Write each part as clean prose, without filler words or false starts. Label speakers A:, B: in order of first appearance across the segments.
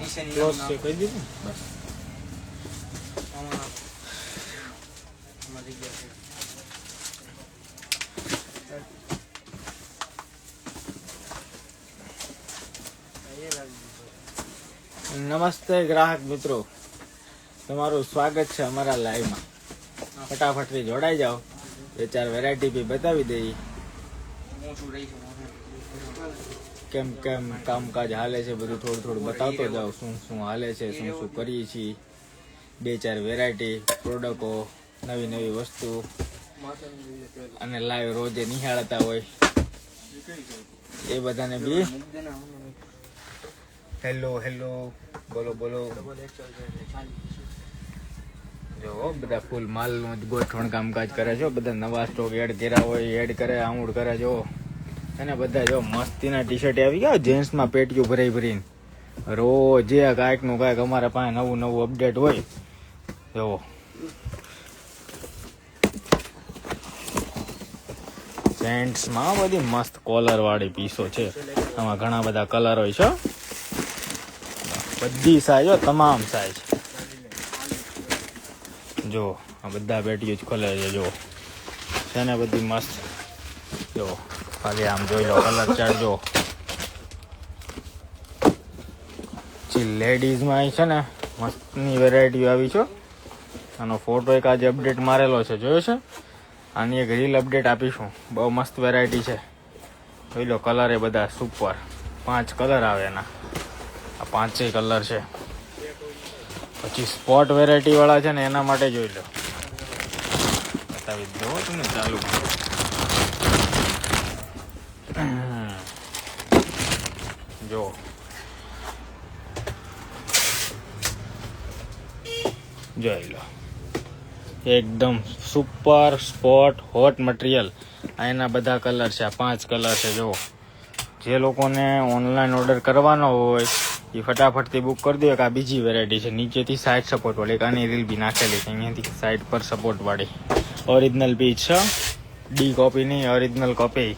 A: Close છે કહી દીધું બસ. નમસ્તે ગ્રાહક મિત્રો, તમારું સ્વાગત છે અમારા લાઈવમાં. ફટાફટથી જોડાઈ જાઓ, 2-4 વેરાયટી બી બતાવી દઈએ. કેમ કેમ કામકાજ હાલે છે બધું થોડું થોડું બતાવતો જાઓ. શું શું હાલે છે, શું શું કરીએ છીએ. 2-4 વેરાયટી પ્રોડક્ટો, નવી નવી વસ્તુ અને લાઈવ રોજે નિહાળતા હોય એ બધાને બી હેલો હેલો બોલો બોલો. જો બધા ફૂલ માલ ગોઠવણ કામકાજ કરે છે. બધા નવા સ્ટોક એડ કર્યા હોય એડ કરે, આઉડ કરે. જો અને બધા જો મસ્તીના ટી શર્ટ આવી ગયા જેન્ટ્સમાં, પેટીઓ ભરાઈ ભરીને. રોજ કાંઈક નું કાંઈક અમારા પાસે નવું નવું અપડેટ હોય. જો જેન્ટ્સમાં બધી મસ્ત કોલર વાળી પીસો છે. આમાં ઘણા બધા કલર હોય છે. બધી સાઈઝ, તમામ સાઈઝ. જો આ બધા પેટીઓ જ ખોલે છે. જો છે ને બધી મસ્ત. જો ખાલી આમ જોઈ લો કલર ચાર્ટ. જો લેડીઝમાં છે ને મસ્તની વેરાયટી આવી છે. આનો ફોટો એક આજે અપડેટ મારેલો છે, જોયો છે? આની એક રીલ અપડેટ આપીશું. બહુ મસ્ત વેરાયટી છે. જોઈ લો કલર એ બધા સુપર. 5 કલર આવે એના. આ 5 કલર છે. પછી સ્પોટ વેરાયટી વાળા છે ને એના માટે જોઈ લો, બતાવી દો તમે ચાલુ. જો જોઈ લો એકદમ સુપર સ્પોટ હોટ મટીરિયલ. એના બધા કલર છે. આ 5 કલર છે. જો જે લોકોને ઓનલાઈન ઓર્ડર કરવાનો હોય એ ફટાફટથી બુક કરી દો. કે આ બીજી વેરાયટી છે નીચેથી સાઈડ સપોર્ટ વાળી. એક આની રીલ બી નાખેલી છે અહીંયાથી સાઈડ પર સપોર્ટ વાળી. ઓરિજિનલ પીસ છે, ડી કોપી નહીં, ઓરિજિનલ કોપી.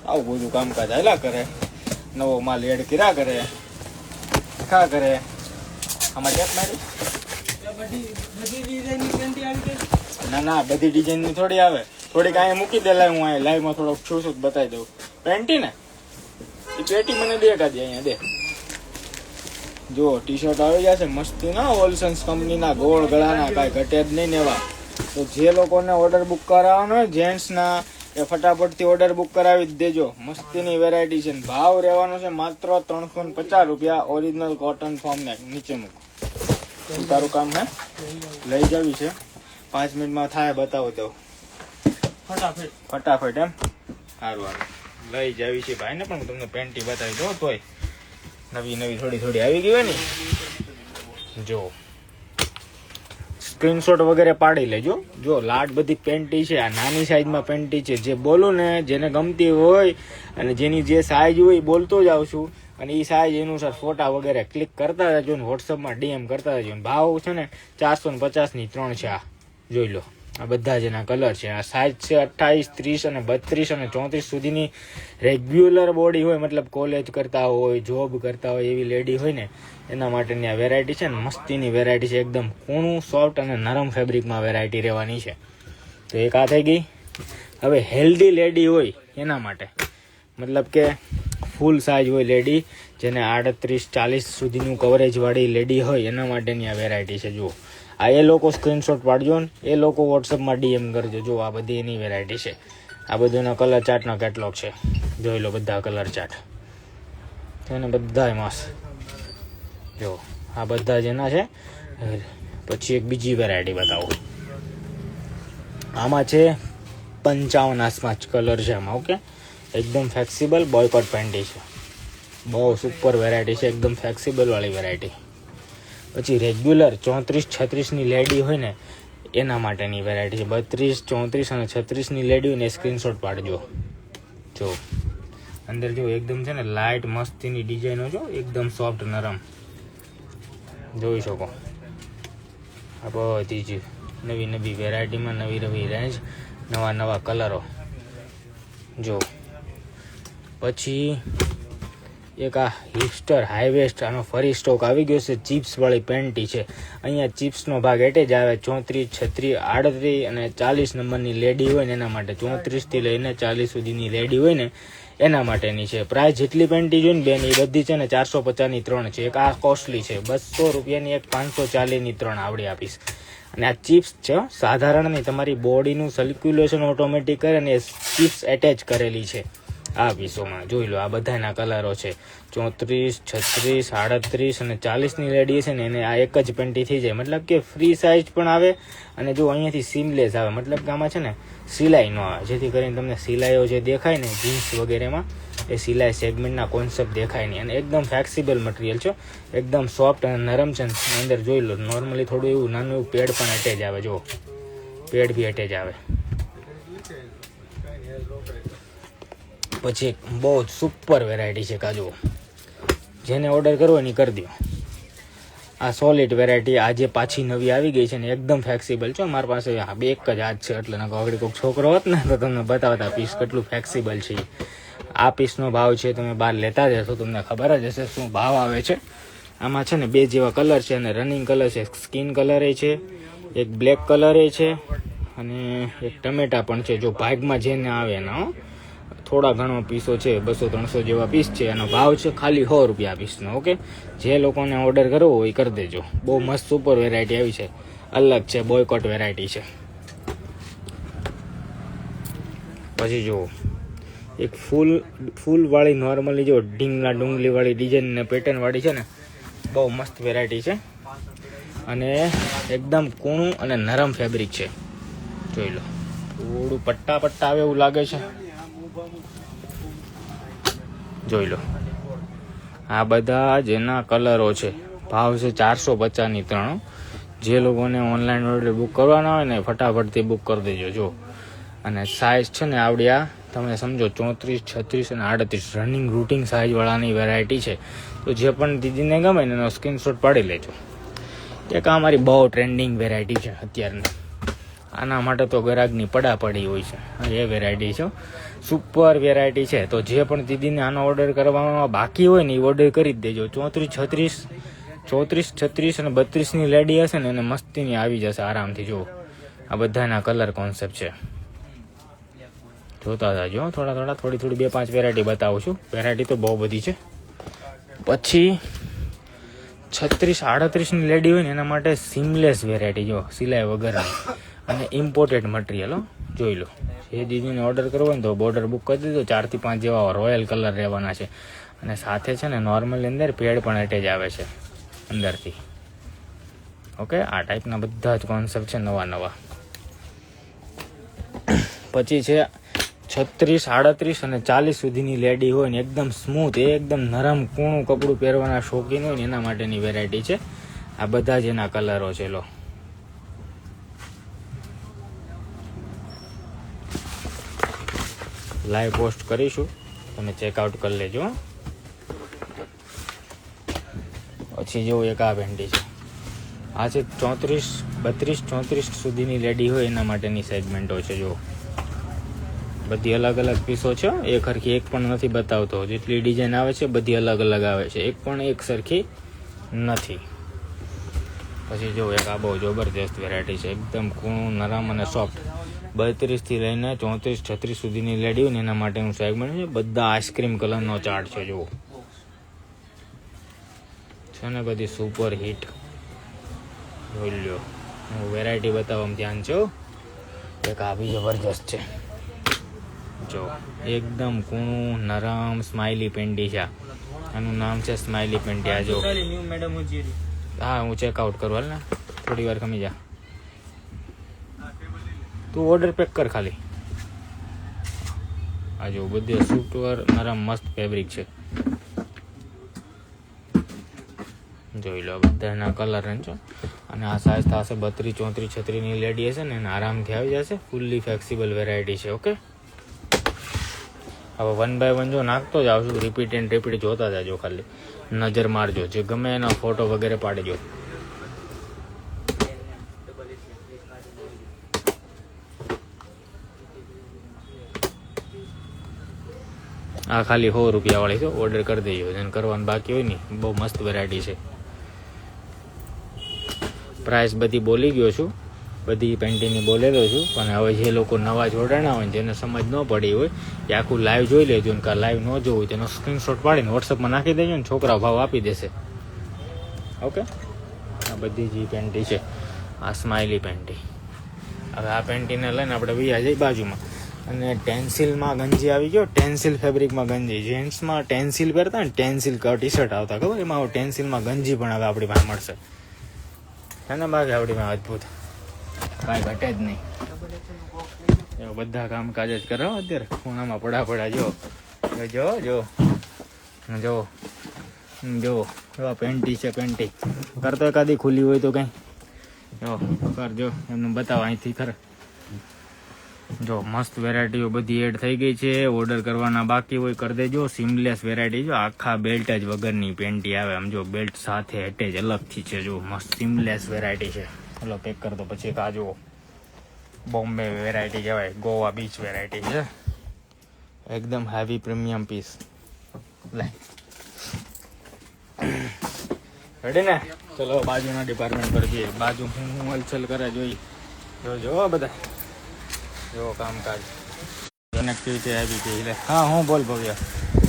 A: આવું બધું કામકાજ હાલ્યા કરે. નવો માલ એડ કર્યા કરે, ખા કરે. આમાં ટેપ મારી ના ના બધી ડિઝાઇનની થોડી આવે. થોડીક અહીંયા મૂકી દે. લાઈવ હું અહીંયા લાઈવમાં થોડોક છું છું બતાવી દઉં. પેન્ટી ને એ પેટી મને દે કાઢી અહીંયા દે. જો ટી શર્ટ આવી જશે મસ્તી ના ઓલસન્સ કંપનીના, ગોળ ગળાના, કાંઈ ઘટે જ નહીં ને એવા. તો જે લોકોને ઓર્ડર બુક કરાવવાનો હોય જેન્ટ્સના એ ફટાફટથી ઓર્ડર બુક કરાવી જ દેજો. મસ્તીની વેરાયટી છે. ભાવ રહેવાનો છે માત્ર 350 રૂપિયા. ઓરિજિનલ કોટન ફોર્મ ને નીચે મૂકો. તારું કામ હે લઈ જવી છે. 5 મિનિટમાં થાય બતાવો તો ફટાફટ એમ. સારું લઈ જાવી છે ભાઈ ને. પણ હું તમને પેન્ટી બતાવી દઉં તોય નવી નવી થોડી થોડી આવી ગઈ હોય ને. જો સ્ક્રીનશોટ વગેરે પાડી લેજો. જો લાટ બધી પેન્ટી છે. આ નાની સાઈઝમાં પેન્ટી છે. જે બોલું ને જેને ગમતી હોય અને જેની જે સાઈઝ હોય એ બોલતો જ આવશું. અને એ સાઈઝ અનુસાર ફોટા વગેરે ક્લિક કરતા જજો ને વોટ્સઅપમાં ડીએમ કરતા જજો. ભાવ છે ને 450ની 3 છે. આ જોઈ લો આ બધા જ એના કલર છે. આ સાઈઝ છે 28, 30 અને 32 અને 34 સુધીની. રેગ્યુલર બોડી હોય, મતલબ કોલેજ કરતા હોય, જોબ કરતા હોય એવી લેડી હોય ને એના માટેની આ વેરાયટી છે ને મસ્તીની વેરાયટી છે. એકદમ કૂણું, સોફ્ટ અને નરમ ફેબ્રિકમાં વેરાયટી રહેવાની છે. તો એક આ થઈ ગઈ. હવે હેલ્ધી લેડી હોય એના માટે, મતલબ કે ફૂલ સાઇઝ હોય લેડી, જેને 38-40 સુધીનું કવરેજવાળી લેડી હોય એના માટેની આ વેરાયટી છે. જુઓ આ એ લોકો સ્ક્રીનશોટ પાડજો ને એ લોકો વોટ્સઅપમાં ડીએમ કરજો. જો આ બધી એની વેરાયટી છે. આ બધું કલર ચાર્ટનો કેટલોગ છે. જોઈ લો બધા કલર ચાર્ટ છે ને બધા મસ્ત. જો આ બધા જ એના છે. પછી એક બીજી વેરાયટી બતાવો. આમાં છે 55 આસપાસ કલર છે આમાં. ઓકે, એકદમ ફ્લેક્સિબલ બોયકોટ પેન્ટી છે. બહુ સુપર વેરાયટી છે. એકદમ ફ્લેક્સિબલ વાળી વેરાયટી. પછી રેગ્યુલર 34-36ની લેડી હોય ને એના માટેની વેરાયટી છે. 32, 34 અને 36ની લેડી હોય ને સ્ક્રીનશોટ પાડજો. જો અંદર જો એકદમ છે ને લાઇટ મસ્તીની ડિઝાઇનો જો એકદમ સોફ્ટ નરમ જોઈ શકો. આ બધી જ નવી નવી વેરાયટીમાં નવી નવી રેન્જ, નવા નવા કલરો. જો પછી એક આ હિપસ્ટર હાઈવેસ્ટ, આનો ફરી સ્ટોક આવી ગયો છે. ચિપ્સવાળી પેન્ટી છે. અહીંયા ચિપ્સનો ભાગ એટલે જ આવે. 34, 36, 38 અને 40 નંબરની લેડી હોય ને એના માટે. 34થી લઈને 40 સુધીની લેડી હોય ને એના માટેની છે. પ્રાઇસ જેટલી પેન્ટી જોઈ ને બેન એ બધી છે ને 450ની 3 છે. એક આ કોસ્ટલી છે 200 રૂપિયાની, એક 540ની 3 આવડી આપીશ. અને આ ચિપ્સ છે સાધારણ નહીં, તમારી બોડીનું સર્ક્યુલેશન ઓટોમેટિક કરે ને એ ચિપ્સ એટેચ કરેલી છે આ પીસોમાં. જોઈ લો આ બધાના કલરો છે. 34, 36, 38 અને 40ની લેડી છે ને એને આ એક જ પેન્ટી થઈ જાય. મતલબ કે ફ્રી સાઇઝ પણ આવે અને જો અહીંયાથી સીમલેસ આવે. મતલબ કે આમાં છે ને સિલાઈ ન આવે, જેથી કરીને તમને સિલાઈઓ જે દેખાય ને જીન્સ વગેરેમાં એ સિલાઈ સેગમેન્ટના કોન્સેપ્ટ દેખાય નહીં. અને એકદમ ફ્લેક્સિબલ મટીરિયલ છે, એકદમ સોફ્ટ અને નરમ છે. અંદર જોઈ લો નોર્મલી થોડું એવું નાનું એવું પેડ પણ એટેચ આવે. જો પેડ બી એટેચ આવે. પછી એક બહુ સુપર વેરાયટી છે કાજુ, જેને ઓર્ડર કરવો એની કરી દો. આ સોલિડ વેરાયટી આજે પાછી નવી આવી ગઈ છે ને એકદમ ફ્લેક્સિબલ છે. મારી પાસે બે એક જ હાથ છે એટલે આગળ કોઈક છોકરો હોત ને તો તમને બતાવતા પીસ કેટલું ફ્લેક્સિબલ છે. આ પીસનો ભાવ છે તમે બહાર લેતા જશો તમને ખબર જ હશે શું ભાવ આવે છે. આમાં છે ને બે જેવા કલર છે અને રનિંગ કલર છે. સ્કિન કલર એ છે, એક બ્લેક કલર એ છે અને એક ટમેટા પણ છે. જો ભાગમાં જેને આવે ને થોડા ઘણો પીસો છે, 200-300 જેવા પીસ છે. એનો ભાવ છે ખાલી 100 રૂપિયા પીસનો. ઓકે, જે લોકોને ઓર્ડર કરવો હોય કરી દેજો. બહુ મસ્ત સુપર વેરાયટી આવી છે, અલગ છે, બોયકોટ વેરાયટી છે. પછી જો એક ફૂલવાળી નોર્મલી જો ઢીંગલા ડુંગલીવાળી ડિઝાઇન ને પેટર્નવાળી છે ને બહુ મસ્ત વેરાયટી છે અને એકદમ કૂણું અને નરમ ફેબ્રિક છે. જોઈ લો થોડું પટ્ટા પટ્ટા આવે એવું લાગે છે. જોઈ લો આ બધા જેના કલરો છે. ભાવ છે 450ની 3. જે લોકોને ઓનલાઈન ઓર્ડર બુક કરવાના હોય ને ફટાફટથી બુક કરી દેજો. જો અને સાઇઝ છે ને આવડ્યા તમે સમજો 34, 36 અને 38 રનિંગ રૂટિંગ સાઇઝવાળાની વેરાયટી છે. તો જે પણ દીદીને ગમે ને એનો સ્ક્રીનશોટ પાડી લેજો. એક આ મારી બહુ ટ્રેન્ડિંગ વેરાયટી છે અત્યારની. આના માટે તો ગ્રાહકની પડાપડી હોય છે. એ વેરાયટી છે, સુપર વેરાયટી છે. તો જે પણ દીદીને આનો ઓર્ડર કરવામાં બાકી હોય ને એ ઓર્ડર કરી જ દેજો. 34, 36 અને 32ની લેડી હશે ને એને મસ્તીની આવી જશે આરામથી. જો આ બધાના કલર કોન્સેપ્ટ છે, જોતા જાજો. થોડી 2-5 વેરાયટી બતાવું છું. વેરાયટી તો બહુ બધી છે. પછી 36, 38ની લેડી હોય ને એના માટે સીમલેસ વેરાયટી, જો સિલાઈ વગરની અને ઇમ્પોર્ટેડ મટીરિયલ. જોઈ લો એ દીદીને ઓર્ડર કરવો હોય ને તો બોર્ડર બુક કરી દીધો. 4 થી 5 જેવા રોયલ કલર રહેવાના છે અને સાથે છે ને નોર્મલી અંદર પેડ પણ એટેચ આવે છે અંદરથી. ઓકે, આ ટાઈપના બધા જ કોન્સેપ્ટ છે નવા. પછી છે 36, 38 અને 40 સુધીની લેડી હોય ને એકદમ સ્મૂથ, એકદમ નરમ કૂણું કપડું પહેરવાના શોખીન હોય ને એના માટેની વેરાયટી છે. આ બધા જ એના કલરો છે. લો લાઈવ પોસ્ટ કરીશું, તમે ચેકઆઉટ કરી લેજો. પછી જો એક આ પેન્ટી છે. આ છે 32, 34 સુધીની લેડી હોય એના માટેની સેગમેન્ટો છે. જો બધી અલગ અલગ પીસો છે. એક સરખી એક પણ નથી બતાવતો. જેટલી ડિઝાઇન આવે છે બધી અલગ અલગ આવે છે, એક પણ એક સરખી નથી. પછી જો એક આ બહુ જબરજસ્ત વેરાયટી છે, એકદમ કૂણું નરમ અને સોફ્ટ. 32 થી લઈને 34, 36 સુધીની લેડી હોય ને એના માટેનું સેગમેન્ટ છે. બધા આઈસ્ક્રીમ કલરનો ચાર્ટ છે. જુઓ છે ને બધી સુપર હિટ. જોઈ લો હું વેરાયટી બતાવવામાં ધ્યાન છે. એક આ બી જબરજસ્ત છે. જો એકદમ કૂણું નરમ સ્માઇલી પેન્ટી છે. આનું નામ છે સ્માઇલી પેન્ટી. આ જો હા હું ચેકઆઉટ કરું. હાલ ને થોડી વાર ખમી જા, તું ઓર્ડર પેક કર ખાલી. આ જો બધી સુપર નરમ મસ્ત ફેબ્રિક છે. જોઈ લો બધાના કલર છે. અને આ સાઇઝ થશે 32, 34, 36ની લેડી હશે ને એને આરામથી આવી જશે. ફૂલ્લી ફ્લેક્સિબલ વેરાયટી છે. ઓકે, હવે 1 by 1 જો નાખતો જ આવશું. રિપીટ એન્ડ રિપીટ જોતા જાજો, ખાલી નજર મારજો. જે ગમે એનો ફોટો વગેરે પાડજો. આ ખાલી 100 રૂપિયા વાળી છે, ઓર્ડર કરી દેજો. જેને કરવાનું બાકી હોય ને, બહુ મસ્ત વેરાયટી છે. પ્રાઇસ બધી બોલી ગયો છું, બધી પેન્ટીની બોલેલો છું. પણ હવે જે લોકો નવા જોડાણા હોય, જેને સમજ ન પડી હોય, એ આખું લાઈવ જોઈ લેજો. ને લાઈવ ન જોવું હોય તેનો સ્ક્રીનશોટ પાડીને વોટ્સઅપમાં નાખી દેજો ને છોકરા ભાવ આપી દેશે. ઓકે, આ બધી જે પેન્ટી છે, આ સ્માઇલી પેન્ટી. હવે આ પેન્ટીને લઈને આપણે વૈયા જઈએ બાજુમાં. અને ટેન્સિલમાં ગંજી આવી ગયો, ટેન્સિલ ફેબ્રિકમાં ગંજી. જેન્ટ્સમાં ટેન્સિલ પહેરતા ને, ટેન્સિલ ટી શર્ટ આવતા ખબર, એમાં ટેન્સિલમાં ગંજી પણ હવે આપણી પાસે મળશે. એના બાકી આપણી પાસે અદભુત કાંઈ ઘટે જ નહીં. એવા બધા કામકાજ જ કરો અત્યારે. ખૂણામાં પડા જો જો જો જો જો એવા પેન્ટી છે. પેન્ટી કરતો એકાદી ખુલ્લી હોય તો કંઈ જો કરજો, એમનું બતાવો અહીંથી ખરે. જો મસ્ત વેરાયટીઓ બધી એડ થઈ ગઈ છે. ઓર્ડર કરવાના બાકી હોય કરી દેજો. સીમલેસ વેરાયટી, જો આખા બેલ્ટ જ વગરની પેન્ટી આવે. આમ જો બેલ્ટ સાથે એટેચ અલગથી છે. જો મસ્ત સીમલેસ વેરાયટી છે. ચલો પેક કર દો. પછી એક આ જુઓ, બોમ્બે વેરાયટી કહેવાય, ગોવા બીચ વેરાયટી છે. એકદમ હેવી પ્રીમિયમ પીસ. લે રેડી ને? ચલો બાજુના ડિપાર્ટમેન્ટ પર જઈએ. બાજુ હું હલચલ કરે જોઈ. જો બધા જો કામકાજ કનેક્ટિવિટી આવી ગઈ. લે હા, હું બોલ ભવ્ય.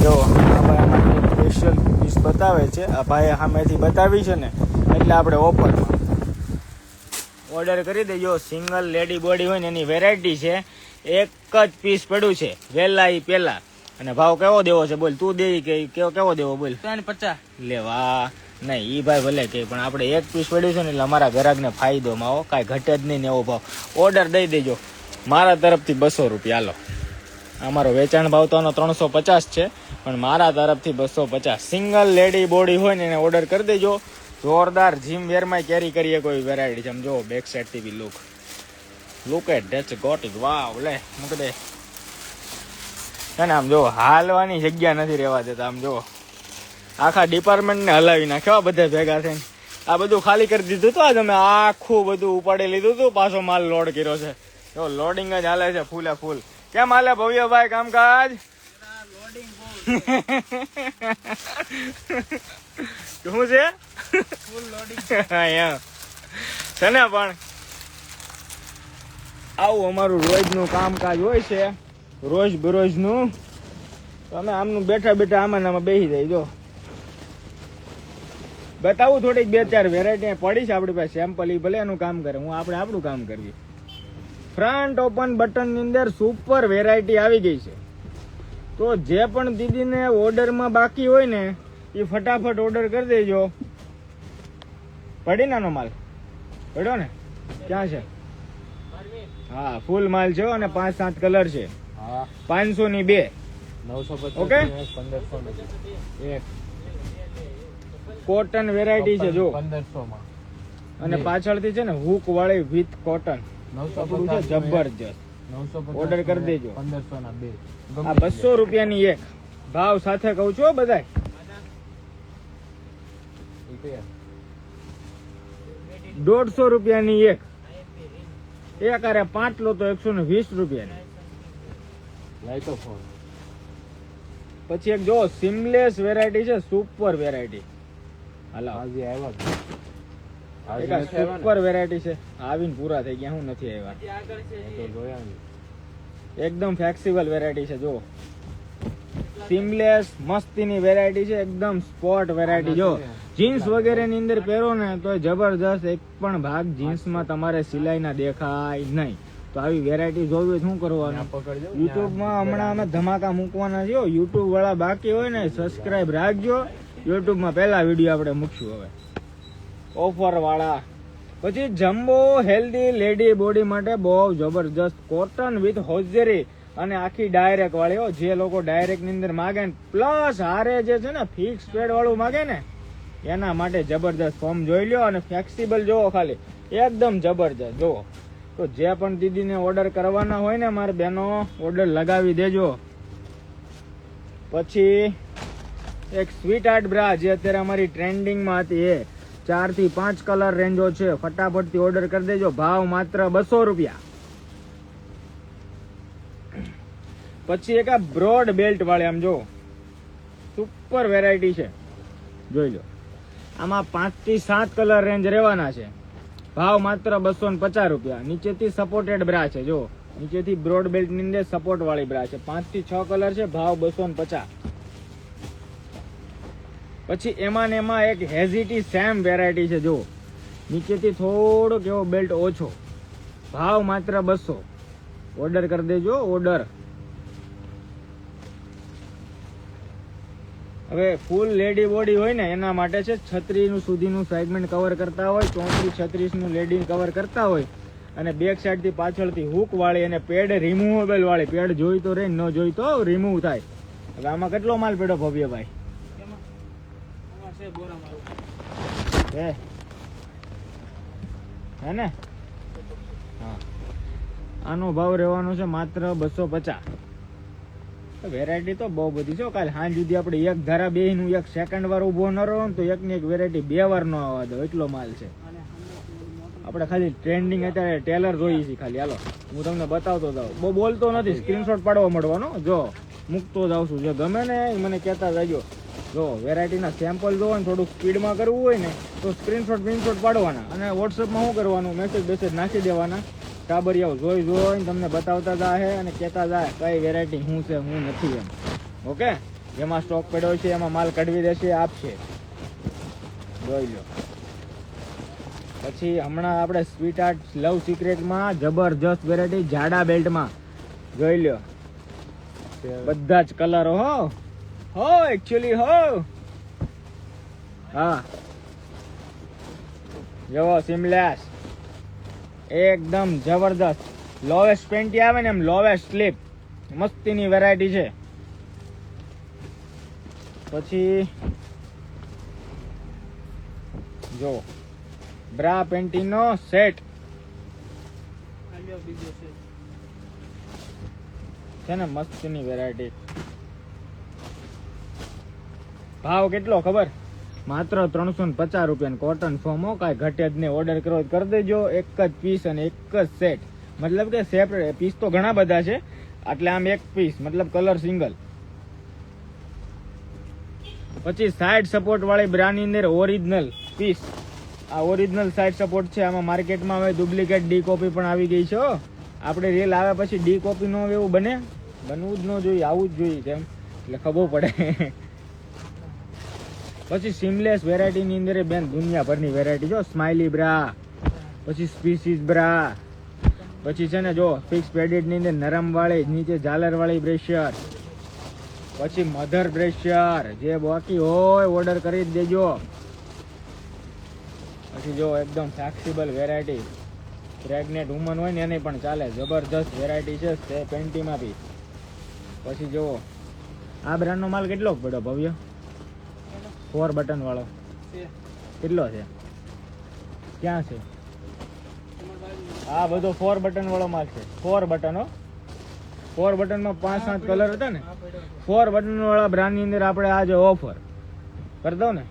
A: જો આ ભાઈ અમારે સ્પેશિયલ પીસ બતાવે છે. આ ભાઈ સામેથી બતાવી છે ને, એટલે આપણે ઓફરમાં ઓર્ડર કરી દેજો. સિંગલ લેડી બોડી હોય ને એની વેરાયટી છે. એક જ પીસ પડ્યું છે વહેલા ઈ પહેલા. અને ભાવ કેવો દેવો છે બોલ? તું દે કે કેવો દેવો બોલ? 50 લેવા નહીં, ઈ ભાઈ ભલે કે, પણ આપણે એક પીસ પડ્યું છે ને એટલે અમારા ગ્રાહકને ફાયદોમાં આવો, કાંઈ ઘટે જ નહીં ને એવો ભાવ. ઓર્ડર દઈ દેજો મારા તરફથી 200 રૂપિયા. હાલો, અમારો વેચાણ ભાવ તો 350 છે, પણ મારા તરફથી 250. સિંગલ લેડી બોડી હોય ને એને ઓર્ડર કરી દેજો. જોરદાર જીમ વેરમાં કેરી કરીએ કોઈ વેરાયટી છે. આમ જો બેક સાઈડ થી be look at that's got it. Wow, લે મૂક દે. આમ જો હાલવાની જગ્યા નથી રહેવા દેતા. આમ જો આખા ડિપાર્ટમેન્ટને હલાવી નાખ્યા બધા ભેગા થઈને. આ બધું ખાલી કરી દીધું હતું. આજ અમે આખું બધું ઉપાડી લીધું હતું. પાછો માલ લોડ કર્યો છે. જો લોડિંગ જ હાલે છે ફૂલે ફૂલ. કેમ હાલે ભવ્યભાઈ કામકાજ? શું છે? ફૂલ લોડિંગ છે ને. પણ આવું અમારું રોજનું કામકાજ હોય છે, રોજ બરોજનું. અમે આમનું બેઠા બેઠા આમાં બેસી જાય. જો બતાવું થોડીક 2-4 વેરાયટી પડી છે આપણી પાસે સેમ્પલ. ઈ ભલે એનું કામ કરે, હું આપણે આપણું કામ કરીએ. ફ્રન્ટ ઓપન બટન ની અંદર સુપર વેરાયટી આવી ગઈ છે. તો જે પણ દીદીને ઓર્ડરમાં બાકી હોય ને એ ફટાફટ ઓર્ડર કરી દેજો. પડી નાનો માલ પડ્યો ને? ક્યાં છે? હા, ફૂલ માલ છે અને 5-7 કલર છે. 500 ની 2, 950 ઓકે. 1500 કોટન વેરાયટી છે જો 1500 માં. અને પાછળથી છે ને હુક વાળી વિથ કોટન. 950 છે જબરજસ્ત. 950 ઓર્ડર કરી દેજો. 1500 ના 2. આ 200 રૂપિયાની એક. ભાવ સાથે કહું છું બધાય. 150 રૂપિયાની એક. એક આરે 5 લો તો 120 રૂપિયાની. લાઈટો ફોન. પછી એક જો સીમલેસ વેરાયટી છે, સુપર વેરાયટી. હાલો આજે આવ્યા. સુપર વેરાયટી છે. આવીને પૂરા થઈ ગયા. હું નથી આવ્યા. એકદમ ફ્લેક્સિબલ વેરાયટી છે. જો સીમલેસ મસ્તીની વેરાયટી છે. એકદમ સ્પોર્ટ વેરાયટી. જો જીન્સ વગેરે ની અંદર પહેરો ને તો જબરજસ્ત. એક પણ ભાગ જીન્સમાં તમારે સિલાઈ ના દેખાય નહીં. તો આવી વેરાયટી જોવી હોય શું કરવાનું? યુટ્યુબમાં હમણાં અમે ધમાકા મૂકવાના છે. યુટ્યુબ વાળા બાકી હોય ને સબસ્ક્રાઇબ રાખજો. યુટ્યુબમાં પહેલા વિડીયો આપણે મૂકશું હવે ઓફર વાળા. પછી જમ્બો હેલ્ધી લેડી બોડી માટે બહુ જબરજસ્ત કોટન વિથ હોઝરી અને આખી ડાયરેક્ટ વાળી. જે લોકો ડાયરેક્ટ ની અંદર માગે ને પ્લસ હારે જે છે ને ફિક્સ પેડ વાળું માગે ને એના માટે જબરજસ્ત ફોર્મ જોઈ લ્યો. અને ફ્લેક્સિબલ જોવો ખાલી એકદમ જબરજસ્ત. જોવો તો જે પણ દીદીને ઓર્ડર કરવાના હોય ને મારે બેનો ઓર્ડર લગાવી દેજો. પછી એક સ્વીટ આર્ટ બ્રા જે અત્યારે અમારી ટ્રેન્ડિંગમાં હતી એ 4 થી 5 કલર રેન્જો છે. ફટાફટથી ઓર્ડર કરી દેજો. ભાવ માત્ર 200 રૂપિયા. પછી એક આ બ્રોડ બેલ્ટ વાળી આમ જો સુપર વેરાયટી છે, જોઈ લો. આમાં 5 થી 7 કલર રેન્જ રહેવાના છે. ભાવ માત્ર 250 રૂપિયા. નીચેથી સપોર્ટેડ બ્રા છે, જો નીચેથી બ્રોડ બેલ્ટ ની અંદર સપોર્ટ વાળી બ્રા છે. 5 થી 6 કલર છે, ભાવ 250. પછી એમાં ને એમાં એક હેઝીટી સેમ વેરાયટી છે, જો નીચેથી થોડોક એવો બેલ્ટ ઓછો, ભાવ માત્ર 200. ઓર્ડર કરી દેજો, ઓર્ડર. હવે ફૂલ લેડી બોડી હોય ને એના માટે છે. 36 સુધીનું સેગમેન્ટ કવર કરતા હોય, 34 36 નું લેડી કવર કરતા હોય, અને બેક સાઈડ થી પાછળથી હુક વાળી અને પેડ રિમૂવેબલ વાળી. પેડ જોઈ તો રે, ન જોઈ તો રિમૂવ થાય. હવે આમાં કેટલો માલ પડ્યો ભવ્યભાઈ? હે ને? હા, આનો ભાવ રહેવાનો છે માત્ર 250. વેરાયટી તો બહુ બધી છે. કાલે સાંજ સુધી આપણે એક ધારા બે નું એક સેકન્ડ વાર ઉભો ન રહો તો એક ની એક વેરાયટી 2 વાર નો આવવા દો, એટલો માલ છે. આપણે ખાલી ટ્રેન્ડિંગ અત્યારે ટેલર જોઈએ છીએ ખાલી. હાલો હું તમને બતાવતો જાઉં, બહુ બોલતો નથી, સ્ક્રીનશોટ પાડવા મળવાનો. જો મૂકતો જાઉં છું, જો ગમે ને એ મને કહેતા જજો. જો વેરાયટીના સેમ્પલ જોવો ને થોડુંક સ્પીડમાં કરવું હોય ને તો સ્ક્રીનશોટ પાડવાના, અને વોટ્સઅપમાં શું કરવાનું, મેસેજ નાખી દેવાના. ટાબરિયાઓ જોઈને તમને બતાવતા જાય અને કહેતા જાય કઈ વેરાયટી શું છે શું નથી એમ. ઓકે, જેમાં સ્ટોક પડ્યો છે એમાં માલ કઢવી દેશે, આપશે. જોઈ લો. પછી હમણાં આપણે સ્વીટ આર્ટ લવ સિક્રેટમાં જબરજસ્ત વેરાયટી જાડા બેલ્ટમાં જોઈ લો. બધા જ કલરો હો એકચ્યુઅલી હા, જો સિમલેસ એકદમ જબરદસ્ત. લોવેસ્ટ પેન્ટી આવે ને એમ લોવેસ્ટ સ્લીપ, મસ્તીની વેરાયટી છે. પછી જો બ્રા પેન્ટીનો સેટ છે ને, મસ્તીની વેરાયટી. ભાવ કેટલો ખબર? માત્ર 350 રૂપિયા. કોટન ફોર્મ હો, કાંઈ ઘટે જ નહીં. ઓર્ડર કરો કરી દેજો. એક જ પીસ અને એક જ સેટ, મતલબ કે સેપરેટ પીસ તો ઘણા બધા છે, એટલે આમ એક પીસ મતલબ કલર સિંગલ. પછી સાઈડ સપોર્ટ વાળી બ્રાની અંદર ઓરિજિનલ પીસ. આ ઓરિજિનલ સાઈડ સપોર્ટ છે. આમાં માર્કેટમાં હવે ડુપ્લિકેટ ડી કોપી પણ આવી ગઈ છે. આપણે રીલ આવે પછી ડી કોપી નો એવું બનવું જ ન જોઈએ, આવું જ જોઈએ કેમ, એટલે ખબર પડે. પછી સીમલેસ વેરાયટી ની અંદર બેન દુનિયાભરની વેરાયટી જો, સ્માઇલી બ્રા, પછી સ્પીસીસ બ્રા, પછી છે ને જો ફિક્સ પેડેડ ની અંદર નરમ વાળી, નીચે ઝાલર વાળી બ્રેશિયર, પછી મધર બ્રેશિયર. જે બાકી હોય ઓર્ડર કરી જ દેજો. પછી જો એકદમ ફ્લેક્સિબલ વેરાયટી, પ્રેગ્નેન્ટ વુમન હોય ને એને પણ ચાલે, જબરજસ્ત વેરાયટી છે પેન્ટીમાં બી. પછી જો આ બ્રાન્ડ નો માલ કેટલો પડ્યો ભવ્ય? 4 બટન વાળો કેટલો છે? ક્યાં છે? આ બધો 4 બટન વાળો માલ છે. 4 બટન 4 બટનમાં 5-7 કલર હતા ને. 4 બટન વાળા બ્રાન્ડ ની અંદર આપણે આજે ઓફર કરી દઉં ને,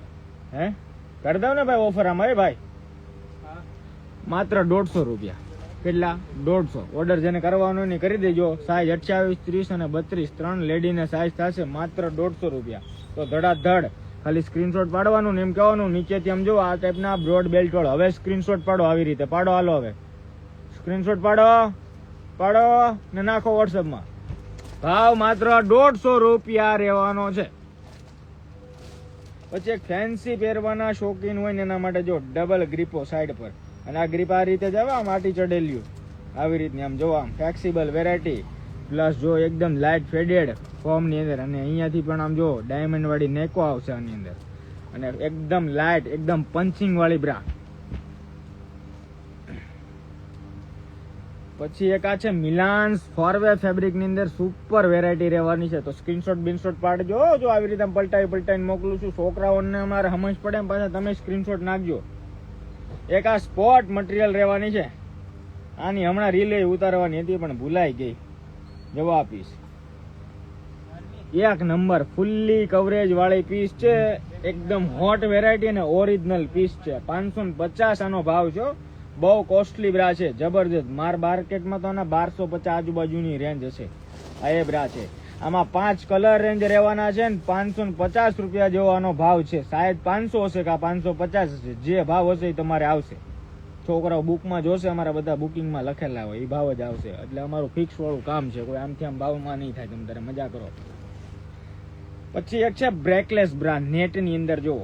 A: કરી દઉં ને ભાઈ ઓફર આમાં. ભાઈ માત્ર 150 રૂપિયા. કેટલા? 150. ઓર્ડર જેને કરવાનો ને કરી દેજો. સાઈઝ 28, 30 અને 32 3 લેડીને સાઈઝ થશે. માત્ર 150 રૂપિયા. તો ધડાધડ ખાલી સ્ક્રીનશોટ પાડવાનું ને એમ કહેવાનું નીચેથી આમ જો આ ટાઈપના બ્રોડ બેલ્ટ વાળો. હવે સ્ક્રીનશોટ પાડો, આવી રીતે પાડો. હાલો હવે સ્ક્રીનશોટ પાડો ને નાખો વોટ્સઅપમાં. ભાવ માત્ર 150 રૂપિયા રહેવાનો છે. પછી એક ફેન્સી પહેરવાના શોખીન હોય ને એના માટે જો ડબલ ગ્રીપો સાઈડ પર, અને આ ગ્રીપ આ રીતે જ આવે, માટી ચડેલ્યું આવી રીતની આમ જો, આમ ફ્લેક્સિબલ વેરાયટી. પ્લસ જો એકદમ લાઇટ ફેડેડ ફોર્મ ની અંદર, અને અહીંયાથી પણ આમ જો ડાયમંડ વાળી નેકો આવશે આની અંદર, અને એકદમ લાઇટ એકદમ પંચિંગ વાળી બ્રા. પછી એક આ છે મિલાન્સ ફોરવે ફેબ્રિક ની અંદર સુપર વેરાયટી રહેવાની છે. તો સ્ક્રીનશોટ પાડજો. જો આવી રીતે પલટાઈને મોકલું છું. છોકરાઓને અમારે સમજ પડે એમ પાછા તમે સ્ક્રીનશોટ નાખજો. એક આ સ્પોટ મટીરિયલ રહેવાની છે. આની હમણાં રીલે ઉતારવાની હતી પણ ભૂલાઈ ગઈ. જવા પીસ એક નંબર ફુલ્લી કવરેજ વાળી પીસ છે. એકદમ હોટ વેરાયટી અને ઓરિજિનલ પીસ છે. 550 આનો ભાવ છે. બહુ કોસ્ટલી બ્રા છે, જબરજસ્ત. માર્કેટમાં તો આના 1250 આજુબાજુની રેન્જ હશે. આ એ બ્રા છે. આમાં 5 કલર રેન્જ રહેવાના છે ને 550 રૂપિયા જેવો આનો ભાવ છે. શાયદ 500 હશે કે 550 હશે, જે ભાવ હશે એ તમારે આવશે. છોકરાઓ બુકમાં જોશે, અમારા બધા બુકિંગમાં લખેલા હોય એ ભાવ જ આવશે. એટલે અમારું ફિક્સ વાળું કામ છે, કોઈ આમથી આમ ભાવમાં નહીં થાય. તમે તારે મજા કરો. પછી એક છે બ્રેકલેસ બ્રા, નેટની અંદર જુઓ,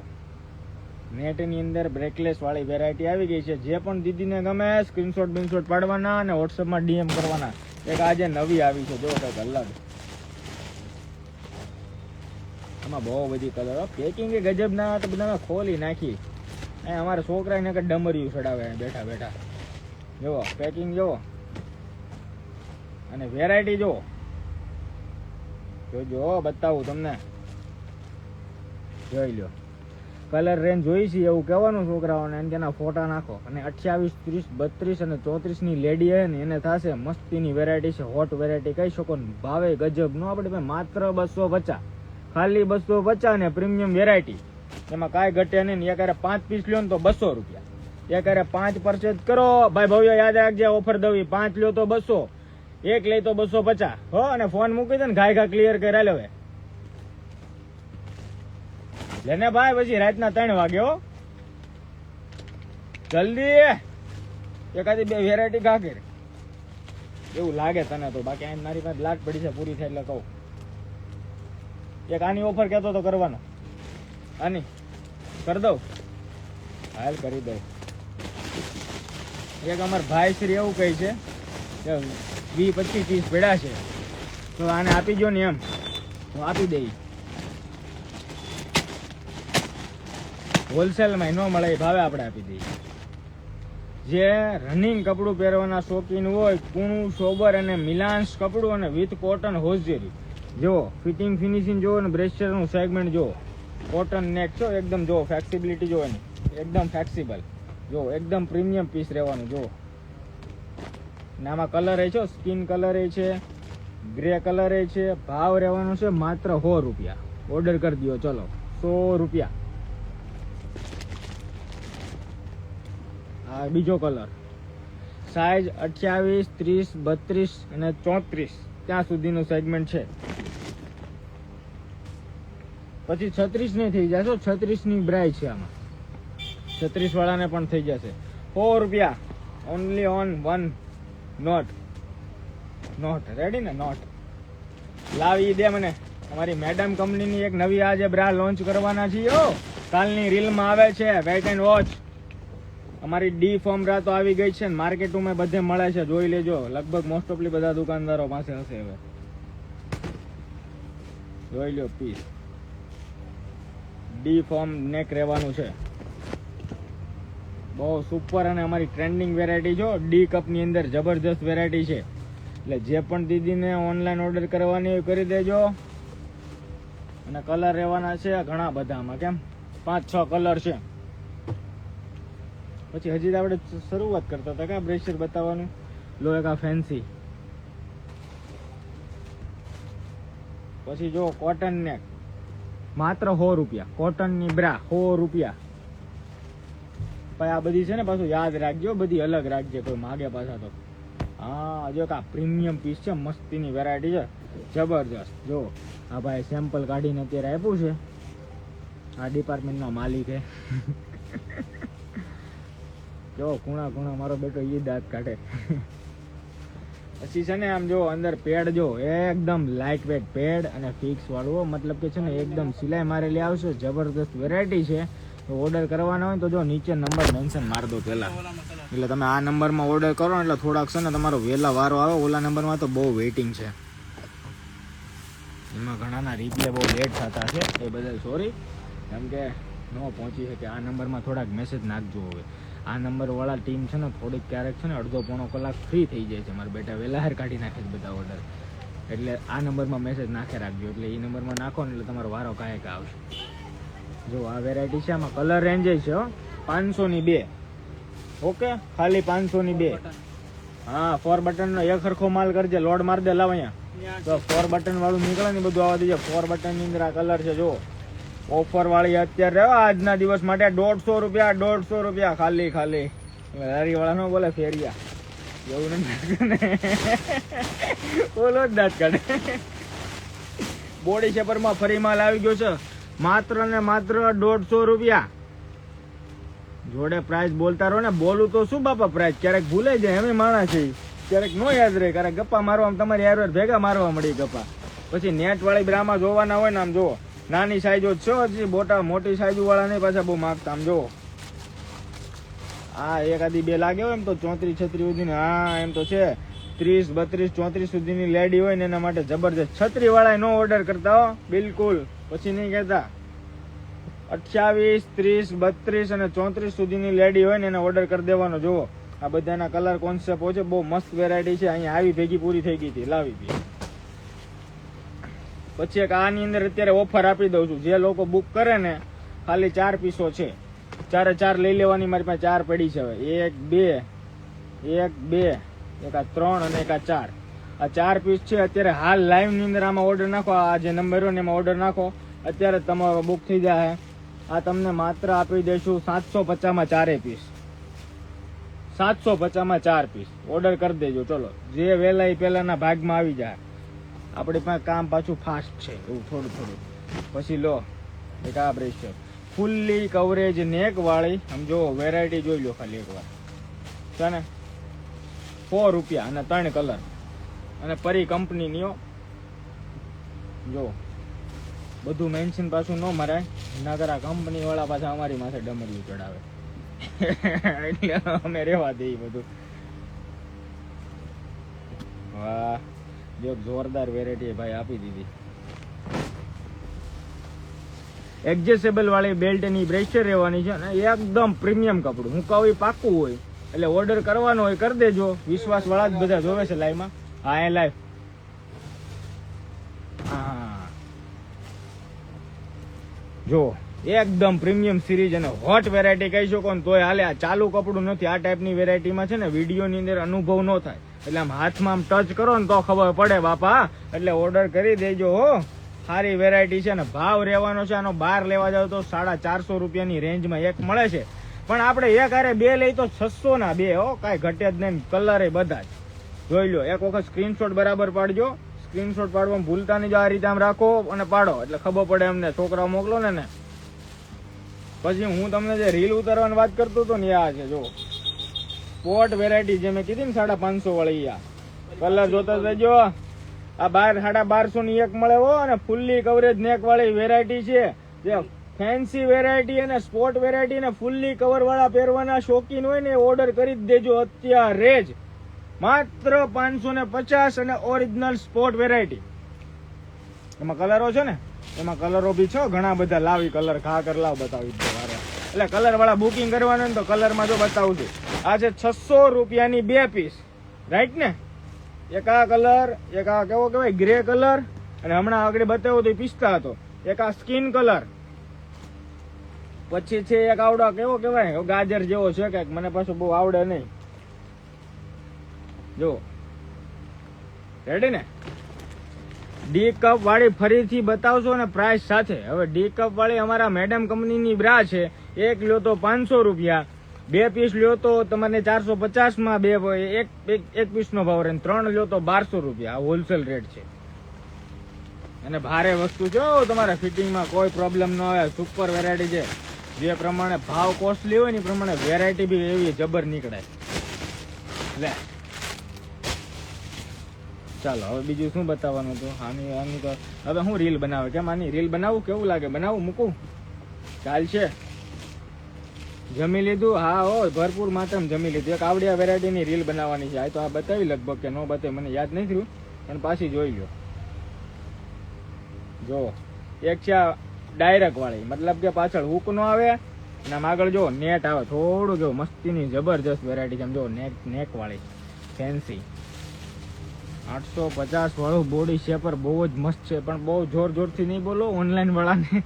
A: નેટની અંદર બ્રેકલેસ વાળી વેરાયટી આવી ગઈ છે. જે પણ દીદીને ગમે સ્ક્રીનશોટ બિનશોટ પાડવાના અને વોટ્સઅપમાં ડીએમ કરવાના. એક આજે નવી આવી છે, જો કંઈક અલગ. આમાં બહુ બધી કલર, પેકિંગ એ ગજબ ના, તો બધા ખોલી નાખી. અમારા છોકરાને કે ડમરિયું ચડાવે બેઠા બેઠા. જુઓ પેકિંગ જુઓ અને વેરાયટી જુઓ. જોજો બતાવું તમને, જોઈ લો. કલર રેન્જ જોઈ છે એવું કહેવાનું છોકરાઓને, અને તેના ફોટા નાખો. અને 28, 30, 32 અને 34 ની લેડી હે ને એને થશે મસ્તીની વેરાયટી છે, હોટ વેરાયટી કહી શકો ને. ભાવે ગજબ નો આપણે માત્ર 250, ખાલી 250 ને પ્રીમિયમ વેરાયટી. એમાં કાંઈ ઘટે નહીં. એકારે 5 પીસ લ્યો ને તો 200 રૂપિયા. એકારે 5 પરચેજ કરો ભાઈ ભવ્ય, યાદ રાખજે ઓફર દવી. 5 લ્યો તો 200, 1 લઈ તો 250. હો અને ફોન મૂકી દે ને ઘા ક્લિયર કરી લે. લેને ભાઈ, પછી રાતના 3 વાગે હો, જલ્દી એકાદી 2 વેરાયટી ઘા કરે. એવું લાગે તને તો, બાકી આ મારી પાસે લાટ પડી છે પૂરી થાય એટલે કહું. એક આની ઓફર કહેતો તો કરવાનો, આની કરી દઉં, હાલ કરી દઉં. એક અમાર ભાઈ શ્રી એવું કહે છે કે 20-25 પીસ પડ્યા છે તો આને આપી ગયો ને, એમ હું આપી દઈ. હોલસેલમાં ન મળે એ ભાવે આપણે આપી દઈએ. જે રનિંગ કપડું પહેરવાના શોખીન હોય, કૂણું સોબર અને મિલાન્સ કપડું અને વિથ કોટન હોઝરી, જો ફિટિંગ ફિનિશિંગ જો ને બ્રેસ્ચરનું સેગમેન્ટ જો, કોટન નેક છો એકદમ, જો ફ્લેક્સિબિલિટી જો એની એકદમ ફ્લેક્સિબલ, જો એકદમ પ્રીમિયમ પીસ રહેવાનું. જો ને આમાં કલર એ છે, સ્કિન કલર એ છે, ગ્રે કલર એ છે. ભાવ રહેવાનો છે માત્ર 100 રૂપિયા. ઓર્ડર કરી દો ચલો, 100 રૂપિયા. આ બીજો કલર, સાઈઝ 28, 30, 32 અને 34 ત્યાં સુધીનું સેગમેન્ટ છે. પછી 36 ની થઈ જશે, 36 ની બ્રાય છે આમાં, 36 વાળાને પણ થઈ જશે. 100 રૂપિયા ઓનલી ઓન 1 નોટ રેડી ને, નોટ લાવી દે મને. અમારી મેડમ કંપનીની એક નવી આજે બ્રા લોન્ચ કરવાના છીએ. કાલની રીલમાં આવે છે, વેઇટ એન્ડ વોચ. અમારી ડી ફોર્મ બ્રા તો આવી ગઈ છે ને, માર્કેટમાં બધે મળે છે, જોઈ લેજો. લગભગ મોસ્ટ ઓફલી બધા દુકાનદારો પાસે હશે. હવે જોઈ લો પીસ, ડી ફોર્મ નેક રહેવાનું છે, બહુ સુપર. અને અમારી ટ્રેન્ડિંગ વેરાયટી જો, ડી કપની અંદર જબરજસ્ત વેરાયટી છે. એટલે જે પણ દીદીને ઓનલાઈન ઓર્ડર કરવાની કરી દેજો. અને કલર રહેવાના છે ઘણા બધામાં, કેમ 5-6 કલર છે. પછી હજી આપણે શરૂઆત કરતા હતા કા બ્રેશર બતાવવાનું. લો એક આ ફેન્સી, પછી જો કોટન નેક માત્ર 100 રૂપિયા. કોટનની બ્રા 100 રૂપિયા. ભાઈ આ બધી છે ને પાછું યાદ રાખજો, બધી અલગ રાખજે, કોઈ માગે પાછા તો. હા જો આ પ્રીમિયમ પીસ છે, મસ્તીની વેરાયટી છે, જબરજસ્ત. જો આ ભાઈ સેમ્પલ કાઢીને અત્યારે આપ્યું છે, આ ડિપાર્ટમેન્ટનો માલિક છે. જો ખૂણા મારો બેટો એ દાંત કાઢે. પછી છે ને આમ જો અંદર પેડ જો એકદમ લાઇટ વેટ પેડ અને ફિક્સ વાળું, મતલબ કે છે ને એકદમ સિલાઈ મારેલી આવશે. જબરદસ્ત વેરાયટી છે. તો ઓર્ડર કરવાના હોય તો જો નીચે નંબર મેન્શન મારી દો પહેલા, એટલે તમે આ નંબરમાં ઓર્ડર કરો એટલે થોડાક છે ને તમારો વહેલા વારો આવે. ઓલા નંબરમાં તો બહુ વેઇટિંગ છે, એમાં ઘણાના રિપ્લે બહુ લેટ થતા છે, એ બદલ સોરી. કેમ કે ન પહોંચી શકે. આ નંબરમાં થોડાક મેસેજ નાખજો. હવે આ નંબરવાળા ટીમ છે ને થોડીક ક્યારેક છે ને અડધો-પોણો કલાક ફ્રી થઈ જાય છે. મારા બેટા વહેલા હાર કાઢી નાખે છે બધા ઓર્ડર, એટલે આ નંબરમાં મેસેજ નાખે રાખજો. એટલે એ નંબરમાં નાખો ને એટલે તમારો વારો કાંઈક આવશે. જો આ વેરાયટી છે, આમાં કલર રેન્જ છે 500 ની 2. ઓકે, ખાલી 500 ની 2. હા 4 બટનનો એક સરખો માલ કરજે, લોડ માર દે. લાવ અહીંયા તો 4 બટન વાળું નીકળે ને બધું આવવા દેજો. 4 બટન ની અંદર આ કલર છે જો, ઓફર વાળી અત્યારે આજના દિવસ માટે 150 રૂપિયા. 150 રૂપિયા ખાલી. લારી વાળા નો બોલે ફેરિયા. એવું નથી ને ઓલો જ દાંત કાઢે. બોડી શેપરમાં ફરી માલ આવી ગયો છે માત્ર ને માત્ર 150 રૂપિયા. જોડે પ્રાઇસ બોલતા રહો ને. બોલું તો શું બાપા પ્રાઇસ, ક્યારેક ભૂલે જાય એમ માણસ છે, ક્યારેક નો યાદ રહે, ક્યારેક ગપ્પા મારવા તમારી યાર ભેગા મારવા મળી ગપ્પા. પછી નેટ વાળી બ્રામાં જોવાના હોય ને આમ જોવો નાની સાઈઝો છો હજી, મોટી સાઈઝ વાળા નહીં પાછા બહુ માગતા. આમ જોવો આ એકાદી બે લાગે હોય એમ તો 34 36 સુધીની. હા એમ તો છે 30 32 34 સુધીની લેડી હોય ને એના માટે જબરજસ્ત. 36 વાળા નો ઓર્ડર કરતા હો બિલકુલ, પછી નહીં કહેતા. 28 30 32 અને 34 સુધીની લેડી હોય ને એને ઓર્ડર કરી દેવાનો. જુઓ આ બધાના કલર કોન્સેપ્ટ હોય છે, બહુ મસ્ત વેરાયટી છે. અહીંયા આવી ભેગી પૂરી થઈ ગઈ હતી, લાવી હતી. પછી એક આની અંદર અત્યારે ઓફર આપી દઉં છું, જે લોકો બુક કરે ને ખાલી 4 પીસો છે, 4 લઈ લેવાની. મારી પાસે 4 પડી છે હવે. 1 2 એક આ 3 અને એક આ 4. આ 4 પીસ છે અત્યારે હાલ લાઈવ ની અંદર. આમાં ઓર્ડર નાખો, આ જે નંબર હોય ને એમાં ઓર્ડર નાખો, અત્યારે તમારો બુક થઈ જાય. આ તમને માત્ર આપી દઈશું 750 માં 4 પીસ. 750 માં 4 પીસ ઓર્ડર કરી દેજો. ચલો જે વહેલા એ પહેલાના ભાગમાં આવી જાય. આપણી પાસે કામ પાછું ફાસ્ટ છે એવું થોડું. પછી લો એક આ બ્રેસ છે ફૂલ્લી કવરેજ નેક વાળી. સમજો વેરાયટી જોઈ લો ખાલી એકવાર છે ને. 100 રૂપિયા અને 3 કલર અને પરી કંપનીની. જો બધું મેન્શન પાછું ન મરાય, નગર આ કંપની વાળા પાછા અમારી માથે ડમરિયું ચડાવે એટલે અમે રેવા દઈએ બધું. વાહ જો જોરદાર વેરાયટી ભાઈ આપી દીધી. એડજસ્ટેબલ વાળી બેલ્ટ ની બ્રેસર રહેવાની છે અને એકદમ પ્રીમિયમ કપડું. હું કહું એ પાકું હોય એટલે ઓર્ડર કરવાનો હોય કરી દેજો. વિશ્વાસ વાળા જ બધા જોવે છે લાઈવ માં. હા એ લાઈવ. હા જો એકદમ પ્રીમિયમ સિરીઝ અને હોટ વેરાયટી કહી શકો ને તોય હાલે. આ ચાલુ કપડું નથી. આ ટાઈપની વેરાયટીમાં છે ને વિડીયો ની અંદર અનુભવ ન થાય, એટલે આમ હાથમાં આમ ટચ કરો ને તો ખબર પડે બાપા. એટલે ઓર્ડર કરી દેજો હો. સારી વેરાયટી છે ને ભાવ રહેવાનો છે આનો. બહાર લેવા જાવ તો 450 રૂપિયાની રેન્જમાં એક મળે છે, પણ આપણે એક હારે 2 લઈ તો 600 ના 2 હો. કાંઈ ઘટે જ નહીં. કલર એ બધા જ જોઈ લો. એક વખત સ્ક્રીનશોટ બરાબર પાડજો. સ્ક્રીનશોટ પાડવામાં ભૂલતા નહીં. આ રીતે આમ રાખો અને પાડો એટલે ખબર પડે અમને. છોકરાઓ મોકલો ને. પછી હું તમને જે રીલ ઉતારવાની વાત કરતો હતો ને આ છે જો સ્પોર્ટ વેરાયટી, જે મેં કીધી ને 550 વાળી. આ કલર જોતા જજો. આ 1250 ની એક મળે હો. અને ફૂલ્લી કવરેજ નેક વાળી વેરાયટી છે. જે ફેન્સી વેરાયટી અને સ્પોર્ટ વેરાયટી ને ફૂલ્લી કવર વાળા પહેરવાના શોખીન હોય ને ઓર્ડર કરી જ દેજો અત્યારે જ. માત્ર 550 અને ઓરિજિનલ સ્પોર્ટ વેરાયટી. એમાં કલરો છે ને, એમાં કલરો બી છે ઘણા બધા. લાવી કલર ખા કર લાવ બતાવી દો. એટલે કલર વાળા બુકિંગ કરવાનું ને તો કલરમાં જો બતાવું છું. આ છે 600 રૂપિયાની 2 પીસ, રાઈટ ને. એક આ કલર, એક આ કેવો કહેવાય ગ્રે કલર, અને હમણાં આગળ બતાવ્યો તો પિસ્તા હતો. એક આ સ્કિન કલર, પછી છે એક આવડો કેવો કહેવાય ગાજર જેવો છે કઈક, મને પાછું બહુ આવડે નહીં. જો રેડી ને. ડી કપ વાળી ફરીથી બતાવશો ને પ્રાઇસ સાથે. હવે ડી કપ વાળી અમારા મેડમ કંપનીની બ્રા છે. એક લ્યો તો 500 રૂપિયા, 2 પીસ લ્યો તો તમને 450 માં એક પીસ નો ભાવ રહે. 3 લ્યો તો 1200 રૂપિયા. આ હોલસેલ રેટ છે અને ભારે વસ્તુ છે. તમારા ફિટિંગમાં કોઈ પ્રોબ્લેમ ન આવે. સુપર વેરાયટી છે. જે પ્રમાણે ભાવ કોસ્ટલી હોય ને એ પ્રમાણે વેરાયટી બી એવી જબર નીકળે. લે ચાલો હવે બીજું શું બતાવવાનું હતું. આની તો હવે હું રીલ બનાવે. કેમ આની રીલ બનાવું? કેવું લાગે? બનાવું મૂકું? ચાલશે. જમી લીધું? હા હો ભરપૂર માત્રામાં જમી લીધું. એક આવડિયા વેરાયટીની રીલ બનાવવાની છે. આ તો આ બતાવી લગભગ કે ન બતાવી મને યાદ નહીં થયું, પણ પાછી જોઈ લો. જો એક છે ડાયરેક્ટ વાળી, મતલબ કે પાછળ હુક નો આવે અને આમ આગળ જો નેટ આવે થોડું. જો મસ્તીની જબરજસ્ત વેરાયટી છે. જો નેક વાળી ફેન્સી 850 વાળું બોડી શેપર બહુ જ મસ્ત છે. પણ બહુ જોરથી નહીં બોલો. ઓનલાઈન વાળાને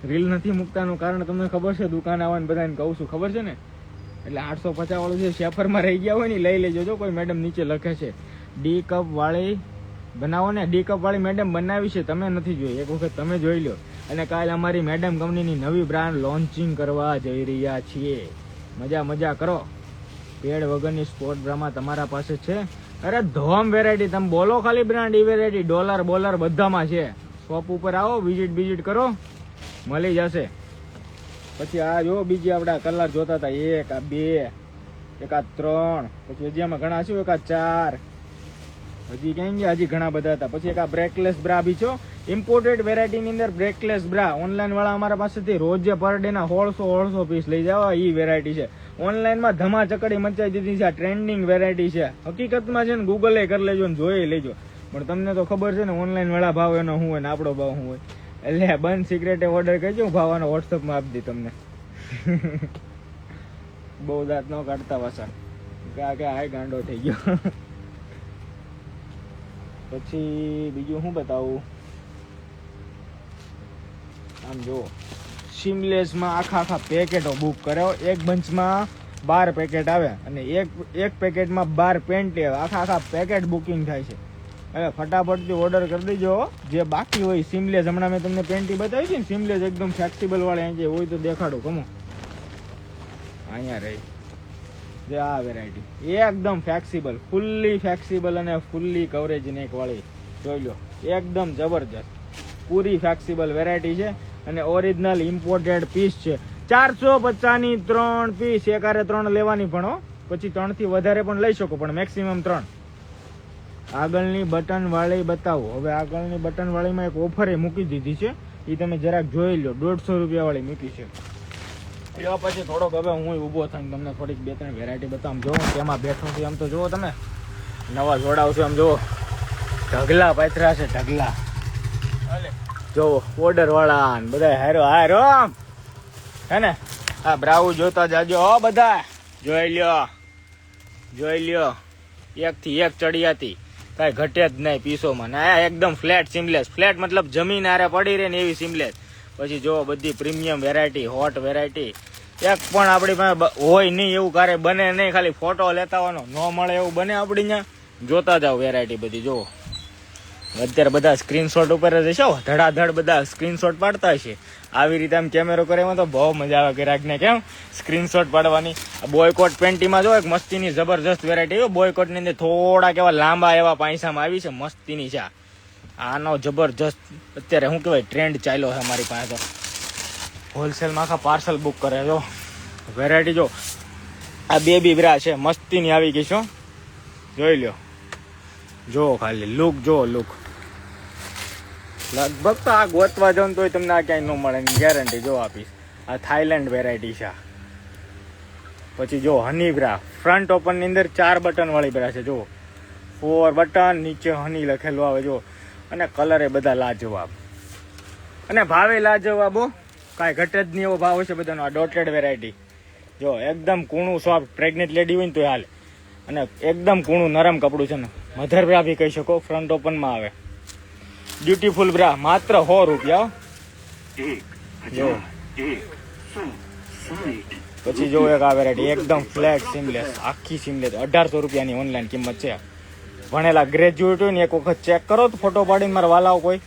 A: રીલ નથી મૂકતાનું કારણ તમને ખબર છે. દુકાન આવવાને બધાને કહું છું, ખબર છે ને. એટલે 850 વાળું જે શેફરમાં રહી ગયા હોય ને લઈ લેજો. જો કોઈ મેડમ નીચે લખે છે ડી કપ વાળી બનાવો ને. ડી કપ વાળી મેડમ બનાવી છે, તમે નથી જોઈ. એક વખત તમે જોઈ લો. અને કાલે અમારી મેડમ કંપનીની નવી બ્રાન્ડ લોન્ચિંગ કરવા જઈ રહ્યા છીએ. મજા કરો. પેડ વગરની સ્પોર્ટ બ્રામાં તમારા પાસે છે. અરે ધોમ વેરાયટી, તમે બોલો ખાલી બ્રાન્ડ, ઈ વેરાયટી ડોલર બોલર બધામાં છે. શોપ ઉપર આવો, વિઝિટ કરો, મળી જશે. પછી આ જો બીજી આપડા કલર જોતા હતા, 1 આ 2 1 આ 3, પછી હજી આમાં ઘણા છે, 1 આ 4, હજી ક્યાં ગયા, હજી ઘણા બધા હતા. પછી એક આ બ્રેકલેસ બ્રા બી છો, ઇમ્પોર્ટેડ વેરાયટી ની અંદર બ્રેકલેસ બ્રા. ઓનલાઈન વાળા અમારા પાસેથી રોજ પર ડે ના 150 પીસ લઈ જાવ. ઈ વેરાયટી છે, ઓનલાઈન માં ધમાચકડી મચાઈ દીધી છે. આ ટ્રેન્ડિંગ વેરાયટી છે. હકીકતમાં છે ને ગૂગલે કરી લેજો ને જોઈ લેજો, પણ તમને તો ખબર છે ને ઓનલાઈન વાળા ભાવ એનો શું હોય ને આપણો ભાવ શું હોય. એટલે બંધ સિક્રેટે ઓર્ડર કરજો, હું ભાવવાનો વોટ્સઅપમાં આપી દી તમને. બહુ દાંત ન કાઢતા વાસણ, કે હાય ગાંડો થઈ ગયો. પછી બીજું શું બતાવું, આમ જો સીમલેસમાં આખા પેકેટો બુક કર્યો. એક બંચમાં 12 પેકેટ આવે અને એક પેકેટમાં 12 પેન્ટ આવે. આખા પેકેટ બુકિંગ થાય છે. હવે ફટાફટથી ઓર્ડર કરી દેજો. જે બાકી હોય સીમલેસ, હમણાં મેં તમને પેન્ટી બતાવી છે ને સીમલેસ એકદમ ફ્લેક્સિબલ વાળી, અહીં જે હોય તો દેખાડું. કમો અહીંયા રહી જે આ વેરાયટી એકદમ ફ્લેક્સિબલ, ફૂલ્લી ફ્લેક્સિબલ અને ફૂલ્લી કવરેજ નેક વાળી. જોઈ લો, એકદમ જબરજસ્ત પૂરી ફ્લેક્સિબલ વેરાયટી છે અને ઓરિજિનલ ઇમ્પોર્ટેડ પીસ છે. 450 ની 3 પીસ, એકારે 3 લેવાની પણ હો. પછી 3 થી વધારે પણ લઈ શકો, પણ મેક્સિમમ 3. આગળની બટન વાળી બતાવો. હવે આગળની બટન વાળીમાં એક ઓફર મૂકી દીધી છે, એ તમે જરાક જોઈ લો. 150 રૂપિયા વાળી મૂકી છે. પછી થોડોક હવે હું ઊભો થઈને તમને થોડીક 2-3 વેરાયટી બતાવું. જોવો તેમાં બેઠું છું, આમ તો જુઓ તમે નવા જોડાવશો. આમ જુઓ ઢગલા પાથરા છે, ઢગલા. જોવો ઓર્ડર વાળા બધા હારો હે ને. આ બ્રાઉ જોતા જાજો હો બધા, જોઈ લ્યો. 1 થી 1 ચડિયાતી, કાંઈ ઘટે જ નહીં પીસોમાં. ને એકદમ ફ્લેટ સીમલેસ, ફ્લેટ મતલબ જમીન આરે પડી રહે ને એવી સીમલેસ. પછી જો બધી પ્રીમિયમ વેરાયટી, હોટ વેરાયટી. એક પણ આપણી પાસે હોય નહીં એવું કારે બને નહીં, ખાલી ફોટો લેતા આવવાનો, ન મળે એવું બને આપણી ત્યાં. જોતા જાવ વેરાયટી બધી. જો અત્યારે બધા સ્ક્રીનશોટ ઉપર જ છે, ધડાધડ બધા સ્ક્રીનશોટ પાડતા હશે. આવી રીતે આમ કેમેરો કરે એમાં તો બહુ મજા આવે ગ્રાહકને, કેમ સ્ક્રીનશોટ પાડવાની. બોયકોટ પેન્ટીમાં જો એક મસ્તીની જબરજસ્ત વેરાયટી. બોયકોટ ની અંદર થોડાક એવા લાંબા એવા પાયસામાં આવી છે, મસ્તીની છે. આનો જબરજસ્ત અત્યારે શું કહેવાય ટ્રેન્ડ ચાલ્યો છે અમારી પાસે. તો હોલસેલમાં આખા પાર્સલ બુક કરે. જો વેરાયટી જો આ બેબી બ્રા છે, મસ્તીની આવી ગઈ છે. જોઈ લ્યો, જો ખાલી લુક જો લુક. લગભગ તો આ ગોતવા જાવ તો તમને આ ક્યાંય ન મળે, ગેરંટી જો આપીશ. આ થાઈલેન્ડ વેરાયટી છે. પછી જો હની બ્રા, ફ્રન્ટ ઓપન ની અંદર 4 બટન વાળી બ્રા છે. જો 4 બટન, નીચે હની લખેલું આવે. જો અને કલર એ બધા લાજવાબ અને ભાવે લાજવાબ. કાંઈ ઘટે જ નહીં એવો ભાવ છે બધાનો. આ ડોટેડ વેરાયટી જો એકદમ કૂણું સોફ્ટ, પ્રેગ્નેન્ટ લેડી હોય ને તો હાલે. અને એકદમ કૂણું નરમ કપડું છે ને, મધર બ્રા બી કહી શકો. ફ્રન્ટ ઓપનમાં આવે. બ્યુટીફુલ બ્રા માત્ર 100 રૂપિયા. જો પછી જો એક આ વેરાયટી એકદમ ફ્લેટ સીમલેસ, આખી સીમલેસ. 1800 રૂપિયાની ઓનલાઈન કિંમત છે. ભણેલા ગ્રેજ્યુએટ હોય ને એક વખત ચેક કરો તો ફોટો પાડીને મારા વાલાઓ કોઈ.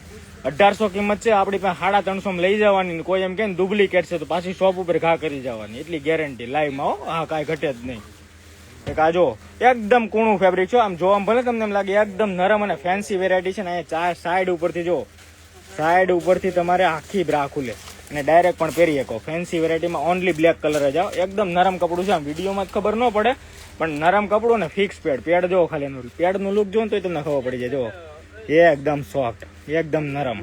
A: 1800 કિંમત છે. આપણી પાસે 350 લઈ જવાની. કોઈ એમ કે ને ડુપ્લિકેટ છે તો પાછી શોપ ઉપર ઘા કરી જવાની, એટલી ગેરંટી લાઈવમાં. હા કાંઈ ઘટે જ નહીં. એક આ જો એકદમ કૂણું ફેબ્રિક છે. આમ જોવામાં ભલે તમને એમ લાગે એકદમ નરમ અને ફેન્સી વેરાયટી છે ને. અહીંયા સાઈડ ઉપરથી જો, સાઈડ ઉપરથી તમારે આખી બ્રા ખુલે અને ડાયરેક્ટ પણ પહેરી શકો. ફેન્સી વેરાયટીમાં ઓનલી બ્લેક કલર જ આવે. એકદમ નરમ કપડું છે. આમ વિડીયોમાં જ ખબર ન પડે, પણ નરમ કપડું ને ફિક્સ પેડ જો ખાલી એનું પેડનું લુક જો તો તમને ખબર પડી જાય. જો એકદમ સોફ્ટ, એકદમ નરમ.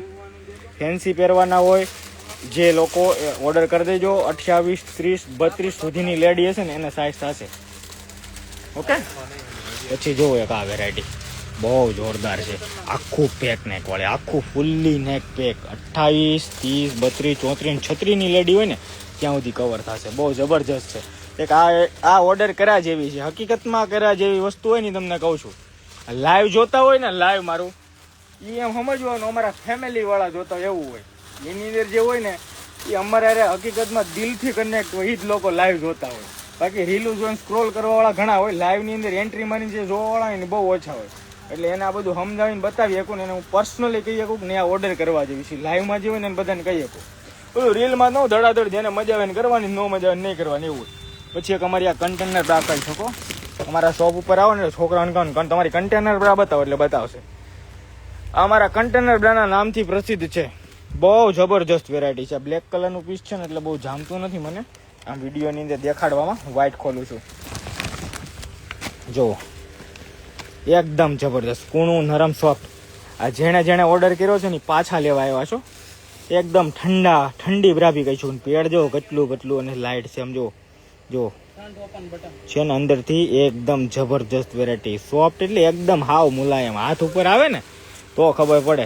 A: ફેન્સી પહેરવાના હોય જે લોકો ઓર્ડર કરી દેજો. 28, 30, 32 સુધીની લેડી હશે ને એને સાઈઝ થશે. ઓકે. પછી જોવો એક આ વેરાયટી બહુ જોરદાર છે. આખું પેક નેક વાળી, આખું ફૂલ્લી નેક પેક. 28, 30, 32, 34, 36 ની લેડી હોય ને ત્યાં સુધી કવર થશે. બહુ જબરજસ્ત છે. એક આ ઓર્ડર કર્યા જેવી છે. હકીકતમાં કર્યા જેવી વસ્તુ હોય ને તમને કહું છું. લાઈવ જોતા હોય ને, લાઈવ મારું એ એમ સમજવાનું અમારા ફેમિલી વાળા જોતા એવું હોય. એની અંદર જે હોય ને એ અમારા હકીકતમાં દિલથી કનેક્ટ હોય, એ જ લોકો લાઈવ જોતા હોય. બાકી રીલું જોઈને સ્ક્રોલ કરવા વાળા ઘણા હોય. લાઈવની અંદર એન્ટ્રી મારીને જે જોવા વાળા હોય ને બહુ ઓછા હોય. એટલે એને આ બધું સમજાવીને બતાવી શકું ને એને હું પર્સનલી કહી શકું ને આ ઓર્ડર કરવા જેવી છે. લાઈવમાં જે હોય ને એને બધાને કહી શકું. બધું રીલમાં ન ધડાધડ જેને મજા આવે ને કરવાની, ન મજા આવે નહીં કરવાની એવું. પછી એક અમારી આ કન્ટેનર બ્રા કરી શકો. અમારા શોપ ઉપર આવો ને છોકરાઓને કહો ને તમારી કન્ટેનર બ્રા બતાવો એટલે બતાવશે. અમારા કન્ટેનર બ્રાના નામથી પ્રસિદ્ધ છે. બહુ જબરજસ્ત વેરાયટી છે. બ્લેક કલરનું પીસ છે ને એટલે બહુ જામતું નથી મને આમ વિડીયોની અંદર દેખાડવામાં. વ્હાઈટ ખોલું છું, જો એકદમ જબરદસ્ત કૂણું નરમ સોફ્ટ. આ જેણે ઓર્ડર કર્યો છે ને પાછા લેવા આવ્યા છો. એકદમ ઠંડી બ્રાભી કહી છું. પેડ જો કેટલું અને લાઇટ છે આમ જો છે ને અંદરથી એકદમ જબરજસ્ત વેરાયટી. સોફ્ટ એટલે એકદમ હાવ મુલાયમ. હાથ ઉપર આવે ને તો ખબર પડે.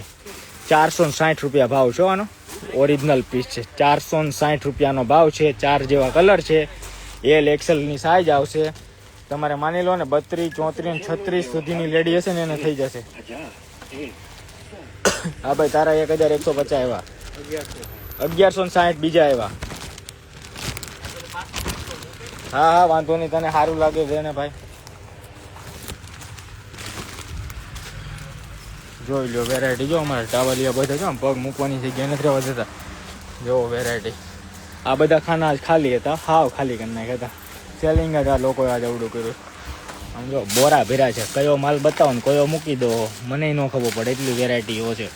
A: 460 રૂપિયા ભાવ છે આનો. ઓરિજિનલ પીસ છે. 460 રૂપિયાનો ભાવ છે. 4 જેવા કલર છે. એલ એક્સેલ ની સાઈઝ આવશે. તમારે માની લો ને 32, 34 અને 36 સુધીની લેડી હશે ને એને થઈ જશે. હા ભાઈ તારા 1150 આવ્યા, 1160 બીજા આવ્યા. હા વાંધો નહીં, તને સારું લાગે છે ને ભાઈ. જોઈ લો વેરાયટી. જો અમારા ટાવલિયા બધા જો પગ મૂકવાની જગ્યા નથી રહેવા દેતા. જો વેરાયટી. આ બધા ખાના ખાલી હતા, હાવ ખાલી કરી નાખ્યા હતા. સેલિંગ જ આ લોકોએ આજે અવડું કર્યું. આમ જો બોરા ભેરા છે. કયો માલ બતાવો ને કયો મૂકી દો મને ન ખબર પડે એટલી વેરાયટીઓ છે.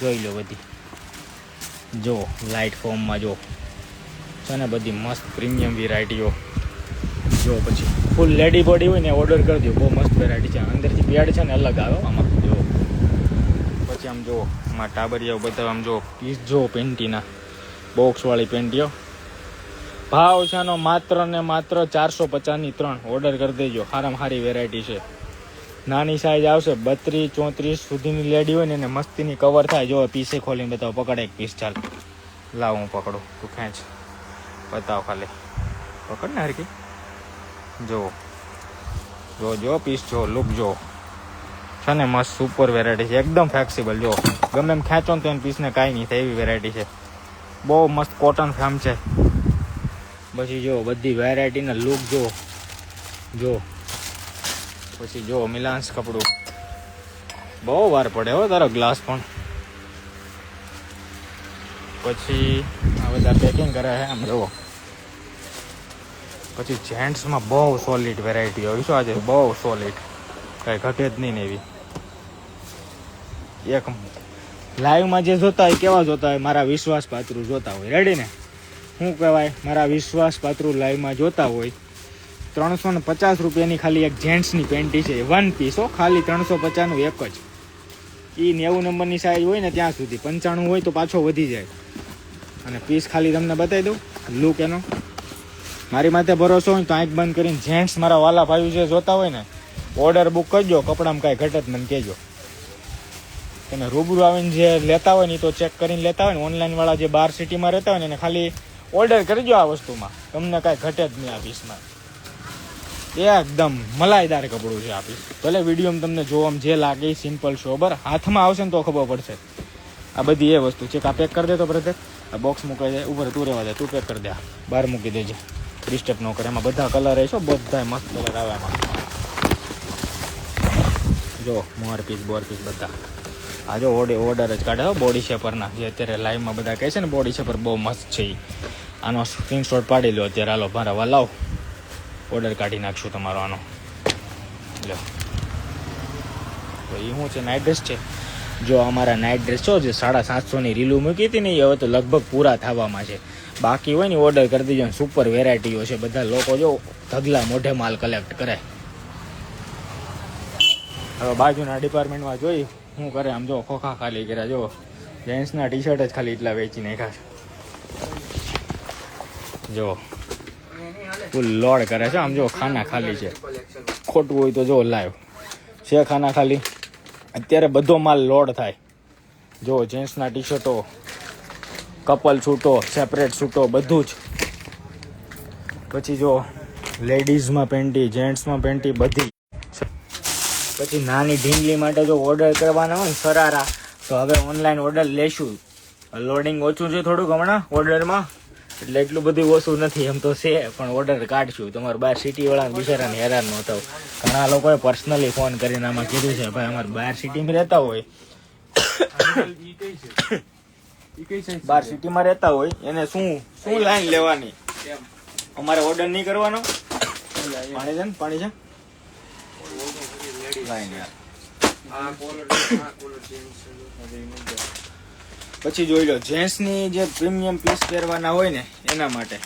A: જોઈ લો બધી. જો લાઇટ ફોર્મમાં જો છે ને બધી મસ્ત પ્રીમિયમ વેરાયટીઓ. જો પછી ફૂલ લેડી બોડી હોય ને ઓર્ડર કરી દો. બહુ મસ્ત વેરાયટી છે. અંદરથી પેડ છે ને અલગ આવે આમાં. જો પછી આમ જો આમાં ટાબરિયાઓ બધા આમ જો પીસ જો પેન્ટીના બોક્સવાળી પેન્ટીઓ. ભાવ છે આનો માત્ર ને માત્ર 450ની 3. ઓર્ડર કરી દેજો. સારામાં સારી વેરાયટી છે. નાની સાઈઝ આવશે 32, 34 સુધીની લેડી હોય ને એને મસ્તીની કવર થાય. જો પીસે ખોલીને બતાવો. પકડ એક પીસ. ચાલ લાવ હું પકડું, તું ખેંચ બતાવ ખાલી. પકડ ને હરકી. જો પીસ જો લુક જો છે ને મસ્ત સુપર વેરાયટી છે. એકદમ ફ્લેક્સિબલ. જો ગમે એમ ખેંચો ને તો એને પીસને કાંઈ નહીં થાય એવી વેરાયટી છે. બહુ મસ્ત કોટન ફેમ છે. પછી જો બધી વેરાયટીના લુક જો પછી જો મિલાન્સ કપડું. બહુ વાર પડે હો તારો ગ્લાસ પણ. પછી આ બધા પેકિંગ કરે છે આમ જુઓ. પછી જેન્ટ્સમાં બહુ સોલિડ વેરાયટી આવી છે આજે. બહુ સોલિડ, કાંઈ ઘટે જ નહીં ને એવી. એક લાઈવમાં જે જોતા હોય કેવા જોતા હોય? મારા વિશ્વાસપાત્રુ જોતા હોય. રેડી ને? શું કહેવાય? મારા વિશ્વાસપાત્રુ લાઈવમાં જોતા હોય. 350 રૂપિયાની ખાલી એક જેન્ટ્સની પેન્ટી છે. 1 પીસ હો, ખાલી 350નું એક જ. એ 90 નંબરની સાઈઝ હોય ને ત્યાં સુધી. 95 હોય તો પાછો વધી જાય. અને પીસ ખાલી તમને બતાવી દઉં. લુક એનો મારી માથે ભરોસો હોય તો આંખ બંધ કરીને જેન્ટ્સ મારા વાલા ભાઈઓ જે જોતા હોય ને ઓર્ડર બુક કરજો. કપડામાં કાંઈ ઘટત મને કહેજો. તમે રૂબરૂ આવીને જે લેતા હોય ને તો ચેક કરીને લેતા હોય ને. ઓનલાઈન વાળા જે બહાર સિટીમાં રહેતા હોય ને એને ખાલી ઓર્ડર કરજો આ વસ્તુમાં. તમને કાંઈ ઘટે જ નહીં આ પીસમાં. એકદમ મલાઈદાર કપડું છે આ પીસ. ભલે વિડીયોમાં તમને જોવામાં જે લાગે એ સિમ્પલ શોબર. હાથમાં આવશે ને તો ખબર પડશે. આ બધી એ વસ્તુ છે. આ પેક કરી દે તો બ્રધર. આ બોક્સ મૂકાઈ જાય ઉપર. તું રહેવા દે, તું પેક કરી દે. બહાર મૂકી દેજે, ડિસ્ટર્બ ન કરે. એમાં બધા કલર રહેશો. બધા મસ્ત કલર આવે એમાં. જો મોર પીસ બોર પીસ બધા. આ જો ઓર્ડર જ કાઢે હો બોડી શેપરના. જે અત્યારે લાઈવમાં બધા કહે છે ને બોડી શેપર બહુ મસ્ત છે. આનો સ્ક્રીનશોટ પાડી લો અત્યારે. હાલો મારા વાલાઓ ઓર્ડર કાઢી નાખશું તમારો આનો. લો તો એ શું છે? નાઇટ ડ્રેસ છે. જો અમારા નાઇટ ડ્રેસ છો જે 750ની રીલું મૂકી હતી ને એ હવે તો લગભગ પૂરા થવામાં છે. બાકી હોય ને ઓર્ડર કરી દેજો. સુપર વેરાયટીઓ છે. બધા લોકો જો ઢગલા મોઢે માલ કલેક્ટ કરે. હવે બાજુના ડિપાર્ટમેન્ટમાં જોઈ શું કરે. આમ જો ખોખા ખાલી કર્યા. જો જેન્ટ્સના ટી શર્ટ જ ખાલી એટલા વેચી નાખ્યા છે. જો ફૂલ લોડ કરે છે. આમ જો ખાના ખાલી છે. ખોટું હોય તો જો લાઈવ છે ખાના ખાલી. અત્યારે બધો માલ લોડ થાય. જો જેન્ટ્સના ટી શર્ટો, કપલ છૂટો, સેપરેટ છૂટો બધું જ. પછી જો લેડીઝમાં પેન્ટી, જેન્ટ્સમાં પેન્ટી બધી. પછી નાની ઢીંગલી માટે જો ઓર્ડર કરવાના હોય ને સરારા તો હવે ઓનલાઈન ઓર્ડર લેશું. લોડિંગ ઓછું છે થોડુંક હમણાં ઓર્ડરમાં. એટલે એટલું બધું ઓછું નથી એમ તો છે. પણ ઓર્ડર કાઢશું. તમારે બહાર સિટીવાળાને બિચારાને હેરાન ન થવું. ઘણા લોકોએ પર્સનલી ફોન કરીને આમાં કીધું છે ભાઈ અમારે બહાર સિટીમાં રહેતા હોય, બહાર સિટીમાં રહેતા હોય એને શું લાઈન લેવાની. અમારે ઓર્ડર નહીં કરવાનો. પાણી છે ને, પાણી છે. પછી જોઈ લો જેન્ટ્સ ની જે પ્રીમિયમ પીસ પહેરવાના હોય ને એના માટે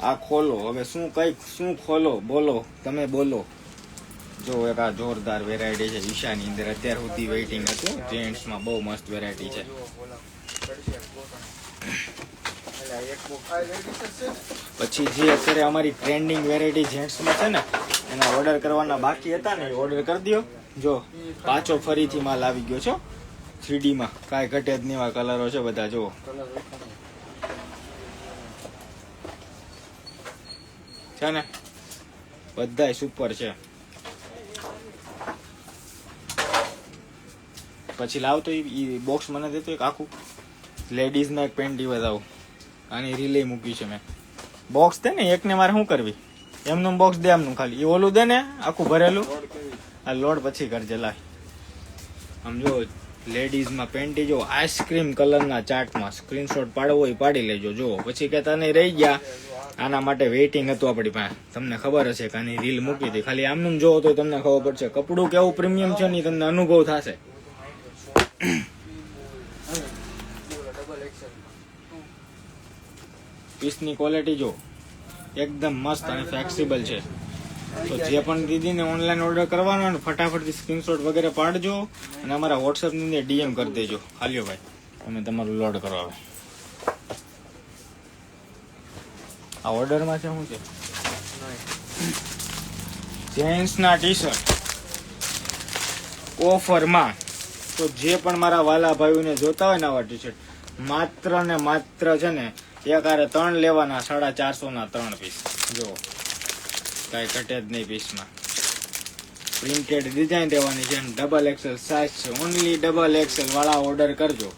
A: આ ખોલો. હવે શું ખોલો બોલો તમે બોલો. જો એક આ જોરદાર વેરાયટી છે ઈશાની અંદર. અત્યાર સુધી વેઇટિંગ હતું. જેન્ટ્સ માં બહુ મસ્ત વેરાયટી છે. પછી જે અત્યારે અમારી ટ્રેન્ડિંગ વેરાયટી જેન્ટ્સ માં છે ને એના ઓર્ડર કરવાના બાકી હતા ને ઓર્ડર કરી દો. જો પાછો ફરીથી માલ આવી ગયો છે 3D માં. કાંઈ ઘટે જ નહીં. એવા કલરો છે બધા. જો છે ને બધાય સુપર છે. પછી લાવતો એ બોક્સ મને દેતો એક આખું લેડીઝ માં એક પેન્ટી બતાવું. આની રિલે મૂકી છે મેં. બોક્સ દે ને એકને મારે શું કરવી. એમનું બોક્સ દે એમનું ખાલી. એ ઓલું દે ને આખું ભરેલું. આ લોડ પછી કરજે લાય. આમ જો લેડીઝ માં પેન્ટી જો આઈસ્ક્રીમ કલર ના ચાર્ટમાં સ્ક્રીનશોટ પાડવો હોય પાડી લેજો. જો પછી કે તને રહી ગયા. આના માટે વેઇટિંગ હતું આપણી પાસે. તમને ખબર હશે કે આની રીલ મૂકી હતી. ખાલી આમનું જોવો તો તમને ખબર પડશે કપડું કેવું પ્રીમિયમ છે ને તમને અનુભવ થશે. પીસની ક્વોલિટી જો એકદમ મસ્ત અને ફ્લેક્સિબલ છે. તો જે પણ દીદીને ઓનલાઈન ઓર્ડર કરવાનો ને ફટાફટથી સ્ક્રીનશોટ વગેરે પાડજો અને અમારા વોટ્સએપ ની અંદર ડીએમ કરી દેજો. હાલ્યો ભાઈ તમે તમારું લોડ કરો. હવે આ ઓર્ડરમાં છે શું છે જેન્ટ્સ ના ટી શર્ટ ઓફરમાં. તો જે પણ મારા વાલા ભાઈઓને જોતા હોય ને આવા ટી શર્ટ માત્ર ને માત્ર છે ને એકારે 3 લેવાના 450 ના 3 પીસ. જો કઈ ઘટે જ નહીં પીસમાં. પ્રિન્ટેડ ડિઝાઇન રહેવાની છે. ડબલ એક્સેલ સાઇઝ છે. ઓનલી ડબલ એક્સેલ વાળા ઓર્ડર કરજો.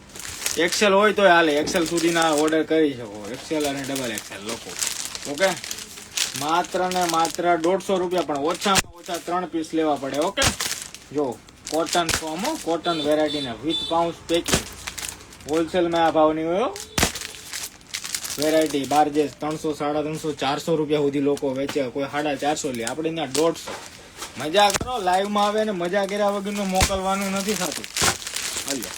A: એક્સેલ હોય તો હાલે. એક્સેલ સુધીના ઓર્ડર કરી શકો. એક્સેલ અને ડબલ એક્સેલ લોકો. ઓકે માત્ર ને માત્ર 150 રૂપિયા. પણ ઓછામાં ઓછા 3 પીસ લેવા પડે. ઓકે જો કોટન ફોર્મ કોટન વેરાયટી ના વિથ પાઉચ પેકિંગ. હોલસેલમાં આ ભાવ નહીં હોય. વેરાયટી બાર જે 300 350 400 રૂપિયા સુધી લોકો વેચે. કોઈ 450 લે. આપણે ત્યાં 150. મજા કરો. લાઈવમાં આવે ને મજા કર્યા વગરનું મોકલવાનું નથી થતું. હાલો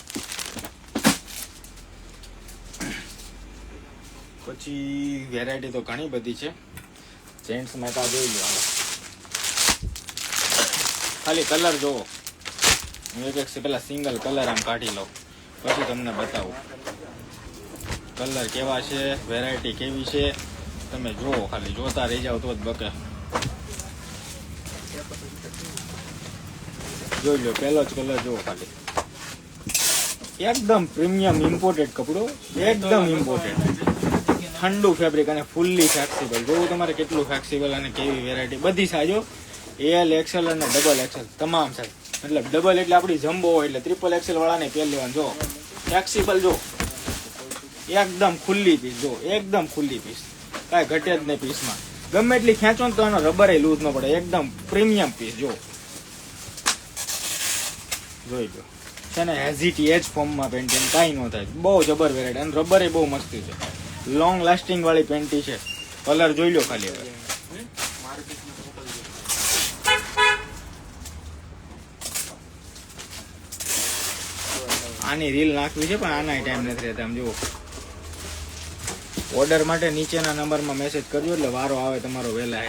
A: પછી વેરાયટી તો ઘણી બધી છે. જેન્ટ્સ માં કા જોઈ લો. ખાલી કલર જોવો. હું એક પેલા સિંગલ કલર આમ કાઢી લઉં પછી તમને બતાવું કલર કેવા છે વેરાયટી કેવી છે. તમે જોવો ખાલી જોતા રહી જાવ તો જ બકે. જોઈ લો પહેલો જ કલર જોવો ખાલી. એકદમ પ્રીમિયમ ઇમ્પોર્ટેડ કપડું. એકદમ ઇમ્પોર્ટેડ ઠંડુ ફેબ્રિક અને ફૂલ્લી ફ્લેક્સિબલ. જોવું તમારે કેટલું ફ્લેક્સિબલ અને કેવી વેરાયટી. બધી સાઈઝો એલ એક્સેલ અને ડબલ એક્સેલ તમામ સાઈઝ. મતલબ ડબલ એટલે આપણી જમ્બો હોય એટલે ટ્રિપલ એક્સેલ વાળાને પહેર લેવાનું. જો ફ્લેક્સિબલ જો એકદમ ખુલ્લી પીસ. જો એકદમ ખુલ્લી પીસ. કાંઈ ઘટે જ નહીં પીસમાં. ગમે એટલી ખેંચો ને તો એનો રબરે લૂઝ ન પડે. એકદમ પ્રીમિયમ પીસ. જો જોઈ લો છે ને હેઝિટી એજ ફોર્મમાં પેન્ટિંગ કાંઈ ન થાય. બહુ જબર વેરાયટી અને રબરે બહુ મસ્તી છે. લોંગ લાસ્ટિંગ વાળી પેન્ટી છે. કલર જોઈ લો ખાલી. હવે આની રીલ નાખવી છે પણ આના ટાઈમ નથી રહેતા. આમ જુઓ ઓર્ડર માટે નીચેના નંબરમાં મેસેજ કરજો એટલે વારો આવે તમારો વહેલા.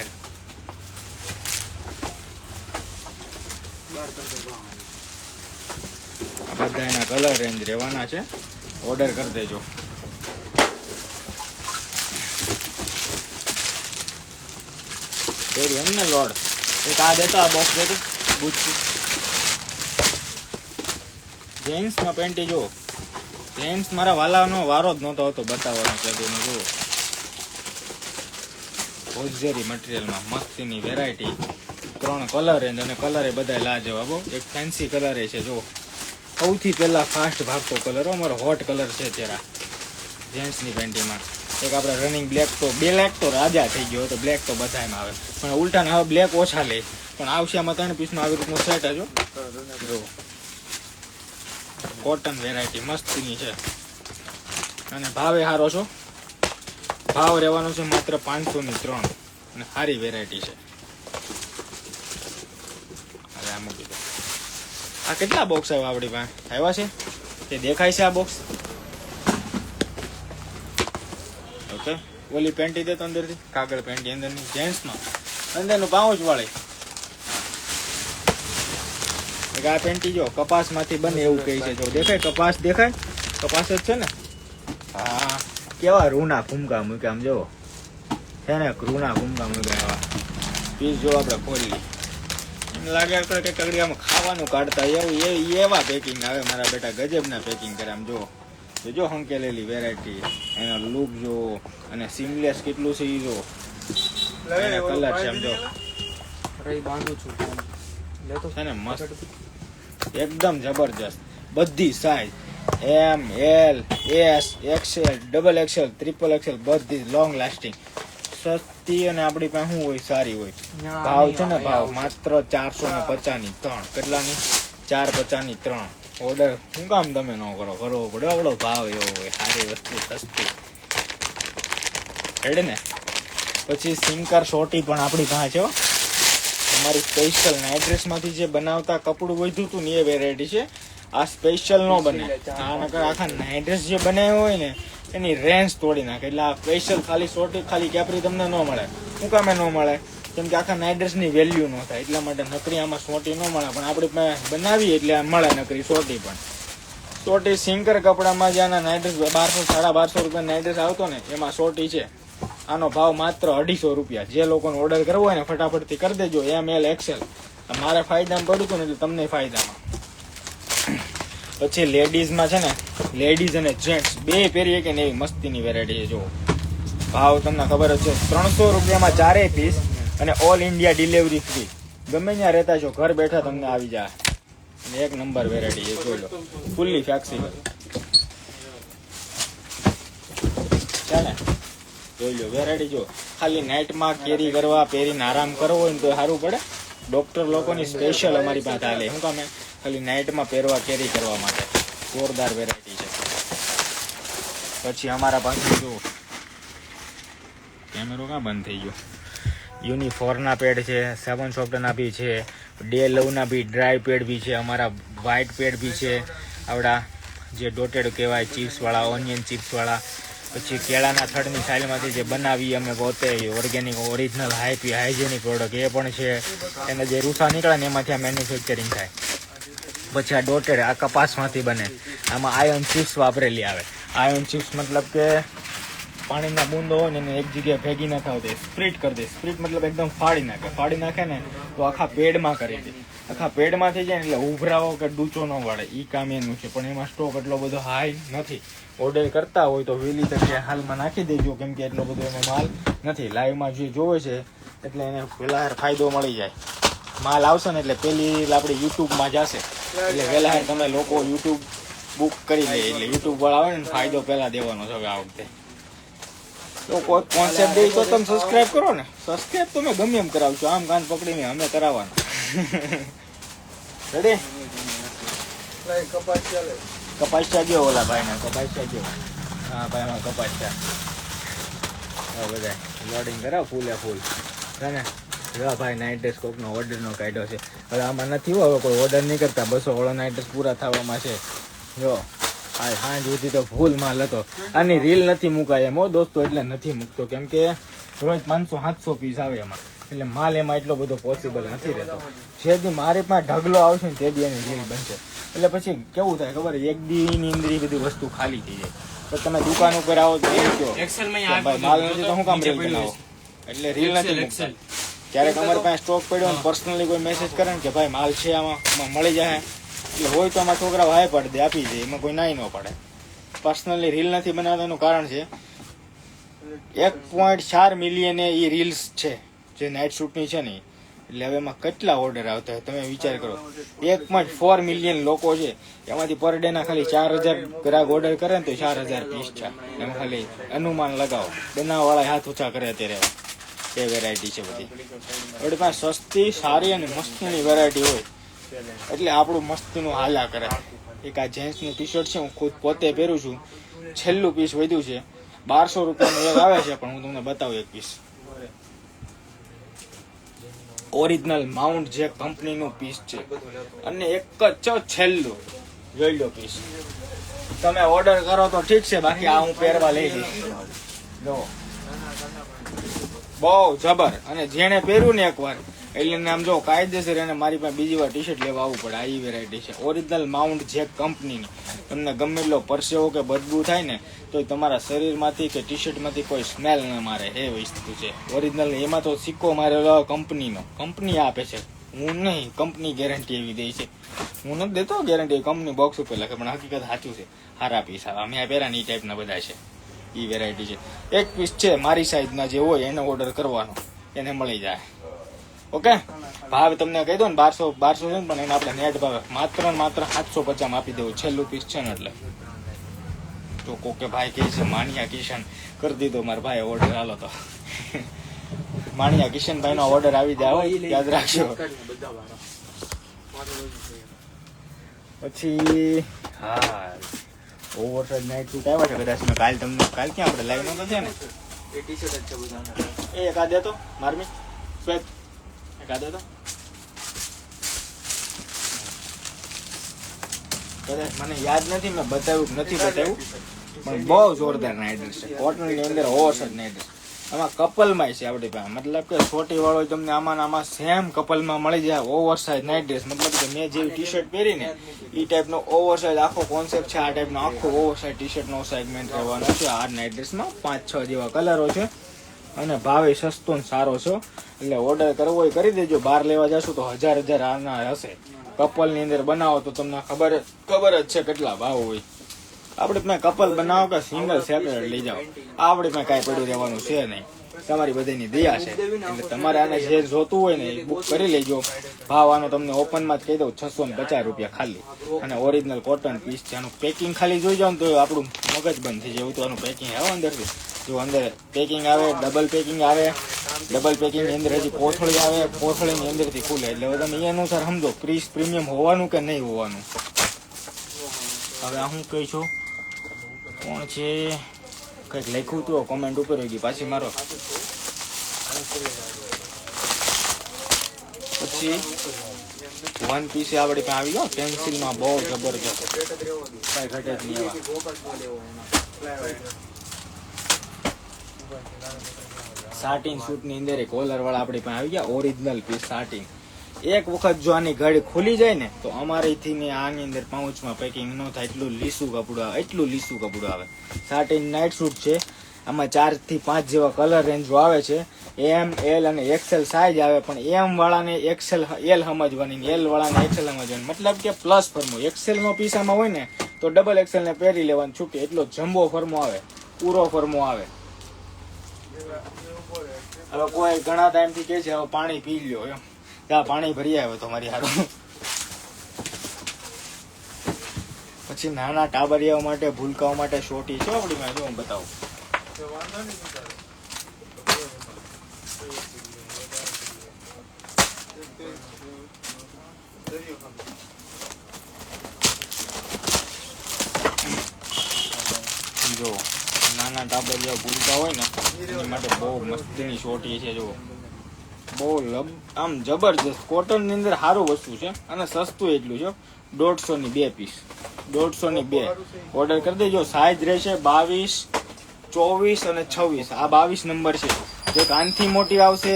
A: બધા એના કલર રેન્જ રહેવાના છે. ઓર્ડર કરી દેજો. એમને લોડ એક આ દેતો આ બોક્સ દેતો બુચ્ચી. જેન્ટ્સમાં પેન્ટી જો જેન્ટ્સ મારા વાલાનો વારો જ નહોતો હતો બતાવવાનો. કદીનો જુઓ હોઝરી મટીરિયલમાં મસ્તીની વેરાયટી. 3 કલર રેન્જ અને કલર એ બધા લાજવાબ. એક ફેન્સી કલર છે. જો સૌથી પહેલા ફાસ્ટ ભાગતો કલર અમારો હોટ કલર છે અત્યારે જેન્ટ્સની પેન્ટીમાં. એક આપણે રનિંગ બ્લેક તો રાજા થઈ ગયો તો બ્લેક તો બધામાં આવે પણ ઉલટા હવે બ્લેક ઓછા લે. પણ આવશે આમાં 3 પીસનો આવી રીતનો સેટ હજો. જો કોટન વેરાયટી મસ્તીની છે અને ભાવે સારો છો. ભાવ રહેવાનો છે માત્ર 500 ની 3 અને સારી વેરાયટી છે. હવે આ મૂકી દો. આ કેટલા બોક્સ આવ્યા આપણી પાસે? આવ્યા છે તે દેખાય છે આ બોક્સ? ઓકે, ઓલી પેન્ટી દે તો અંદરથી, કાગળ પેન્ટી અંદરની જેન્ટ્સમાં અંદરનું પાઉચ વાળી. આ પેન્ટી જો કપાસમાંથી બને એવું કહે છે. જો દેખાય કપાસ, દેખાય કપાસ જ છે ને. હા, કેવા રૂના ફૂમકા મૂક્યા આમ જોવો છે ને, રૂના ફૂમકા મૂક્યા એવા પીસ. જો આપણે ખોલી એમ લાગે કે કગડીયામાં ખાવાનું કાઢતા એવું એવા પેકિંગ આવે. મારા બેટા ગજબના પેકિંગ કરે. આમ જો જો હંકેલેલી વેરાયટી, એનો લુક જો, અને સીમલેસ કેટલું છે એ જો, એનો કલર છે આમ જો
B: બાંધું છું
A: છે ને મસ્ત, એકદમ જબરજસ્ત. બધી size M, L, S, XL, double XL, triple XL, બધી લોંગ લાસ્ટિંગ, સસ્તી અને આપણી પાસે શું હોય, સારી હોય. ભાવ છે ને, ભાવ માત્ર 450 ની 3. કેટલાની? 450 ની 3. ઓર્ડર શું કામ તમે ન કરો? કરવો પડે. આવડો ભાવ એવો હોય, સારી વસ્તુ સસ્તી હેડે ને. પછી સિંકર સોટી પણ આપણી પાસે છે. અમારી સ્પેશિયલ નાઇટ ડ્રેસ માંથી જે બનાવતા કપડું વધ્યું હતું ને એ વેરાયટી છે. આ સ્પેશિયલ નો બને. આ નકર આખા નાઇટ ડ્રેસ જે બનાવ્યો હોય ને એની રેન્જ તોડી નાખે. એટલે આ સ્પેશિયલ ખાલી સોટી, ખાલી કેપરી તમને ન મળે. શું કામે ન મળે? કેમ કે આખા નાઇટ ડ્રેસ ની વેલ્યુ ન થાય, એટલા માટે નકરી આમાં સોટી ન મળે. પણ આપણે બનાવીએ એટલે મળે નકરી સોટી પણ. સોટી સિંકર કપડામાં જ્યાં નાઇટ ડ્રેસ 1200-1250 રૂપિયા નાઇટ ડ્રેસ આવતો ને એમાં સોટી છે. આનો ભાવ માત્ર 250 રૂપિયા. જે લોકોને ઓર્ડર કરવો હોય ને ફટાફટથી કરી દેજો. એમ, એલ, એક્સેલ. મારે ફાયદામાં પડ્યું હતું ને એટલે તમને ફાયદામાં. પછી લેડીઝમાં છે ને, લેડીઝ અને જેન્ટ્સ બે પહેરીએ કે ને એવી મસ્તીની વેરાયટી છે. જો ભાવ તમને ખબર જ છે, 300 રૂપિયામાં 4 પીસ અને ઓલ ઇન્ડિયા ડિલિવરી ફ્રી. ગમે ત્યાં રહેતા છો, ઘર બેઠા તમને આવી જાય. એક નંબર વેરાયટી છે. જોઈ લો, ફૂલ્લી ફ્લેક્સિબલ છે ને. જોઈ લો વેરાયટી. જો ખાલી નાઇટમાં કેરી કરવા, પહેરીને આરામ કરવો હોય ને તો સારું પડે. ડોક્ટર લોકોની સ્પેશિયલ અમારી પાસે હાલે. શું કામે? ખાલી નાઇટમાં પહેરવા, કેરી કરવા માટે. જોરદાર વેરાયટી છે. પછી અમારા પાસે જો કેમેરો ક્યાં બંધ થઈ ગયો, યુનિફોર્મના પેડ છે, 7 સોફ્ટના બી છે, ડે લવના બી ડ્રાય પેડ બી છે, અમારા વ્હાઇટ પેડ બી છે, આવડા જે ડોટેડ કહેવાય ચિપ્સવાળા, ઓનિયન ચિપ્સવાળા. પછી કેળાના થડની સાઇલમાંથી જે બનાવી અમે પોતે ઓર્ગેનિક, ઓરિજિનલ, હાઇજેનિક પ્રોડક્ટ એ પણ છે. એના જે રૂસા નીકળે ને એમાંથી આ મેન્યુફેક્ચરિંગ થાય. પછી આ ડોટેડ, આ કપાસમાંથી બને. આમાં આયર્ન ચિપ્સ વાપરેલી આવે. આયર્ન ચિપ્સ મતલબ કે પાણીના બૂંદો હોય ને એને એક જગ્યાએ ભેગી ન થાવ દે, સ્પ્લિટ કરી દે. સ્પ્લિટ મતલબ એકદમ ફાડી નાખે. ફાડી નાખે ને તો આખા પેડમાં કરી દે. આખા પેડમાં થઈ જાય ને એટલે ઉભરાવો કે ડૂચો ન વાળે. એ કામ એનું છે. પણ એમાં સ્ટોક એટલો બધો હાઈ નથી. ઓર્ડર કરતા હોય તો વહેલી તકે હાલમાં નાખી દેજો, કેમ કે એટલો બધો એમાં માલ નથી. લાઈવમાં જે જોવે છે એટલે એને પહેલા ફાયદો મળી જાય. માલ આવશે ને એટલે પેલી આપણી યુટ્યુબમાં જશે. એટલે વહેલા તમે લોકો યુટ્યુબ બુક કરી લે. એટલે યુટ્યુબ વાળા આવે ને ફાયદો પહેલા દેવાનો છે. હવે આ વખતે તો કોઈ કોન્સેપ્ટ દે તો તમે સબસ્ક્રાઇબ કરો ને. સબસ્ક્રાઇબ તો મેં ગમે એમ કરાવશું, આમ કાન પકડીને અમે કરાવવાના. રેડી? કપાસિયા ગયો ઓલા ભાઈ ને, કપાસિયા ગયો. હા ભાઈ, એમાં કપાસિયા બધા લોડિંગ કરાવ ફૂલે ફૂલ છે ને. હા ભાઈ, નાઇટ ડ્રેસ કોકનો ઓર્ડરનો કાઢ્યો છે. હવે આમાં નથી, હવે કોઈ ઓર્ડર નહીં કરતા. 200 વાળો નાઇટ ડ્રેસ પૂરા થવામાં છે. જો સાંજ સુધી તો ફૂલ માલ હતો. આની રીલ નથી મુકાય એમ દોસ્તો, એટલે નથી મૂકતો. કેમ કે રોજ 500-700 પીસ આવે એમાં, એટલે માલ એમાં એટલો બધો પોસિબલ નથી રહેતો. જે દી મારી પાસે ઢગલો આવશે ને તે દી એની રીલ બનશે. એટલે પછી કેવું થાય ખબર? એક દી ની અંદર બધી વસ્તુ ખાલી થઈ જાય. તો તમે દુકાન ઉપર આવો તો માલ નથી તો શું કામ રીલ બનાવો? એટલે રીલ નથી મૂકતા. ક્યારેક અમારી પાસે સ્ટોક પડ્યો પર્સનલી કોઈ મેસેજ કરે ને કે ભાઈ માલ છે આમાં મળી જાય, એટલે હોય તો આમાં છોકરા વાય પાડી દે, આપી દે. એમાં કોઈ નાઈ ન પડે. પર્સનલી રીલ નથી બનાવતા એનું કારણ છે 1.4 મિલિયન એ રીલ્સ છે જે નાઇટ શૂટની છે ને. એટલે હવે એમાં કેટલા ઓર્ડર આવતા હોય તમે વિચાર કરો. 1.4 મિલિયન લોકો છે, એમાંથી પર ડે ના ખાલી 4000 ગ્રાહક ઓર્ડર કરે ને તો 4000 પીસ છે. એમાં ખાલી અનુમાન લગાવો. બનાવવાળા હાથ ઊંચા કરે અત્યારે. એ વેરાયટી છે બધી. આપણી પાસે સસ્તી, સારી અને મસ્તીની વેરાયટી હોય એટલે આપણું મસ્તીનું હાલ્યા કરે. એક આ જેન્ટ્સનું ટી શર્ટ છે, હું ખુદ પોતે પહેરું છું. છેલ્લું પીસ વધ્યું છે. ₹1200 એક આવે છે, પણ હું તમને બતાવું એક પીસ. ઓરિજિનલ માઉન્ટ જે કંપનીનું પીસ છે, અને એક જ છેલ્લું જોઈ લો પીસ. તમે ઓર્ડર કરો તો ઠીક છે, બાકી આ હું પહેરવા લઈ જઈશ. જો બહુ જબર, અને જેને પહેર્યું ને એકવાર એટલે આમ જો કાયદેસર એને મારી પાસે બીજી વાર ટી શર્ટ લેવા આવવું પડે. આ વેરાયટી છે ઓરિજિનલ માઉન્ટ જે કંપનીની. તમને ગમે એટલો પરસેવો કે બદબુ થાય ને તો તમારા શરીરમાંથી કે ટી શર્ટમાંથી કોઈ સ્મેલ ન મારે, એ વસ્તુ છે ઓરિજિનલ. એમાં તો સિક્કો મારેલો કંપનીનો, કંપની આપે છે, હું નહીં. કંપની ગેરંટી એવી દે છે, હું નથી દેતો ગેરંટી. કંપની બોક્સ ઉપર લખે, પણ હકીકત સાચું છે. હારા પીસ આવે. અમે આ પહેરા એ ટાઈપના બધા છે. એ વેરાયટી છે. એક પીસ છે મારી સાઈઝના જે હોય એને ઓર્ડર કરવાનો, એને મળી જાય. ઓકે, ભાવ તમને કહી દો ને 1200 છે ને, પણ એને આપણે નેટ ભાવે માત્ર 750 આપી દેવું. છેલ્લું પીસ છે ને એટલે. તો કોકે ભાઈ કહે છે માણિયા કિશન કરી દીધો મારા ભાઈ ઓર્ડર, હાલો તો માણિયા કિશનભાઈ નો ઓર્ડર આવી જાય, યાદ રાખજો. પછી હા, ઓવરસાઇઝ નાઇટ સૂટ આવ્યા છે કદાચ. મેં કાલ ક્યાં આપણે લાઈવ નતો છે ને,
B: એ ટી શર્ટ જ છે બધા.
A: એ એકાદ દેતો મારમી શ્વેત, એકાદ દેતો કદાચ, મને યાદ નથી મેં બતાવ્યું નથી બતાવ્યું, પણ બહુ જોરદાર નાઇટ ડ્રેસ છે. કોટન ની અંદર ઓવરસાઇઝ નાઇટ ડ્રેસ. આમાં કપલમાં છે આપણી પાસે, મતલબ કે છોટી વાળો તમને આમાં સેમ કપલમાં મળી જાય ઓવરસાઇઝ નાઇટ ડ્રેસ. મતલબ કે મેં જેવી ટી શર્ટ પહેરીને એ ટાઈપનો ઓવરસાઇઝ આખો કોન્સેપ્ટ છે. આ ટાઈપનો આખો ઓવરસાઇઝ ટી શર્ટનો સેગમેન્ટ રહેવાનો છે આ નાઇટ ડ્રેસમાં. 5-6 જેવા કલરો છે, અને ભાવે સસ્તો ને સારો છે. એટલે ઓર્ડર કરવો હોય કરી દેજો. બહાર લેવા જશો તો 1000 આના હશે. કપલની અંદર બનાવો તો તમને ખબર જ છે કેટલા ભાવ હોય. આપણે તમે કપલ બનાવો કે સિંગલ સેપરેટ લઈ જાઓ, આપણે પણ કાંઈ પડ્યું રહેવાનું છે નહીં. તમારી બધાની દયા છે, એટલે તમારે આને જે જોતું હોય ને એ બુક કરી લેજો. ભાવ આનો તમને ઓપનમાં જ કહી દઉં, ₹650 ખાલી. અને ઓરિજિનલ કોટન પીસ છે. આનું પેકિંગ ખાલી જોઈ જાવ ને તો આપણું મગજ બંધ થઈ જાય એવું તો આનું પેકિંગ આવે અંદરથી. જો અંદર પેકિંગ આવે, ડબલ પેકિંગ આવે. ડબલ પેકિંગ ની અંદર હજી કોથળી આવે, કોથળીની અંદરથી ખુલે. એટલે હવે તમે એ અનુસાર સમજો પ્રીમિયમ હોવાનું કે નહીં હોવાનું. હવે આ હું કહી છું, કોણ છે કંઈક લખ્યું હતું કોમેન્ટ ઉપર ગઈ પાછી મારો. પછી વન પીસ આપણી પાસે આવી ગયો પેન્સિલમાં, બહુ જબરજસ્ત, કઈ ઘટે જ નહીં એવા. સાટિન સૂટ ની અંદર કોલર વાળા આપણી પાસે આવી ગયા ઓરિજિનલ પીસ સાટિન. એક વખત જો આની ગાડી ખુલી જાય ને તો અમારીથી ને આની અંદર પાઉચમાં પેકિંગ ન થાય એટલું લીસું કપડું આવે. સાટિન નાઇટ સૂટ છે. આમાં 4 થી 5 જેવા કલર રેન્જો આવે છે. એમ, એલ અને એક્સેલ સાઈઝ આવે, પણ એમ વાળાને એક્સેલ એલ સમજવાની, એલ વાળાને એક્સેલ સમજવાની. મતલબ કે પ્લસ ફર્મો. એક્સેલ નો પીસામાં હોય ને તો ડબલ એક્સેલ ને પહેરી લેવાનું છૂટે, એટલો જમ્બો ફર્મો આવે, પૂરો ફર્મો આવે. હવે કોઈ ઘણા ટાઈમથી કહે છે હવે પાણી પી લ્યો એમ, ત્યાં પાણી ભરી આવ્યો તો મારી હારું. પછી નાના ટાબરિયાઓ માટે, ભૂલકાઓ માટે શોર્ટી છે આપણી પાસે. જો હું બતાવું, જો નાના ટાબરિયા ભૂલકા હોય ને એની માટે બહુ મસ્તીની શોર્ટી છે. જો બહુ આમ જબરજસ્ત કોટન ની અંદર સારું વસ્તુ છે, અને સસ્તું એટલું છે. 150 ની 2 પીસ, 150 ની 2 ઓર્ડર કરી દેજો. સાઈઝ રહેશે 22, 24 અને 26. આ 22 નંબર છે. એક આનથી મોટી આવશે,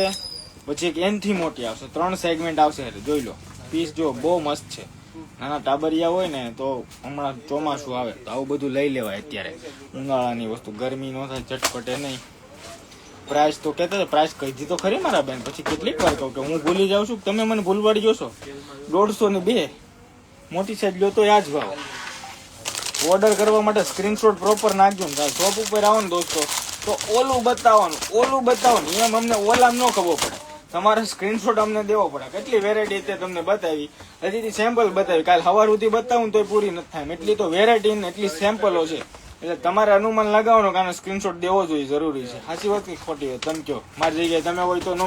A: પછી એક એનથી મોટી આવશે, 3 સેગમેન્ટ આવશે. જોઈ લો પીસ, જો બહુ મસ્ત છે. નાના ટાબરિયા હોય ને તો હમણાં ચોમાસું આવે તો આવું બધું લઈ લેવાય. અત્યારે ઉનાળાની વસ્તુ, ગરમી ન થાય, ચટપટે નહીં. પ્રાઇસ તો કહેતા પ્રાઇસ કહી દીધો ખરી મારા બેન, પછી કેટલીક વાર કહું કે હું ભૂલી જાઉં છું, તમે મને ભૂલવાડી જોશો. 150 ની 2 મોટી સાઈઝ લો તો આ જ ભાવ. ઓર્ડર કરવા માટે સ્ક્રીનશોટ પ્રોપર નાખજો ને. શોપ ઉપર આવો ને દોસ્તો તો ઓલું બતાવવાનું એમ અમને ઓલામ ન ખબર પડે. તમારે સ્ક્રીનશોટ અમને દેવો પડે. કેટલી વેરાયટી તે તમને બતાવી, હજી સેમ્પલ બતાવી. કાલ સવાર સુધી બતાવું તો પૂરી નથી થાય. એટલી તો વેરાયટી ને એટલી સેમ્પલો છે, એટલે તમારે અનુમાન લગાવવાનો કે આનો સ્ક્રીનશોટ દેવો જોઈએ, જરૂરી છે. સાચી વાત કે ખોટી વાત તમે કહો. મારી જગ્યાએ તમે હોય તો ન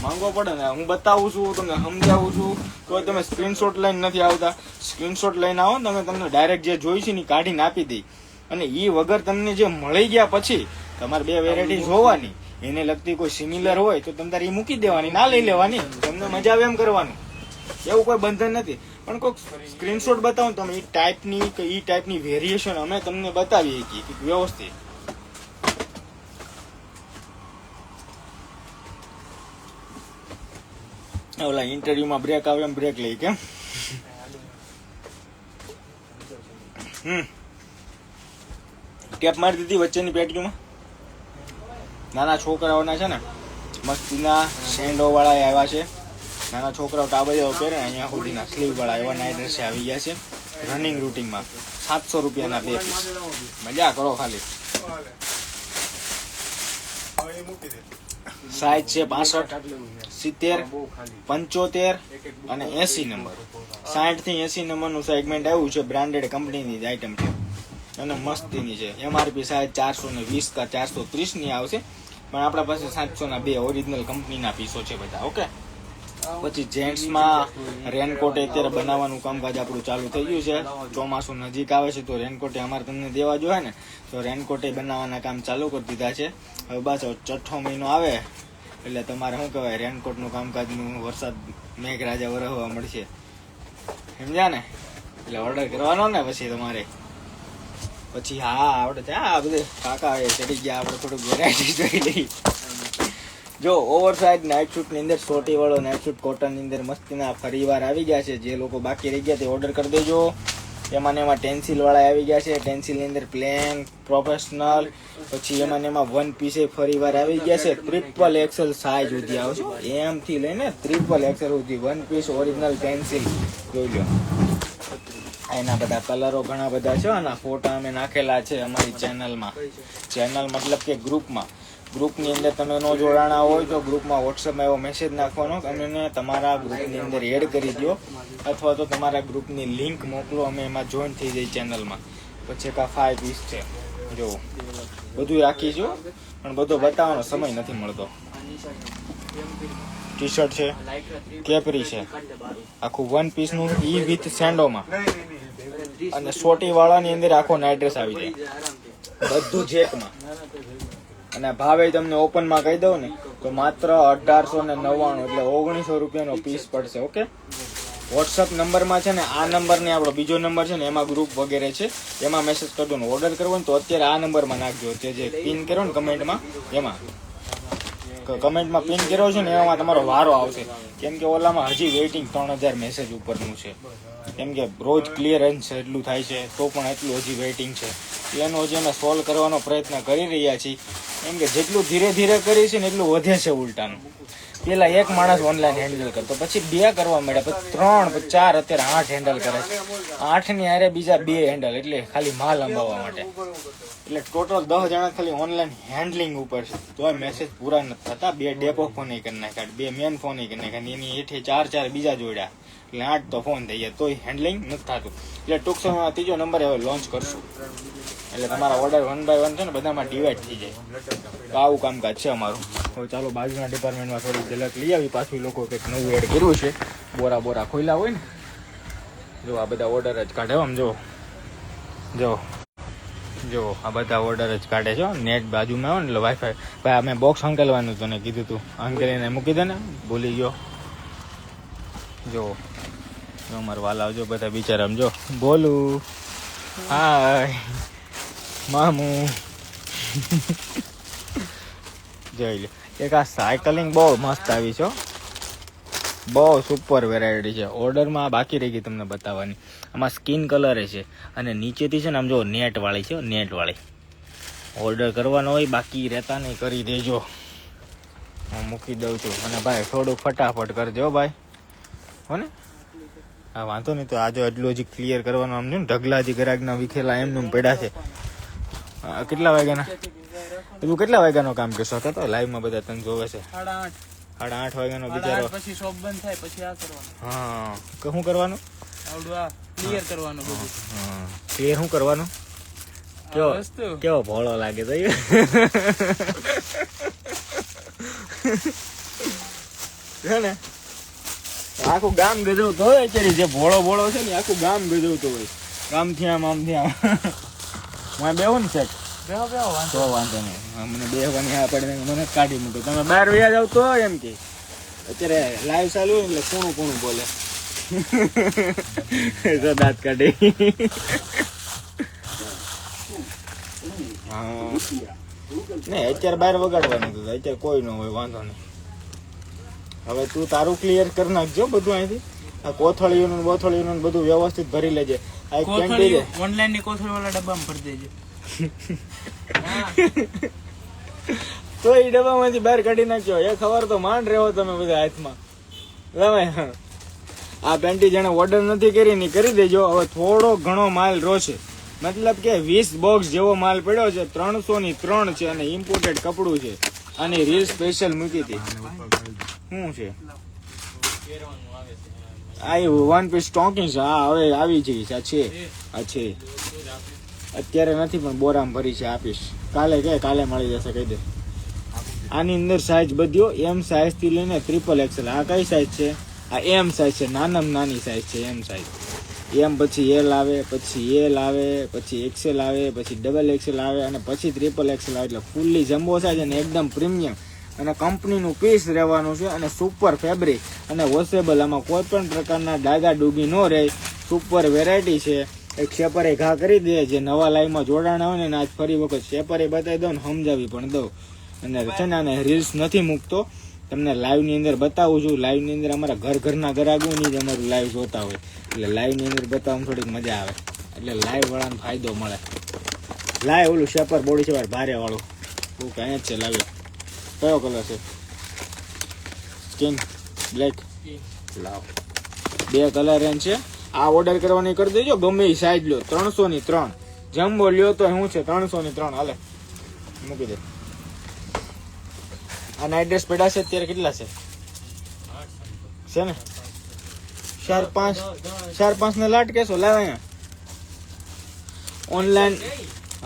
A: માંગવો પડે ને. હું બતાવું છું, તમને સમજાવું છું, તો તમે સ્ક્રીનશોટ લઈને નથી આવતા. સ્ક્રીનશોટ લઈને આવો, તમને ડાયરેક્ટ જે જોઈ છે ને કાઢીને આપી દઈ. અને એ વગર તમને જે મળી ગયા પછી તમારે બે વેરાયટી જોવાની, એને લગતી કોઈ સિમિલર હોય તો તમે તારે એ મૂકી દેવાની, ના લઈ લેવાની, તમને મજા આવે એમ કરવાનું, એવું કોઈ બંધન નથી. પણ કોઈક સ્ક્રીનશોટ બતાવો તમે એ ટાઈપની વેરિએશન અમે તમને બતાવીએ કે વ્યવસ્થિત. ઓલા ઇન્ટરવ્યુમાં બ્રેક આવે એમ બ્રેક લઈ કેમ. ટેપ મારી દીધી વચ્ચેની પેટીમાં. નાના છોકરાઓના છે ને મસ્તીના સેન્ડો વાળા આવ્યા છે. નાના છોકરાઓ ટાબરિયાઓ પહેરે અહીંયા સુધીના સ્લીવ વાળા એવા નાઇટ ડ્રેસ આવી ગયા છે રનિંગ રૂટિનમાં. 700 રૂપિયાના 2 પીસ. મજા કરો ખાલી. સાઈઝ છે 65, 70, 75 અને 80 નંબર. 60 થી 80 નંબરનું સેગમેન્ટ આવ્યું છે. બ્રાન્ડેડ કંપનીની જ આઈટમ છે અને મસ્તીની છે. MRP સાઈઝ 420 કા 430 ની આવશે, પણ આપણા પાસે 700 ના 2 ઓરિજિનલ કંપનીના પીસો છે બધા. ઓકે. પછી જેન્ટ્સમાં રેનકોટ અત્યારે બનાવવાનું કામકાજ આપણું ચાલુ થઈ ગયું છે. ચોમાસું નજીક આવે છે તો રેનકોટે અમારે તમને દેવા જોઈએ ને, તો રેનકોટે બનાવવાના કામ ચાલુ કરી દીધા છે. હવે બસ 6 મહિનો આવે એટલે તમારે શું કહેવાય રેનકોટનું કામકાજનું વરસાદ મેઘરાજા વરસવા મળશે, સમજ્યા ને? એટલે ઓર્ડર કરવાનો ને પછી તમારે. પછી હા આપણે આ બધે કાકા ચડી ગયા, આપણે થોડુંક વેરાયટી જોઈ લઈ. જો ઓવરસાઇઝ નાઇટ શૂટ ની અંદર સોટી વાળો નાઇટ શૂટ કોટન ની અંદર મસ્તીના ફરીવાર આવી ગયા છે. જે લોકો બાકી રહી ગયા તે ઓર્ડર કરી દેજો. એમાં ટેન્સિલ વાળા આવી ગયા છે. ટેન્સિલ ની અંદર પ્લેન, પ્રોફેશનલ, પછી એમાં વન પીસે ફરીવાર આવી ગયા છે. XXL સાઈઝ સુધી આવશે, એમ થી લઈને XXL સુધી વન પીસ ઓરિજિનલ પેન્સિલ જોઈ લો. એના બધા કલરો ઘણા બધા છે. આના ફોટા અમે નાખેલા છે અમારી ચેનલમાં. ચેનલ મતલબ કે ગ્રુપની અંદર તમે નો જોડાણા હોય તો ગ્રુપમાં વોટ્સઅપમાં એવો મેસેજ નાખવાનો, અમને તમારા ગ્રુપની અંદર એડ કરી દો, અથવા તો તમારા ગ્રુપની લિંક મોકલો, અમે એમાં જોઈન થઈ જઈએ ચેનલમાં. પછી કા 5 પીસ છે જો બધું રાખીશું, પણ બધો બતાવવાનો સમય નથી મળતો. ટી શર્ટ છે, કેપરી છે, આખું વન પીસનું ઈ વિથ સેન્ડોમાં, અને સોટી વાળાની અંદર આખો નાઇટ ડ્રેસ આવી જાય બધું જેકમાં. અને ભાવે તમને ઓપનમાં કહી દઉં ને તો માત્ર 1899 એટલે 1900 રૂપિયાનો પીસ પડશે. ઓકે. વોટ્સઅપ નંબરમાં છે ને આ નંબર ને આપણો બીજો નંબર છે ને એમાં ગ્રુપ વગેરે છે, એમાં મેસેજ કરજો ને ઓર્ડર કરવો ને તો અત્યારે આ નંબરમાં નાખજો. જે પિન કર્યો ને કમેન્ટમાં, એમાં પિન કર્યો છે ને એમાં તમારો વારો આવશે. કેમ કે ઓલામાં હજી વેઇટિંગ 3000 મેસેજ ઉપરનું છે. કેમ કે રોજ ક્લિયરન્સ એટલું થાય છે તો પણ એટલું હજી વેઇટિંગ છે. એનો હજી અમે સોલ્વ કરવાનો પ્રયત્ન કરી રહ્યા છીએ. કેમ કે જેટલું ધીરે ધીરે કરી છે ને એટલું વધે છે ઉલટાનું. પેલા એક માણસ ઓનલાઈન હેન્ડલ કરતો, પછી 2 કરવા મળ્યા, પછી 3, પછી 4, અત્યારે 8 હેન્ડલ કરે છે. 8 ની હારે બીજા 2 હેન્ડલ, એટલે ખાલી માલ અંબાવવા માટે. એટલે ટોટલ 10 જણા ખાલી ઓનલાઈન હેન્ડલિંગ ઉપર છે. તોય મેસેજ પૂરા નથી થતા. 2 ડેપો ફોન કરી નાખ્યા, 2 મેન ફોન કરી નાખ્યા, એની હેઠે 4 બીજા જોડ્યા, એટલે 8 તો ફોન થઈ ગયા, તોય હેન્ડલિંગ નથી થતું. એટલે ટૂંક સમયમાં 3જો નંબર હવે લોન્ચ કરશું, એટલે તમારા ઓર્ડર 1 બાય 1 છે ને બધામાં ડિવાઈડ થઈ જાય. તો આવું કામકાજ છે અમારું. હવે ચાલો બાજુના ડિપાર્ટમેન્ટમાં થોડી ઝલક લઈ આવી. પાછું લોકો કંઈક નવું એડ કર્યું છે. બોરા ખોલ્યા હોય ને, જો આ બધા ઓર્ડર જ કાઢે. આમ જો આ બધા ઓર્ડર જ કાઢે છે. નેટ બાજુમાં આવે ને એટલે વાઈફાઈ. ભાઈ અમે બોક્સ હંકેલવાનું તને કીધું તું, હંકેલીને મૂકી દે ને, ભૂલી ગયો. જો અમારા વાલા જો બધા બિચારા જો બોલું હાય મામુ જોઈ લે. એક આ સાયકલિંગ બહુ મસ્ત આવી છે, બહુ સુપર વેરાયટી છે. ઓર્ડરમાં બાકી રહી ગઈ તમને બતાવવાની. આમાં સ્કિન કલર છે અને નીચેથી છે ને આમ જો નેટ વાળી છે, નેટ વાળી. ઓર્ડર કરવાનો હોય બાકી રહેતા નહીં, કરી દેજો, હું મૂકી દઉં છું. અને ભાઈ થોડુંક ફટાફટ કરજો ભાઈ, હો ને? હા વાંધો નહીં. તો આજે એટલું હજી ક્લિયર કરવાનું આમ છે ને, ઢગલા હજી ગ્રાહકના વિખેલા એમનું પડ્યા છે. કેટલા વાગ્યાના તું કેટલા વાગ્યાનો કામ કરશો હતો લાઈવમાં? બધા તને જોવે છે 8:30 વાગ્યાનો બિચારો.
B: પછી શોપ બંધ થાય પછી આ કરવાનું.
A: હા શું કરવાનું?
B: આવડું આ ક્લિયર કરવાનું બધું.
A: હા ક્લિયર શું કરવાનું? કેવો ભોળો લાગે તો છે ને. આખું ગામ ગજવતો હોય અત્યારે, જે ભોળો છે ને આખું ગામ ગજવતો હોય. ગામથી આમ હું બેહું ને સેટ
B: બેહો બેહો વાંધો
A: તો વાંધો નહીં. મને બેહવાની આ પડે મને કાઢી મૂકો. તમે બહાર વ્યા જાવ તો એમ કે અત્યારે લાઈવ ચાલુ હોય એટલે કોણું બોલે તો દાંત કાઢી. હા નહીં અત્યારે બહાર વગાડવાનું હતું અત્યારે કોઈ ન હોય વાંધો નહીં. હવે તું તારું ક્લિયર કરી નાખજો બધું અહીંથી. આ કોથળીઓનું બોથળીઓનું બધું વ્યવસ્થિત ભરી લેજે. આ એક પેન્ટ લઈ લે.
B: ઓનલાઈન ની કોથળી વાળા ડબ્બામાં ભરી દેજો.
A: તો એ ડબ્બામાંથી બહાર કાઢી નાખજો. એ ખબર તો માંડ રહ્યો તમે બધા હાથમાં. તમે આ પેન્ટી જેને ઓર્ડર નથી કરી ની કરી દેજો. હવે થોડો ઘણો માલ રોશે, મતલબ કે 20 બોક્સ જેવો માલ પડ્યો છે. 300 ની 3 છે અને ઇમ્પોર્ટેડ કપડું છે. અને રીલ સ્પેશિયલ મૂકી હતી. શું છે આ વન પીસ સ્ટોકિંગ છે. હા હવે આવી જઈશ. આ છે અત્યારે નથી પણ બોરામ ભરી છે. આપીશ કાલે મળી જશે કહી દે. આની અંદર સાઈઝ બધ્યો એમ સાઈઝ થી લઈને XXL. આ કઈ સાઈઝ છે? આ એમ સાઈઝ છે. નાનામાં નાની સાઈઝ છે એમ સાઈઝ. એમ પછી એલ આવે, પછી એલ આવે, પછી XL આવે, પછી XXL આવે અને પછી XXL આવે. એટલે ફૂલ્લી જમ્બો સાઈઝ અને એકદમ પ્રીમિયમ અને કંપનીનું પીસ રહેવાનું છે અને સુપર ફેબ્રિક અને વોશેબલ. આમાં કોઈ પણ પ્રકારના ડાગા ડૂગી ન રહે. સુપર વેરાયટી છે. એક શેપરે ઘા કરી દે. જે નવા લાઈવમાં જોડાણા હોય ને આજ ફરી વખત શેપરે બતાવી દઉં ને સમજાવી પણ દઉં. અને છે ને આને રીલ્સ નથી મૂકતો, તમને લાઈવની અંદર બતાવું છું. લાઈવની અંદર અમારા ઘરના ગ્રાહકોની જ અમારું લાઈવ જોતા હોય એટલે લાઈવની અંદર બતાવવામાં થોડીક મજા આવે. એટલે લાઈવ વાળાને ફાયદો મળે. લાઈવ ઓલું શેપર બોડી શેપર ભારે વાળું બહુ કાંઈ જ છે. લાવ્યો કયો કલર છે? Skin black. લાવ 2 કલર એન છે. આ ઓર્ડર કરવાની કરી દેજો. ગમે એ સાઈઝ લો. 300 ની 3 જમ્બો લ્યો તો શું છે? 300 ની 3 હાલે મૂકી દે. આ નાઇટ ડ્રેસ પડ્યા છે અત્યારે કેટલા છે? છે ને 4-5 ને લાટ કેસો લાવ અહીંયા ઓનલાઈન.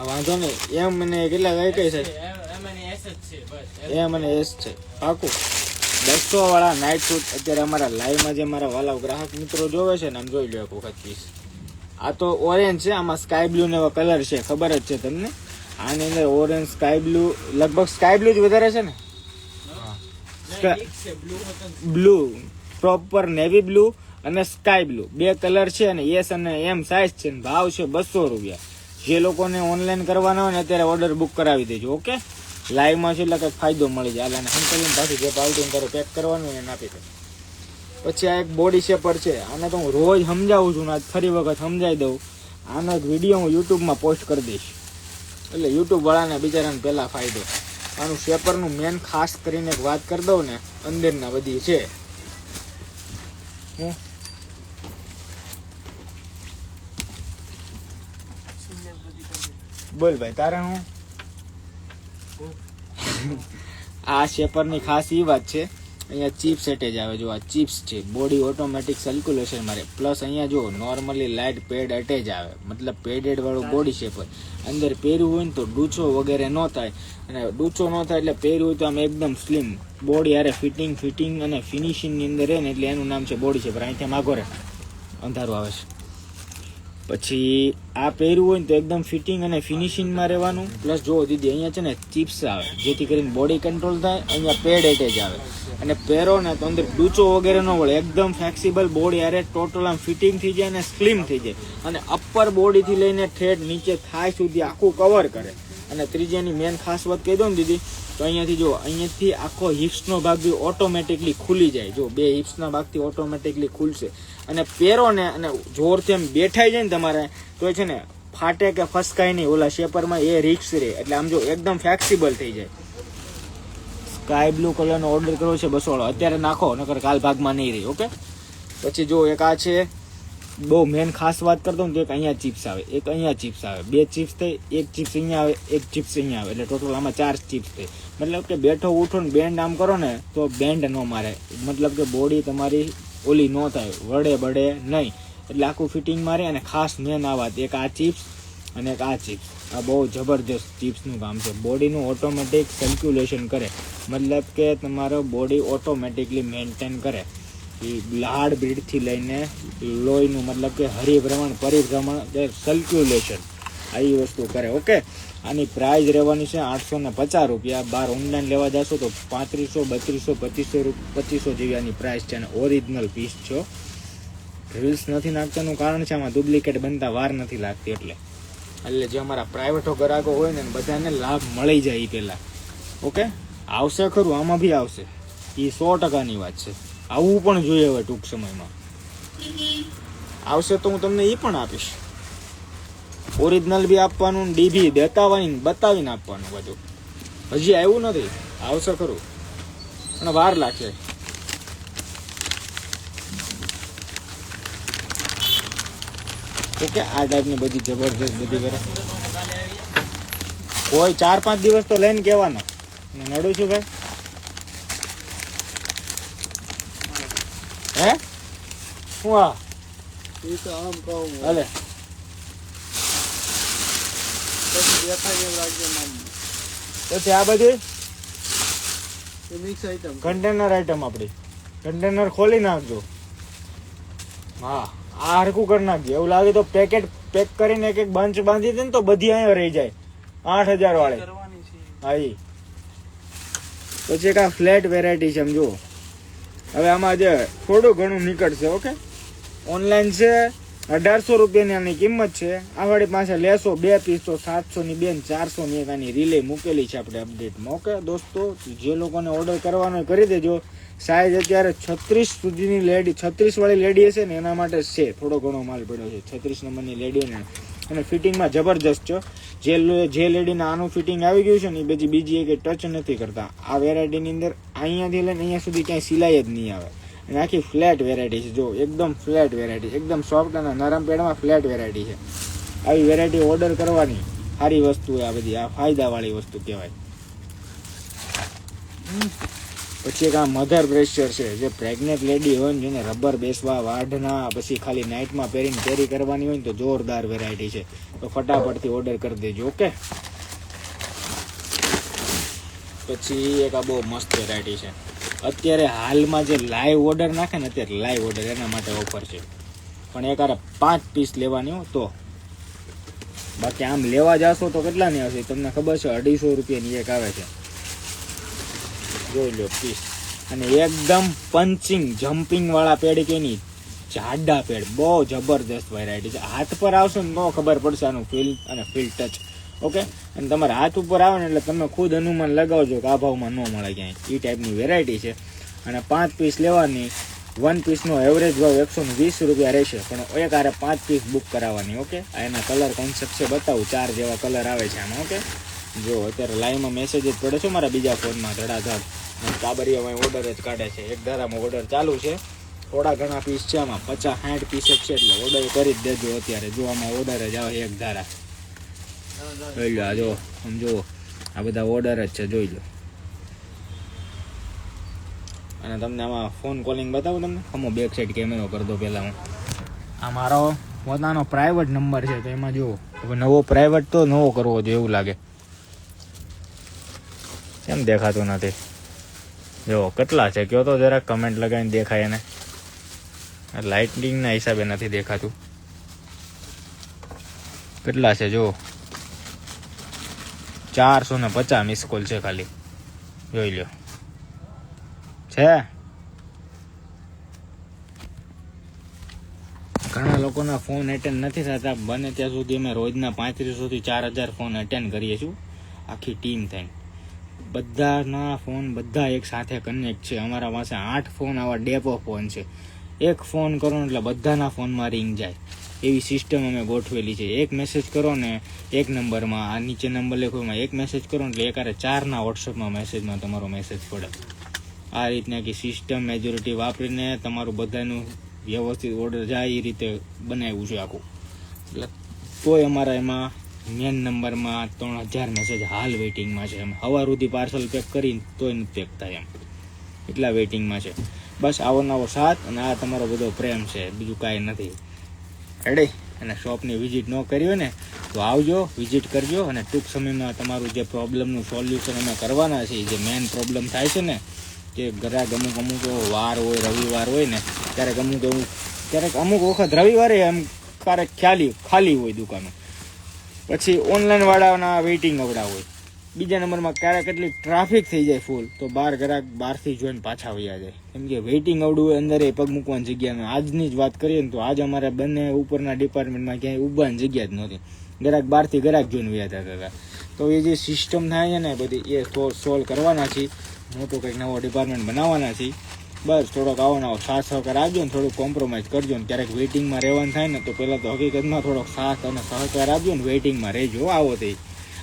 A: વાંધો નહીં. એમ મને કેટલા કઈ છે? એમ અને એસ છે પાકું. 200 વાળા નાઇટ સૂટ અત્યારે અમારા લાઈવમાં જે મારા વાલા ગ્રાહક મિત્રો જોવે છે ને આમ જોઈ લો એક વખત પીસ. આ તો ઓરેન્જ છે. આમાં સ્કાય બ્લુ ને એવા કલર છે. ખબર જ છે તમને. આની અંદર ઓરેન્જ, સ્કાય બ્લુ, લગભગ સ્કાય બ્લુ જ વધારે છે ને. બ્લુ પ્રોપર નેવી બ્લુ અને સ્કાય બ્લુ 2 કલર છે અને એસ અને એમ સાઈઝ છે. ભાવ છે 200 રૂપિયા. જે લોકોને ઓનલાઈન કરવાના હોય ને અત્યારે ઓર્ડર બુક કરાવી દેજો. ઓકે લાઈવમાં છે એટલે કંઈક ફાયદો મળી જાય. આને હંકાલીને પાછું જે પાવટીને તારે પેક કરવાનું એને આપી દે. પછી આ એક બોડી શેપર છે. આને તો હું રોજ સમજાવું છું ને આજ ફરી વખત સમજાવી દઉં. આનો એક વિડીયો હું યુટ્યુબમાં પોસ્ટ કરી દઈશ એટલે યુટ્યુબ વાળાને બિચારાને પહેલા ફાયદો. આનું શેપરનું મેન ખાસ કરીને એક વાત કરી દઉં ને અંદરના બધી છે. હું બોલ ભાઈ તારે હું આ શેપરની ખાસ એ વાત છે. અહીંયા ચિપ સેટેજ આવે. જો આ ચિપ્સ છે. બોડી ઓટોમેટિક સર્ક્યુલેશન મારે. પ્લસ અહીંયા જો નોર્મલી લાઇટ પેડ અટેચ આવે. મતલબ પેડેડ વાળું બોડી શેપર. અંદર પહેર્યું હોય ને તો ડૂચો વગેરે ન થાય. અને ડૂચો ન થાય એટલે પહેર્યું હોય તો આમ એકદમ સ્લિમ બોડી યારે ફિટિંગ અને ફિનિશિંગની અંદર રહે ને એટલે એનું નામ છે બોડી શેપર. અહીંથી માગો રે અંધારું આવે છે. પછી આ પહેર્યું હોય ને તો એકદમ ફિટિંગ અને ફિનિશિંગમાં રહેવાનું. પ્લસ જો દીદી અહીંયા છે ને ચિપ્સ આવે જેથી કરીને બોડી કંટ્રોલ થાય. અહીંયા પેડ એટેચ આવે અને પહેરો ને તો અંદર ડૂચો વગેરે ન વળે. એકદમ ફ્લેક્સિબલ બોડી યારે ટોટલ આમ ફિટિંગ થઈ જાય અને સ્લિમ થઈ જાય. અને અપર બોડીથી લઈને ઠેઠ નીચે થાઈ સુધી આખું કવર કરે. અને ત્રીજાની મેન ખાસ વાત કહી દઉં ને દીદી તો અહીંયાથી આખો હિપ્સનો ભાગ બી ઓટોમેટિકલી ખુલી જાય. જો 2 હિપ્સના ભાગથી ઓટોમેટિકલી ખુલશે. અને પહેરો ને અને જોરથી એમ બેઠાઈ જાય ને તમારે તો છે ને ફાટે કે ફસકાય નહીં. ઓલા શેપરમાં એ રિક્સ રહે. એટલે આમ જો એકદમ ફ્લેક્સિબલ થઈ જાય. સ્કાય બ્લુ કલરનો ઓર્ડર કર્યો છે 200 વાળો. અત્યારે નાખો નકર કાલ ભાગમાં નહીં રહી. ઓકે પછી જો એક આ છે. બહુ મેન ખાસ વાત કરતો ને તો એક અહીંયા ચિપ્સ આવે, એક અહીંયા ચિપ્સ આવે. 2 ચિપ્સ થઈ. એક ચિપ્સ અહીંયા આવે, એક ચિપ્સ અહીંયા આવે. એટલે ટોટલ આમાં 4 ચિપ્સ થઈ. મતલબ કે બેઠો ઉઠો ને બેન્ડ આમ કરો ને તો બેન્ડ ન મારે. મતલબ કે બોડી તમારી ઓલી ન થાય, વડે બડે નહીં. એટલે આખું ફિટિંગ મારે. અને ખાસ મેન આ વાત એક આ ચિપ્સ અને એક આ ચિપ્સ. આ બહુ જબરદસ્ત ચિપ્સનું કામ છે. બોડીનું ઓટોમેટિક સર્ક્યુલેશન કરે. મતલબ કે તમારો બોડી ઓટોમેટિકલી મેન્ટેન કરે. હાર્ટ બ્રીડથી લઈને લોહીનું મતલબ કે હરિભ્રમણ પરિભ્રમણ સર્ક્યુલેશન આવી વસ્તુ કરે. ઓકે, આની પ્રાઇસ રહેવાની છે 850 રૂપિયા. બહાર ઓનલાઈન લેવા જશો તો 3500, 3200, 2500 જેવી આની પ્રાઇસ છે. અને ઓરિજિનલ પીસ છે. રીલ્સ નથી નાખતાનું કારણ છે આમાં ડુપ્લિકેટ બનતા વાર નથી લાગતી એટલે જે અમારા પ્રાઇવેટો ગ્રાહકો હોય ને બધાને લાભ મળી જાય એ પહેલાં. ઓકે, આવશે ખરું, આમાં બી આવશે, એ 100%ની વાત છે. આવવું પણ જોઈએ હવે ટૂંક સમયમાં આવશે તો હું તમને એ પણ આપીશ. ઓરિજિનલ બી આપવાનું, ડીબી બતાવીને આપવાનું બધું. હજી આવ્યું નથી, આવશે ખરું પણ વાર લાગશે. ઓકે, આ ટાઈપની બધી જબરજસ્ત બધી કરે. કોઈ 4-5 દિવસ તો લઈને કહેવાનો. નડું છું ભાઈ, હે હું આ
B: એ તો આમ કહું
A: હાલે
B: પછી દેખાય એમ રાખજો નામ
A: પછી આ બધી
B: એ મિક્સ આઈટમ
A: કન્ટેનર આઈટમ આપણી કન્ટેનર ખોલી નાખજો. હા, આ હરકું કરી નાખજો. એવું લાગે તો પેકેટ પેક કરીને એક બંચ બાંધી દે ને તો બધી અહીંયા રહી જાય. 8000 વાળી
B: કરવાની છે.
A: હા ઈ. પછી એક આ ફ્લેટ વેરાયટી છે સમજો. હવે આમાં જે થોડું ઘણું નીકળશે. ઓકે, ઓનલાઈન છે 1800 રૂપિયાની આની કિંમત છે. આ વાળી પાસે લેશો 2 પીસ તો 700 ની 2 400 ની એક આની રિલે મૂકેલી છે આપણે અપડેટમાં. ઓકે દોસ્તો, જે લોકોને ઓર્ડર કરવાનો કરી દેજો. સાઈઝ અત્યારે 36 સુધીની લેડી, 36 વાળી લેડી હશે ને એના માટે છે. થોડો ઘણો માલ પડ્યો છે 36 નંબરની લેડીઓને. અને ફિટિંગમાં જબરજસ્ત છે. જે લેડીને આનું ફિટિંગ આવી ગયું છે ને એ બીજી એક ટચ નથી કરતા. આ વેરાયટીની અંદર અહીંયાથી લઈને અહીંયા સુધી ક્યાંય સિલાઈ જ નહીં આવે. અને આખી ફ્લેટ વેરાયટી છે. જો એકદમ ફ્લેટ વેરાયટી, એકદમ સોફ્ટ અને નરમ પેડમાં ફ્લેટ વેરાયટી છે. આવી વેરાયટી ઓર્ડર કરવાની સારી વસ્તુ છે. આ બધી આ ફાયદાવાળી વસ્તુ કહેવાય. પછી એક આ મધર બ્રેશર છે. જે પ્રેગ્નેન્ટ લેડી હોય ને જેને રબર બેસવા વાઢના પછી ખાલી નાઇટમાં પહેરીને કેરી કરવાની હોય ને તો જોરદાર વેરાયટી છે. તો ફટાફટથી ઓર્ડર કરી દેજો. ઓકે, પછી એક આ બહુ મસ્ત વેરાયટી છે. અત્યારે હાલમાં જે લાઈવ ઓર્ડર નાખે ને અત્યારે લાઈવ ઓર્ડર એના માટે ઓફર છે. પણ એક આરે 5 પીસ લેવાની હો તો. બાકી આમ લેવા જાશો તો કેટલાની આવશે તમને ખબર છે? 250 રૂપિયાની એક આવે છે. જોઈ લો પીસ. અને એકદમ પંચિંગ જમ્પિંગ વાળા પેડ કે નહીં, જાડા પેડ, બહુ જબરદસ્ત વેરાયટી છે. હાથ પર આવશે ને તો ખબર પડશે આનું ફીલ અને ફીલ ટચ. ઓકે, અને તમારા હાથ ઉપર આવે ને એટલે તમે ખુદ અનુમાન લગાવજો કે આ ભાવમાં ન મળે ક્યાંય. એ ટાઈપની વેરાયટી છે. અને 5 પીસ લેવાની. 1 પીસનો એવરેજ ભાવ 120 રૂપિયા રહેશે. પણ એક આરે 5 પીસ બુક કરાવવાની. ઓકે, આ એના કલર કોન્સેપ્ટ છે, બતાવું. 4 જેવા કલર આવે છે આમાં. ઓકે, જો અત્યારે લાઈવમાં મેસેજ જ પડે છે મારા બીજા ફોનમાં ધડાધડ. કાબરિયામાં ઓર્ડર જ કાઢે છે. એક ધારામાં ઓર્ડર ચાલુ છે. થોડા ઘણા પીસ છે આમાં, 50-60 પીસ જ છે. એટલે ઓર્ડર કરી જ દેજો અત્યારે. જો આમાં ઓર્ડર જ આવે એક ધારા. જોઈ લો, આ જો સમજો આ બધા ઓર્ડર જ છે. જોઈ લો. અને તમને આમાં ફોન કોલિંગ બતાવું તમને. હમો બેક સાઈડ કેમેરો કરી દો પહેલાં. હું આ મારો પોતાનો પ્રાઇવેટ નંબર છે તો એમાં જુઓ. હવે નવો પ્રાઇવેટ તો નવો કરવો જોઈએ એવું લાગે. કેમ દેખાતું નથી? જો કેટલા છે કયો તો જરાક કમેન્ટ લગાવીને દેખાય એને. લાઇટિંગના હિસાબે નથી દેખાતું. કેટલા છે જો? 450 મિસ કોલ છે ખાલી. જોઈ લો છે. ઘણા લોકોના ફોન એટેન્ડ નથી થતા. બને ત્યાં સુધી અમે રોજના 3500 થી 4000 ફોન એટેન્ડ કરીએ છીએ આખી ટીમ થઈને. બધાના ફોન બધા એક સાથે કનેક્ટ છે. અમારા પાસે 8 ફોન આવા ડેપો ફોન છે. એક ફોન કરો એટલે બધાના ફોનમાં રિંગ જાય એવી સિસ્ટમ અમે ગોઠવેલી છે. એક મેસેજ કરો ને એક નંબરમાં, આ નીચે નંબર લખોમાં એક મેસેજ કરો એટલે એકારે 4ના વોટ્સઅપમાં મેસેજમાં તમારો મેસેજ પડે. આ રીતના કે સિસ્ટમ મેજોરિટી વાપરીને તમારું બધાનું વ્યવસ્થિત ઓર્ડર જાય એ રીતે બનાવ્યું છે આખું. એટલે તોય અમારા એમાં મેન નંબરમાં 3000 મેસેજ હાલ વેઇટિંગમાં છે. એમ સવાર સુધી પાર્સલ પેક કરીને તોય નથી પેક થાય એમ, એટલા વેઇટિંગમાં છે. બસ આવો નવો સાથ અને આ તમારો બધો પ્રેમ છે, બીજું કાંઈ નથી. રેડી? અને શોપની વિઝિટ ન કરી હોય ને તો આવજો, વિઝિટ કરજો. અને ટૂંક સમયમાં તમારું જે પ્રોબ્લેમનું સોલ્યુશન અમે કરવાના છીએ. જે મેન પ્રોબ્લેમ થાય છે ને કે ગ્રાહક અમુક વાર હોય, રવિવાર હોય ને ક્યારેક અમુક વખત રવિવારે એમ ક્યારેક ખાલી હોય દુકાનો. પછી ઓનલાઈન વાળાના વેઇટિંગ અવડા હોય. બીજા નંબરમાં ક્યારેક કેટલી ટ્રાફિક થઈ જાય ફૂલ, તો બહારથી જોઈને પાછા વયા જાય, કેમ કે વેઇટિંગ અવડું હોય, અંદર એ પગ મૂકવાની જગ્યા ન. આજની જ વાત કરીએ ને તો આજ અમારે બંને ઉપરના ડિપાર્ટમેન્ટમાં ક્યાંય ઊભવાની જગ્યા જ નહોતી. ગ્રાહક બહારથી ગ્રાહક જોઈને વયા જતા હતા. તો એ જે સિસ્ટમ થાય છે ને બધી એ સોલ્વ કરવાના છીએ. મોટું કંઈક નવો ડિપાર્ટમેન્ટ બનાવવાના છીએ. બસ થોડોક આવો નવો સાથ સહકાર આપજો ને, થોડુંક કોમ્પ્રોમાઇઝ કરજો ને. ક્યારેક વેઇટિંગમાં રહેવાનું થાય ને તો પહેલાં તો હકીકતમાં થોડોક સાથ અને સહકાર આપજો ને, વેઇટિંગમાં રહેજો આવો થઈ.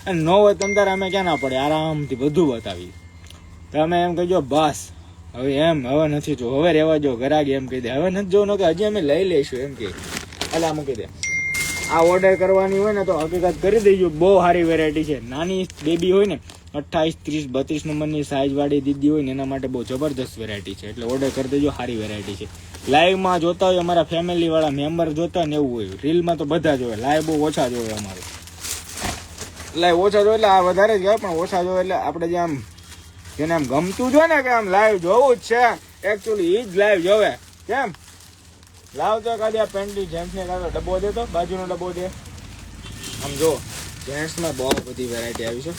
A: અને ન હોય તંદર અમે ક્યાં ના પડે, આરામથી બધું બતાવી. તમે એમ કહેજો બસ હવે નથી જો, હવે રહેવા જો, ઘરાક એમ કહી દે હવે નથી જોવાનું કે હજી અમે લઈ લઈશું એમ કે, એટલે મૂકી દે. આ ઓર્ડર કરવાની હોય ને તો હકીકત કરી દેજો. બહુ સારી વેરાયટી છે. નાની બેબી હોય ને 28, 30, 32 નંબરની સાઇઝવાળી દીદી હોય ને એના માટે બહુ જબરદસ્ત વેરાયટી છે. એટલે ઓર્ડર કરી દેજો, સારી વેરાયટી છે. લાઈવમાં જોતા હોય અમારા ફેમિલીવાળા મેમ્બર જોતા હોય ને એવું હોય. રીલમાં તો બધા જોવે, લાઈવ બહુ ઓછા જોવે અમારે. લાઈવ ઓછા જોવે એટલે આ વધારે જ ગયા, પણ ઓછા જોવે એટલે આપણે જે આમ જેને આમ ગમતું જોઈએ ને કે આમ લાઈવ જોવું જ છે, એકચ્યુઅલી એ જ લાઈવ જોવે. કેમ લાવ તો કાઢી આ પેન્ટની જેન્ટ્સને કાઢો ડબ્બો દે, તો બાજુનો ડબ્બો દે. આમ જો જેન્ટ્સમાં બહુ બધી વેરાયટી આવી છે.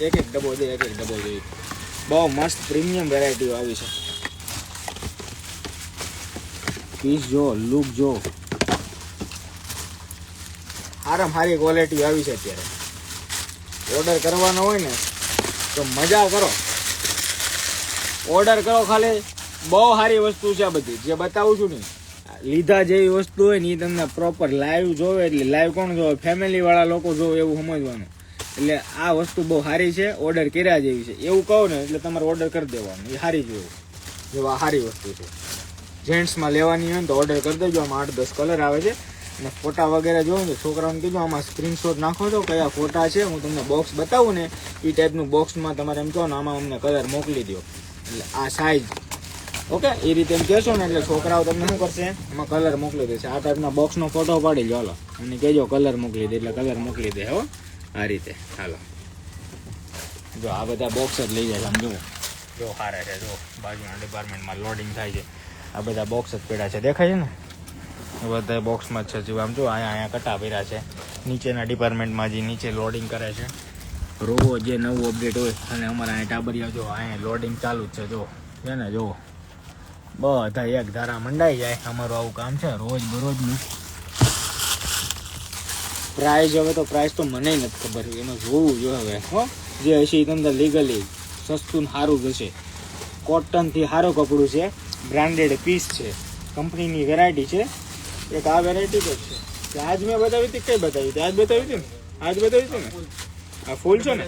A: એક ડબ્બો દે, એક ડબ્બો દે. બહુ મસ્ત પ્રીમિયમ વેરાયટીઓ આવી છે. પીસ જો, લુક જો, સારામાં સારી ક્વોલિટી આવી છે. અત્યારે ઓર્ડર કરવાનો હોય ને તો મજા કરો, ઓર્ડર કરો. ખાલી બહુ સારી વસ્તુ છે આ બધી જે બતાવું છું ને. લીધા જેવી વસ્તુ હોય ને એ તમને પ્રોપર લાઈવ જોવે, એટલે લાઈવ કોણ જોવે, ફેમિલી વાળા લોકો જોવે એવું સમજવાનું. એટલે આ વસ્તુ બહુ સારી છે, ઓર્ડર કર્યા જેવી છે એવું કહું ને એટલે તમારે ઓર્ડર કરી દેવાનું. એ સારી જોવું જો, આ સારી વસ્તુ છે. જેન્ટ્સમાં લેવાની હોય ને તો ઓર્ડર કરી દેજો. આમાં 8-10 કલર આવે છે. અને ફોટા વગેરે જોઉં ને છોકરાઓને કીધું આમાં સ્ક્રીનશોટ નાખો તો કયા ફોટા છે, હું તમને બોક્સ બતાવું ને એ ટાઈપનું બોક્સમાં તમારે એમ કહો ને આમાં અમને કલર મોકલી દો, એટલે આ સાઈઝ ઓકે એ રીતે એમ કહેશો ને એટલે છોકરાઓ તમને શું કરશે, એમાં કલર મોકલી દેશે. આ ટાઈપના બોક્સનો ફોટો પાડી લો હાલો, અને કહેજો કલર મોકલી દે, એટલે કલર મોકલી દે. હો આ રીતે હાલો. જો આ બધા બોક્સ જ લઈ જાય. આમ જો હારે છે, જો બાજુના ડિપાર્ટમેન્ટમાં લોડિંગ થાય છે. આ બધા બોક્સ જ પડ્યા છે, દેખાય છે ને બધા બોક્સમાં જ છે. આમ જો અહીંયા કટા ભર્યા છે. નીચેના ડિપાર્ટમેન્ટમાં જે નીચે લોડિંગ કરે છે, રોજ જે નવું અપડેટ હોય. અને અમારા અહીંયા ટાબરિયા જો અહીંયા લોડિંગ ચાલુ જ છે. જો છે ને, જો બધા એક ધારા મંડાઈ જાય. અમારું આવું કામ છે રોજ બરોજનું. પ્રાઇસ હવે તો પ્રાઇસ તો મને નથી ખબર, એનું જોવું જોઈએ હવે. હો જે હશે એ તમને લીગલી સસ્તું સારું જ હશે. કોટનથી સારું કપડું છે, બ્રાન્ડેડ પીસ છે, કંપનીની વેરાયટી છે. એક આ વેરાયટી તો છે. આજ મેં બતાવી હતી, કઈ બતાવી હતી? આજ બતાવી હતી ને, આજ બતાવી હતી ને. આ ફૂલ છે ને,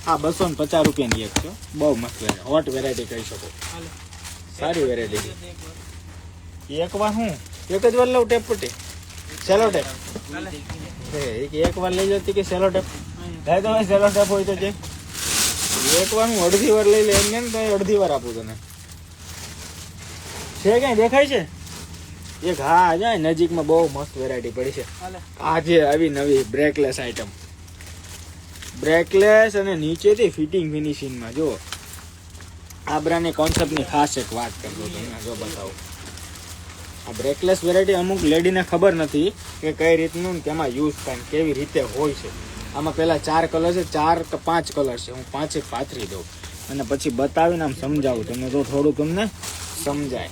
A: હા 250 રૂપિયાની એક છે. બહુ મસ્ત વેરાયટી, હોટ વેરાયટી કહી શકો. સારી વેરાયટી છે. એક વાર હું એક જ વાર લઉં ટેપ પટ્ટી, સેલો ટેપ. એક વાર લઈ જતી કે સેલો ટેપ થાય તો સેલો ટેપ હોય તો છે. એક વાર હું અડધી વાર લઈ લે એમ ને, તો અડધી વાર આપું તને. છે ક્યાંય દેખાય છે એક? હા જાય નજીકમાં બહુ મસ્ત વેરાયટી પડી છે. આજે આવી નવી બ્રેકલેસ આઈટમ, બ્રેકલેસ અને નીચેથી ફિટિંગ ફિનિશિંગમાં. જો આ બ્રાન્ડની કોન્સેપ્ટની ખાસ એક વાત કરતો તમને, જો બતાવો. આ બ્રેકલેસ વેરાયટી અમુક લેડીને ખબર નથી કે કઈ રીતનું તેમાં યુઝ થાય, કેવી રીતે હોય છે. આમાં પહેલાં 4 કલર છે, 4 કે 5 કલર છે. હું 5 પાથરી દઉં અને પછી બતાવીને આમ સમજાવું તમને, તો થોડું તમને સમજાય.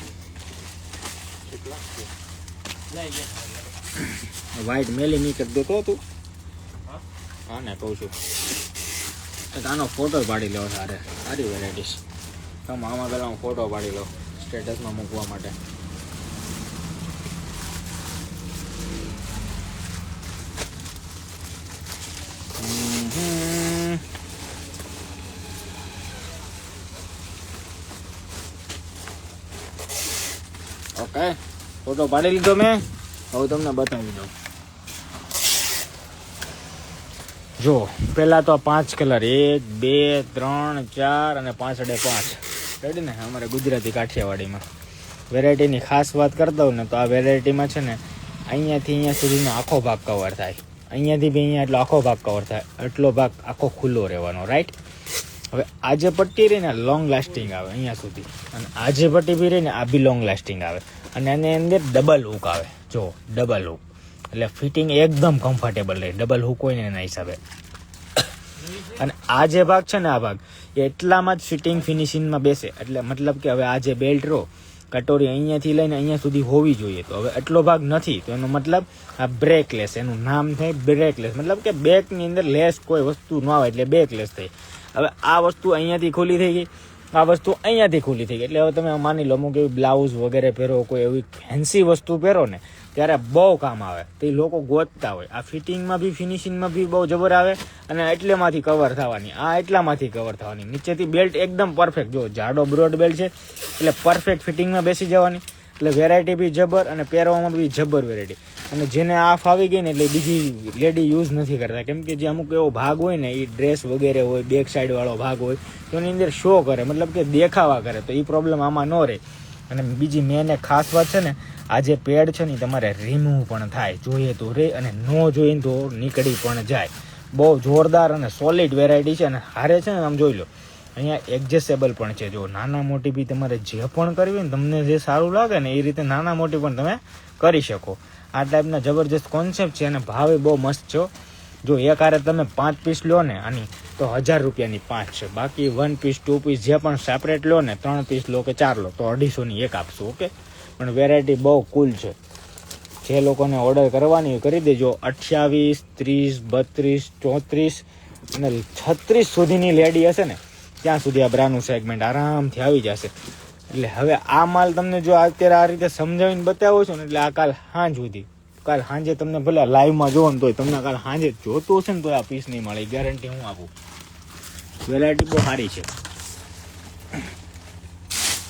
A: વ્હાઈટ મેલી નહીં કરી દેતો તું? હા ને કહું છું, આનો ફોટો પાડી લો. સારી વેરાયટી છે. તમે આમાં પેલા હું ફોટો પાડી લો સ્ટેટસમાં મૂકવા માટે. ઓકે ફોટો પાડી લીધો મેં. હવે તમને બતાવી દઉં. જો પેલા તો 5 કલર, 1, 2, 3, 4 અને 5/5. રેડી ને, અમારે ગુજરાતી કાઠિયાવાડીમાં વેરાયટીની ખાસ વાત કરતા હોય ને તો આ વેરાયટીમાં છે ને અહીંયાથી અહીંયા સુધીનો આખો ભાગ કવર થાય. અહીંયાથી બી અહીંયા એટલો આખો ભાગ કવર થાય, એટલો ભાગ આખો ખુલ્લો રહેવાનો. રાઈટ. હવે આ જે પટ્ટી રહી ને લોંગ લાસ્ટિંગ આવે અહીંયા સુધી, અને આ જે પટ્ટી બી રહી ને આ બી લોંગ લાસ્ટિંગ આવે. અને આની અંદર ડબલ હૂક આવે. જો ડબલ હૂક, એટલે ફિટિંગ એકદમ કમ્ફર્ટેબલ રહે, ડબલ હૂક હોય ને એના હિસાબે. અને આ જે ભાગ છે ને, આ ભાગ એટલામાં જ ફિટિંગ ફિનિશિંગમાં બેસે. એટલે મતલબ કે હવે આ જે બેલ્ટ રો કટોરી અહીંયાથી લઈને અહીંયા સુધી હોવી જોઈએ, તો હવે એટલો ભાગ નથી, તો એનો મતલબ આ બ્રેકલેસ, એનું નામ થાય બ્રેકલેસ. મતલબ કે બેકની અંદર લેસ કોઈ વસ્તુ ન આવે એટલે બેકલેસ થઈ. હવે આ વસ્તુ અહીંયાથી ખુલ્લી થઈ ગઈ, આ વસ્તુ અહીંયાથી ખુલ્લી થઈ ગઈ. એટલે હવે તમે માની લો અમુક એવી બ્લાઉઝ વગેરે પહેરો, કોઈ એવી ફેન્સી વસ્તુ પહેરો ને, ત્યારે બહુ કામ આવે. તે લોકો ગોતતા હોય. આ ફિટિંગમાં બી ફિનિશિંગમાં બી બહુ જબર આવે, અને એટલેમાંથી કવર થવાની, આ એટલામાંથી કવર થવાની. નીચેથી બેલ્ટ એકદમ પરફેક્ટ, જો જાડો બ્રોડ બેલ્ટ છે એટલે પરફેક્ટ ફિટિંગમાં બેસી જવાની. એટલે વેરાયટી બી જબર, અને પહેરવામાં બી જબર વેરાયટી. અને જેને આ ફાવી ગઈ ને એટલે બીજી લેડી યુઝ નથી કરતા, કેમ કે જે અમુક એવો ભાગ હોય ને, એ ડ્રેસ વગેરે હોય, બેક સાઈડ વાળો ભાગ હોય, તો એની અંદર શો કરે, મતલબ કે દેખાવા કરે, તો એ પ્રોબ્લેમ આમાં ન રહે. અને બીજી મેન એક ખાસ વાત છે ને, આ જે પેડ છે ને તમારે રિમૂવ પણ થાય, જોઈએ તો રે, અને ન જોઈએ તો નીકળી પણ જાય. બહુ જોરદાર અને સોલિડ વેરાયટી છે. અને હારે છે ને આમ જોઈ લો, અહીંયા એડજસ્ટેબલ પણ છે. જો નાના મોટી બી તમારે જે પણ કરવી હોય ને, તમને જે સારું લાગે ને એ રીતે નાના મોટી પણ તમે કરી શકો. આ ટાઈપના જબરજસ્ત કોન્સેપ્ટ છે, અને ભાવે બહુ મસ્ત છે. જો એક હારે તમે 5 પીસ લો ને આની, તો 1000 રૂપિયાની 5 છે. બાકી 1 પીસ 2 પીસ જે પણ સેપરેટ લો ને, 3 પીસ લો કે 4 લો, તો 250ની એક આપશું. ઓકે, પણ વેરાયટી બહુ કુલ છે. જે લોકોને ઓર્ડર કરવાની હોય કરી દેજો. 28, 30, 32, 34 અને 36 સુધીની લેડી હશે ને, ત્યાં સુધી આ બ્રાનું સેગમેન્ટ આરામથી આવી જશે. એટલે હવે આ માલ તમને જો અત્યારે આ રીતે સમજાવીને બતાવો છો ને, એટલે આ કાલ સાંજ સુધી, કાલ સાંજે તમને ભલે લાઈવમાં જોવો ને તોય તમને કાલ સાંજે જોતું હશે ને તો આ પીસ નહીં મળે, ગેરંટી હું આપું. વેરાયટી બહુ સારી છે.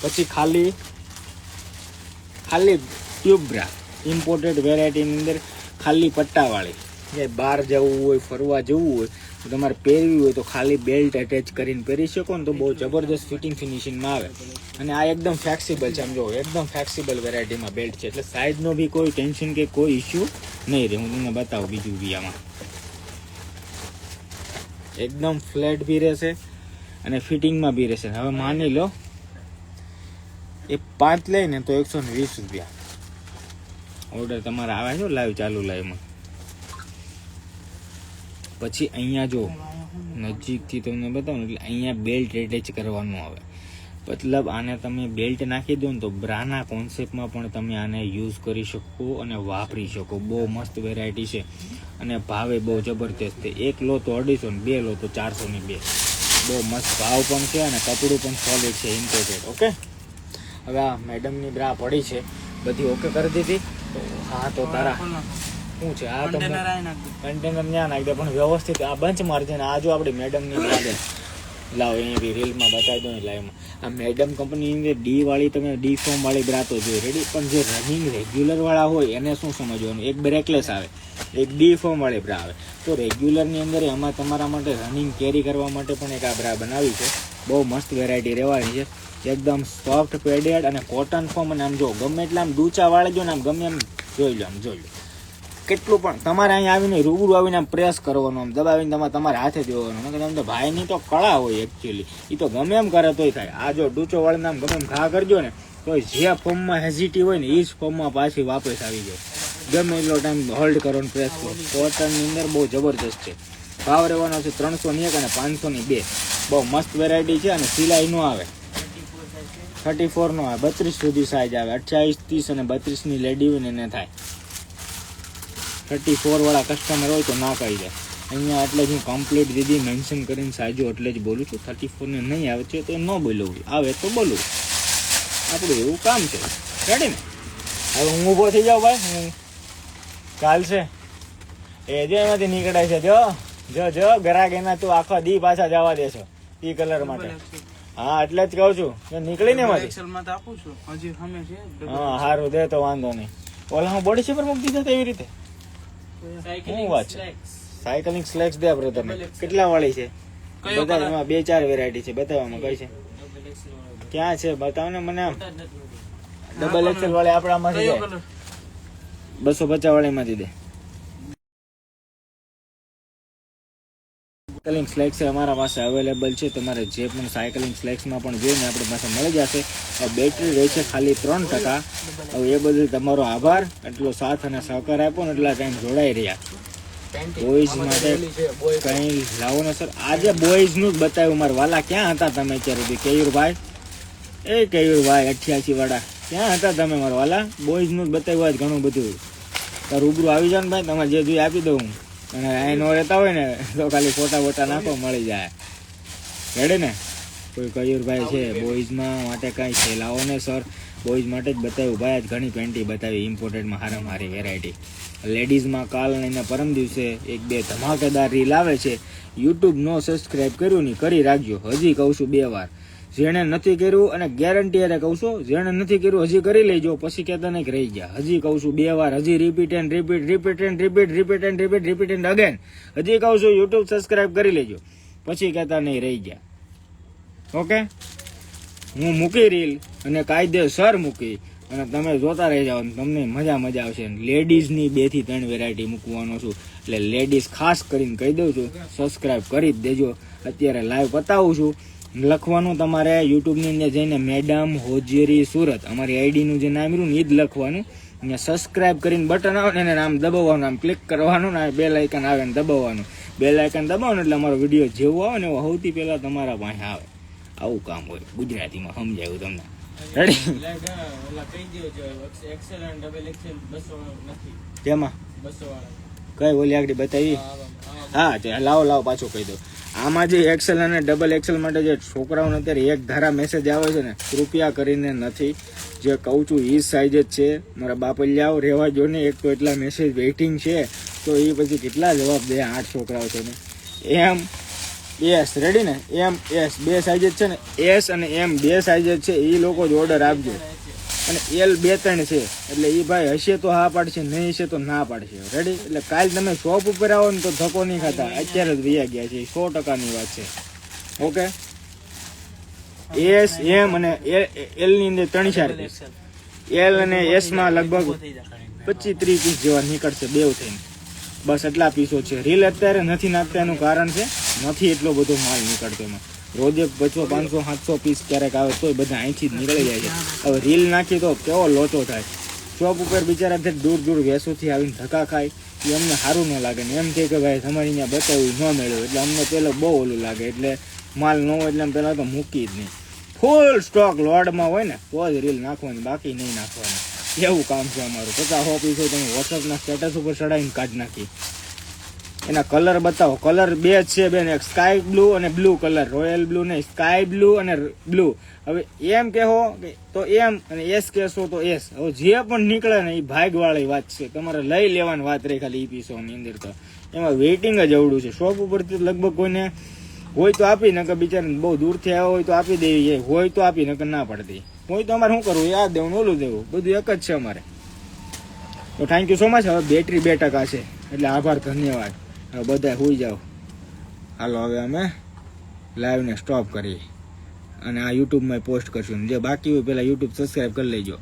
A: પછી ખાલી ટ્યુબ બ્રા, ઇમ્પોર્ટેડ વેરાયટીની અંદર ખાલી પટ્ટાવાળી, જે બહાર જવું હોય, ફરવા જવું હોય, તો તમારે પહેરવી હોય તો ખાલી બેલ્ટ અટેચ કરીને પહેરી શકો ને, તો બહુ જબરદસ્ત ફિટિંગ ફિનિશિંગમાં આવે. અને આ એકદમ ફ્લેક્સિબલ છે, સમજો એકદમ ફ્લેક્સિબલ વેરાયટીમાં બેલ્ટ છે. એટલે સાઇઝનો બી કોઈ ટેન્શન કે કોઈ ઇસ્યુ નહીં રહે. હું તમને બતાવું બીજું બી આમાં એકદમ ફ્લેટ બી રહેશે અને ફિટિંગમાં બી રહેશે. હવે માની લો એ 5 લઈને તો 120 રૂપિયા ઓર્ડર તમારે આવે છે લાઈવ, ચાલુ લાઈવમાં. પછી અહીંયા જો નજીકથી તમને બતાવું એટલે અહીંયા બેલ્ટ એટેચ કરવાનું આવે. મતલબ આને તમે બેલ્ટ નાખી દો ને તો બ્રાના કોન્સેપ્ટમાં પણ તમે આને યુઝ કરી શકો અને વાપરી શકો. બહુ મસ્ત વેરાયટી છે અને ભાવે બહુ જબરદસ્ત છે. 1 લો તો 250 ને 2 લો તો 400ની 2. બહુ મસ્ત ભાવ પણ છે અને કપડું પણ સોલિડ છે, ઇમ્પોર્ટેડ. ઓકે, હવે આ મેડમની બ્રા પડી છે, બધી ઓકે કરી દીધી. તો હા, તો તારા શું છે આ તમને કન્ટેનર ત્યાં નાખી દે, પણ વ્યવસ્થિત આ બંચ મારજે. આ જો આપણી મેડમની બ્રા છે, લાવો અહીંયા બી રીલમાં બતાવી દો ને લાઈવમાં. આ મેડમ કંપનીની અંદર ડી વાળી, તમે ડી ફોર્મ વાળી બ્રા તો જોઈએ રેડી, પણ જે રનિંગ રેગ્યુલર વાળા હોય એને શું સમજવાનું, એક બ્રેકલેસ આવે, એક ડી ફોર્મ વાળી બ્રા આવે. તો રેગ્યુલરની અંદર એમાં તમારા માટે રનિંગ કેરી કરવા માટે પણ એક આ બ્રા બનાવી છે. બહુ મસ્ત વેરાયટી રહેવાની છે, એકદમ સોફ્ટ પેડેડ અને કોટન ફોર્મ. અને આમ જો ગમે એટલે આમ ડૂચા વાળી જો ને, આમ ગમે એમ જોઈ લો, આમ જોઈ લો કેટલું પણ તમારે અહીંયા આવીને રૂબરૂ આવીને આમ પ્રેસ કરવાનું, આમ દબાવીને તમારે હાથે દેવાનું. તમે તો ભાઈની તો કળા હોય એકચ્યુઅલી, એ તો ગમે એમ કરે તોય થાય. આ જો ડૂચો વાળીને આમ ગમે એમ ઘા કરજો ને, તો જે ફોર્મમાં હેઝિટી હોય ને એ જ ફોર્મમાં પાછી વાપસ આવી જાય. ગમે એટલો ટાઈમ હોલ્ડ કરો ને પ્રેસ કરો. કોટનની અંદર બહુ જબરદસ્ત છે. ભાવ રહેવાનો છે 301 અને 500ની 2. બહુ મસ્ત વેરાયટી છે. અને સિલાઈ નો આવે, 34 નો આવે, 32 સુધી સાઈઝ આવે. 28, 30 અને 32ની લેડી હોય ને એને થાય. 34 વાળા કસ્ટમર હોય તો ના કહી જાય અહીંયા. એટલે જ હું કમ્પ્લીટ દીદી મેન્શન કરીને સાજો એટલે જ બોલું છું. 34 ને નહીં આવે છે તો ન બોલવું, આવે તો બોલવું, આપણું એવું કામ છે. રેડી ને? હવે હું ઊભો થઈ જાઉં ભાઈ, હું ચાલશે એ જો એમાંથી નીકળાય છે. જો ગરાક એના તું આખો દી પાછા જવા દેશો ઈ કલર માટે. હા, એટલે જ કહું છું કે નીકળી ને એમાંથી. હા, સારું દે તો વાંધો નહીં. ઓલા હું બોડી શેપર મૂકી દીધા એવી રીતે. શું વાત છે? સાયકલિંગ સ્લેક્સ દે બ્રધર ને. કેટલા વાળી છે? બધા એમાં 2-4 વેરાયટી છે. બતાવવામાં કઈ છે? ક્યાં છે બતાવ ને મને. આમ ડબલ એક્સેલ વાળી આપણામાંથી દે, 250 વાળી માંથી દે. સાયકલિંગ સ્લેક્સ અમારા પાસે અવેલેબલ છે. તમારે જે પણ સાયકલિંગ સ્લેક્સમાં પણ જોઈએ ને આપણી પાસે મળી જશે. બેટરી રહે છે ખાલી 3%. હવે એ બદલ તમારો આભાર. એટલો સાથ અને સહકાર આપ્યો ને એટલા ટાઈમ જોડાઈ રહ્યા. બોયઝ માટે કંઈ લાવો ને સર. આજે બોયઝનું જ બતાવ્યું. મારા વાલા ક્યાં હતા તમે અત્યારે સુધી? કેયુરભાઈ, એ કેયુરભાઈ 88 વાળા ક્યાં હતા તમે મારા વાલા? બોયઝનું જ બતાવ્યું આજ ઘણું બધું. તો રૂબરૂ આવી જાવ ને ભાઈ, તમારે જે જોઈએ આપી દઉં. અને અહીં નો રહેતા હોય ને તો ખાલી ફોટા બોટા નાખો, મળી જાય. રેડે ને? કોઈ કયુરભાઈ છે બોયઝમાં માટે કાંઈ છે લાવો ને સર. બોયઝ માટે જ બતાવ્યું ભાઈ. આજ ઘણી પેન્ટી બતાવી ઇમ્પોર્ટેડમાં હારામાં હારી વેરાયટી. લેડીઝમાં કાલ અને પરમ દિવસે 1-2 ધમાકેદાર રીલ આવે છે. યુટ્યુબ નો સબસ્ક્રાઈબ કર્યું નહીં, કરી રાખજો. હજી કહું છું 2 વાર. જેણે નથી કર્યું, અને ગેરંટી અરે કહું છું, જેણે નથી કર્યું હજી કરી લેજો. પછી કહેતા નહીં રહી ગયા. હજી કહું છું 2 વાર. હજી રિપીટ એન્ડ રિપીટ અગેન. હજી કહું છું યુટ્યુબ સબસ્ક્રાઈબ કરી લેજો. પછી કહેતા નહીં રહી ગયા. ઓકે, હું મૂકી રીલ અને કાયદેસર મૂકી અને તમે જોતા રહી જાઓ. તમને મજા આવશે. લેડીઝની 2 થી 3 વેરાયટી મૂકવાનો છું. એટલે લેડીઝ ખાસ કરીને કહી દઉં છું, સબસ્ક્રાઈબ કરી જ દેજો. અત્યારે લાઈવ બતાવું છું. લખવાનું તમારે યુટ્યુબની અંદર જઈને મેડમ હોજેરી સુરત, અમારી આઈડીનું જે નામ રહ્યું ને એ જ લખવાનું. અને સબસ્ક્રાઈબ કરીને બટન આવે ને એને નામ દબાવવાનું, આમ ક્લિક કરવાનું ને બેલ આઇકન આવે ને દબાવવાનું. બેલ આઇકન દબાવવાનું એટલે અમારો વિડીયો જેવો આવે ને એવો સૌથી પહેલા તમારા પાસે આવે. આવું કામ હોય. ગુજરાતીમાં સમજાયું તમને? રેડી? તેમાં કઈ ઓલી આગળ બતાવી? હા, લાવો પાછું કહી દો. આમાં જે એક્સેલ અને ડબલ એક્સેલ માટે જે છોકરાઓને અત્યારે એક ધારા મેસેજ આવે છે ને, કૃપયા કરીને નથી. જે કહું છું એ સાઈઝ જ છે. મારા બાપલિયાઓ રહેવા જો ને. એક તો એટલા મેસેજ વેઇટિંગ છે તો એ પછી કેટલા જવાબ દે? 8 છોકરાઓ છે ને. એમ એસ રેડી ને? એમ એસ 2 સાઈઝ જ છે ને. એસ અને એમ 2 સાઈઝ જ છે. એ લોકો જ ઓર્ડર આપજો. અને એલ 2-3 છે. એટલે એ ભાઈ હશે તો હા પાડશે, નહીં હશે તો ના પાડશે. રેડી? એટલે કાલ તમે શોપ ઉપર આવો ને તો ધક્કો નહીં ખાતા. અત્યારે જ વૈયા ગયા છે. 100%ની વાત છે. ઓકે, એસ એમ અને એલ ની અંદર 3-4 પીસ. એલ અને એસ માં લગભગ 25-30 પીસ જેવા નીકળશે બેવ થઈને. બસ એટલા પીસો છે. રીલ અત્યારે નથી નાખતા એનું કારણ છે નથી એટલો બધો માલ નીકળતો એમાં. રોજે 500-500-700 પીસ ક્યારેક આવે તોય બધા અહીંથી જ નીકળી જાય છે. હવે રીલ નાખી તો કેવો લોચો થાય. શોપ ઉપર બિચારા દૂર વેસોથી આવીને ધક્કા ખાય. એ અમને સારું ન લાગે ને. એમ કે ભાઈ તમારે અહીંયા બતાવ્યું ન મળ્યું. એટલે અમને પેલો બહુ ઓલું લાગે. એટલે માલ ન હોય એટલે પેલા તો મૂકી જ નહીં. ફૂલ સ્ટોક લોડમાં હોય ને તો જ રીલ નાખવાની, બાકી નહીં નાખવાની. એવું કામ છે અમારું. 50-100 પીસ હોય તમે વોટ્સઅપના સ્ટેટસ ઉપર ચડાવીને કાઢી નાખી. એના કલર બતાવો. કલર 2 જ છે બેન, એક સ્કાય બ્લુ અને બ્લુ કલર. રોયલ બ્લુ નહીં, સ્કાય બ્લુ અને બ્લુ. હવે એમ કહો તો એમ અને એસ કહેશો તો એસ. હવે જે પણ નીકળે ને એ ભાગવાળી વાત છે. તમારે લઈ લેવાની વાત રહી ખાલી એ પીસોની અંદર. તો એમાં વેઇટિંગ જ અવડું છે. શોપ ઉપરથી લગભગ કોઈને હોય તો આપી, નકર બિચારાને બહુ દૂરથી આવ્યો હોય તો આપી દેવી. હોય તો આપી, નકર ના પડતી. હોય તો અમારે શું કરવું? યાદ દેવું, ઓલું દેવું, બધું એક જ છે અમારે. તો થેન્ક યુ સો મચ. હવે બેટરી 2% છે એટલે આભાર, ધન્યવાદ. હવે બધા સુઈ જાઓ. હાલો હવે અમે લાઈવને સ્ટોપ કરીએ અને આ યુટ્યુબમાં પોસ્ટ કરશું. જે બાકી હોય પહેલાં યુટ્યુબ સબસ્ક્રાઈબ કરી લેજો.